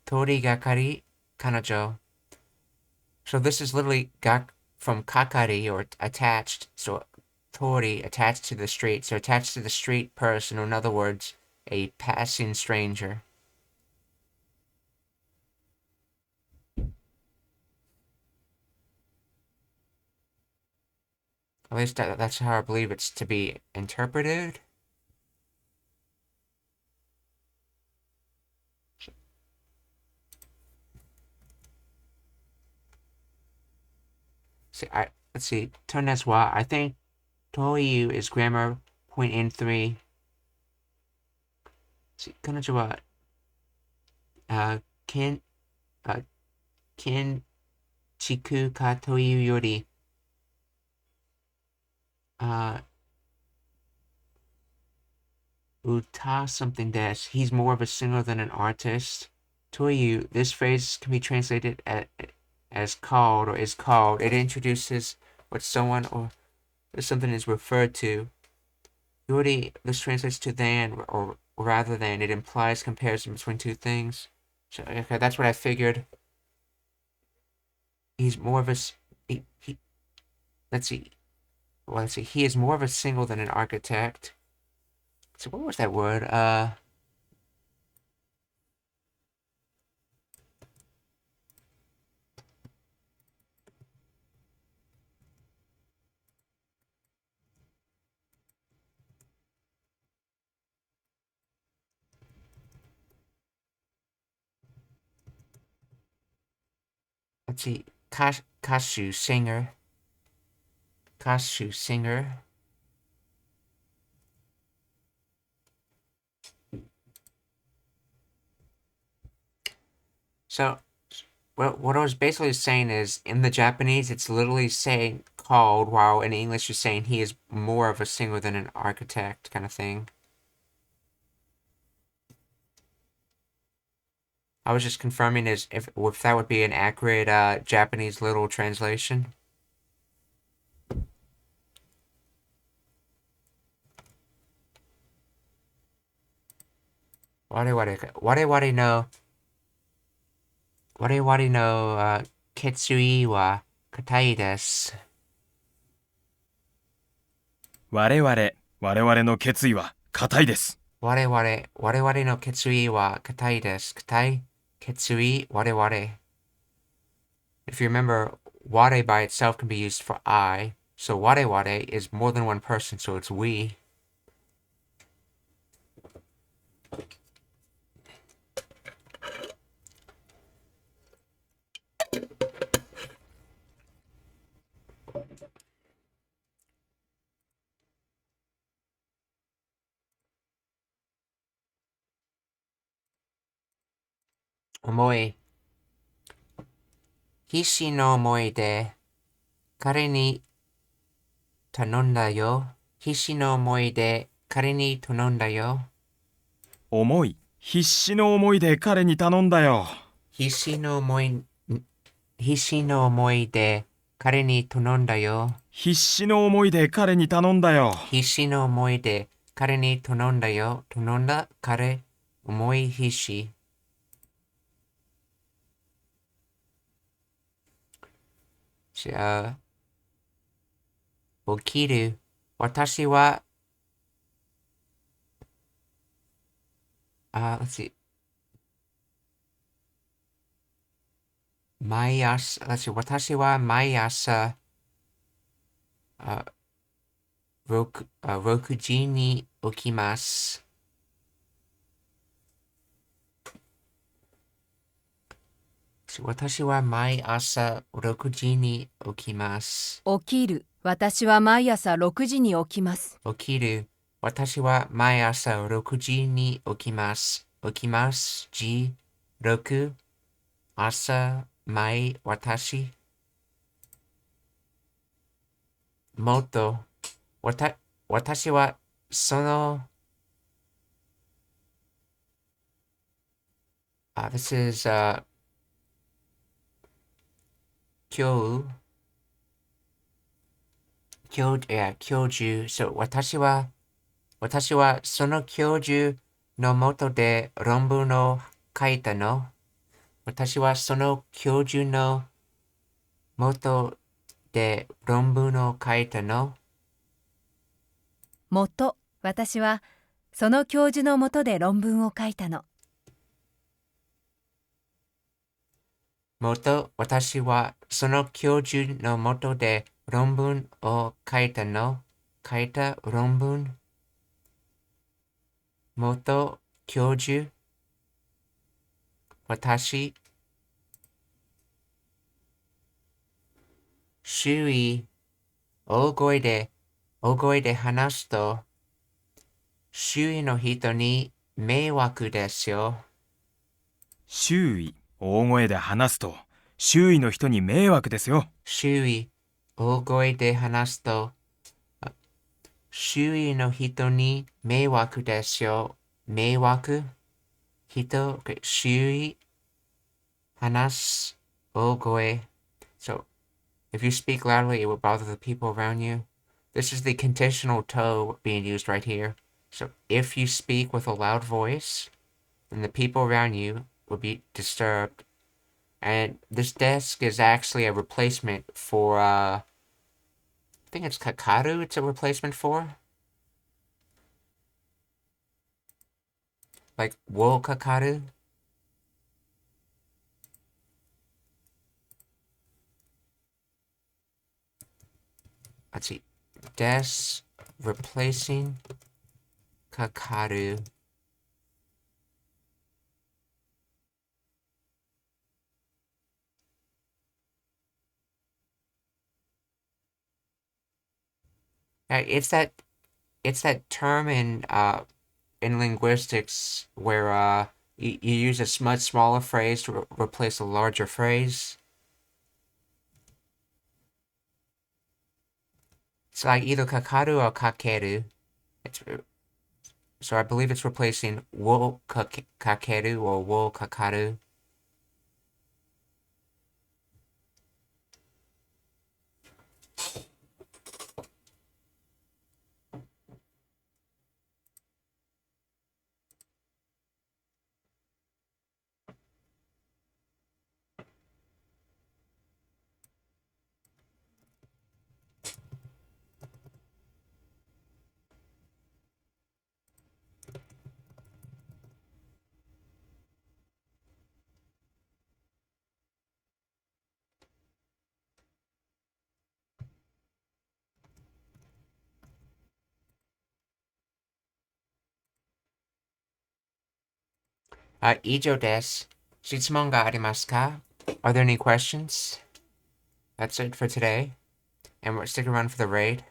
通りがかり、彼女。So this is literally from kakari or attached. So tori attached to the street. So attached to the street person, or in other words, a passing stranger. At least that's how I believe it's to be interpreted. Let's see. Turn as wa. I think Toyu is grammar point in 3. See, 彼女は建築家というより歌 something dash. He's more of a singer than an artist. Toyu, this phrase can be translated as called or is called. It introduces what someone or something is referred to. Yori, this translates to than or rather than. It implies comparison between two things. So, okay, that's what I figured. He's more of a let's see. Well, let's see. He is more of a singer than an architect. So what was that word? Let's see. Kashu, singer. Kashu, singer. So, what I was basically saying is, in the Japanese, it's literally saying called, while in English you're saying he is more of a singer than an architect, kind of thing. I was just confirming if that would be an accurate Japanese literal translation. Wari no ketsui wa katai desu. 我々の決意は固いです。我々の決意は固いです。固い決意我々. If you remember, ware by itself can be used for I, so ware is more than one person, so it's we. Omoi. Hishi no omoi de kare ni tanonda yo. Hishi no omoi de kare ni tanonda yo. 必死の思いで彼に頼んだよ。必死の思いで彼に頼んだよ。必死の思いで彼に頼んだよ。必死の思いで彼に頼んだよ。頼んだ彼、重い必死。じゃあ、起きる。私は、let's see. 毎朝、let's see. 私は毎朝、6時に起きます。私は毎朝6時に起きます。起きる。私は毎朝6時に起きます。起きる。私は毎朝6時に起きます。起きます。時、6、朝、毎、私。もっと、私はその、this is, 今日、教授。そう、私はその教授のもとで論文を書いたの。私はその教授のもとで論文を書いたの。元。私はその教授のもとで論文を書いたの。私はその教授のもとで論文を書いたの。書いた論文。元教授。私。周囲。大声で話すと、周囲の人に迷惑ですよ。周囲、大声で話すと、周囲の人に迷惑ですよ。周囲、大声で話すと、周囲の人に迷惑ですよ。迷惑、人、周囲、話す、大声。So, if you speak loudly, it will bother the people around you. This is the conditional toe being used right here. So, if you speak with a loud voice, then the people around you will be disturbed. And this desk is actually a replacement for, I think it's Kakaru it's a replacement for. Like, wo Kakaru. Let's see. Desk replacing Kakaru. It's that term in linguistics where you use a much smaller phrase to replace a larger phrase. It's like either kakaru or kakeru. So I believe it's replacing wo kakeru or wo kakaru. Ijo desu. Shitsumon ga arimasu ka? Are there any questions? That's it for today. And we're sticking around for the raid.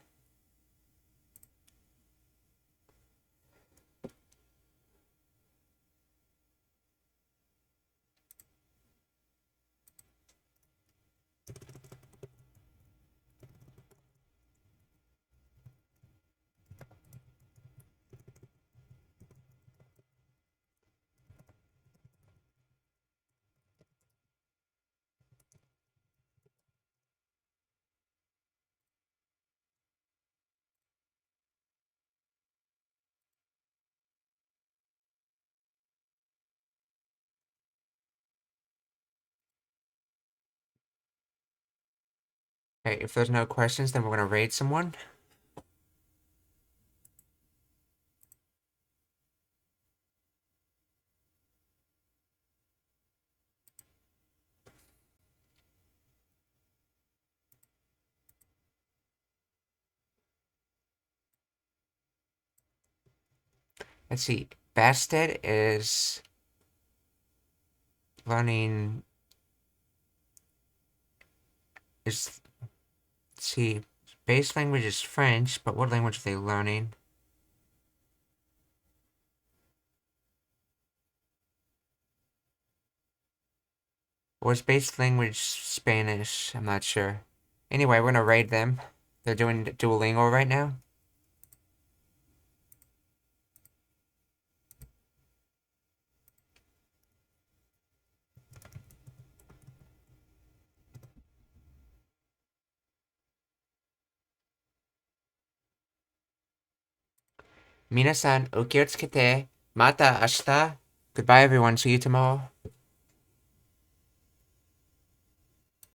Okay, if there's no questions, then we're gonna raid someone. Let's see. Bastet is learning. Let's see. Base language is French, but what language are they learning? Or is base language Spanish? I'm not sure. Anyway, we're gonna raid them. They're doing Duolingo right now. Minasan, お気をつけて。また明日. Goodbye, everyone. See you tomorrow.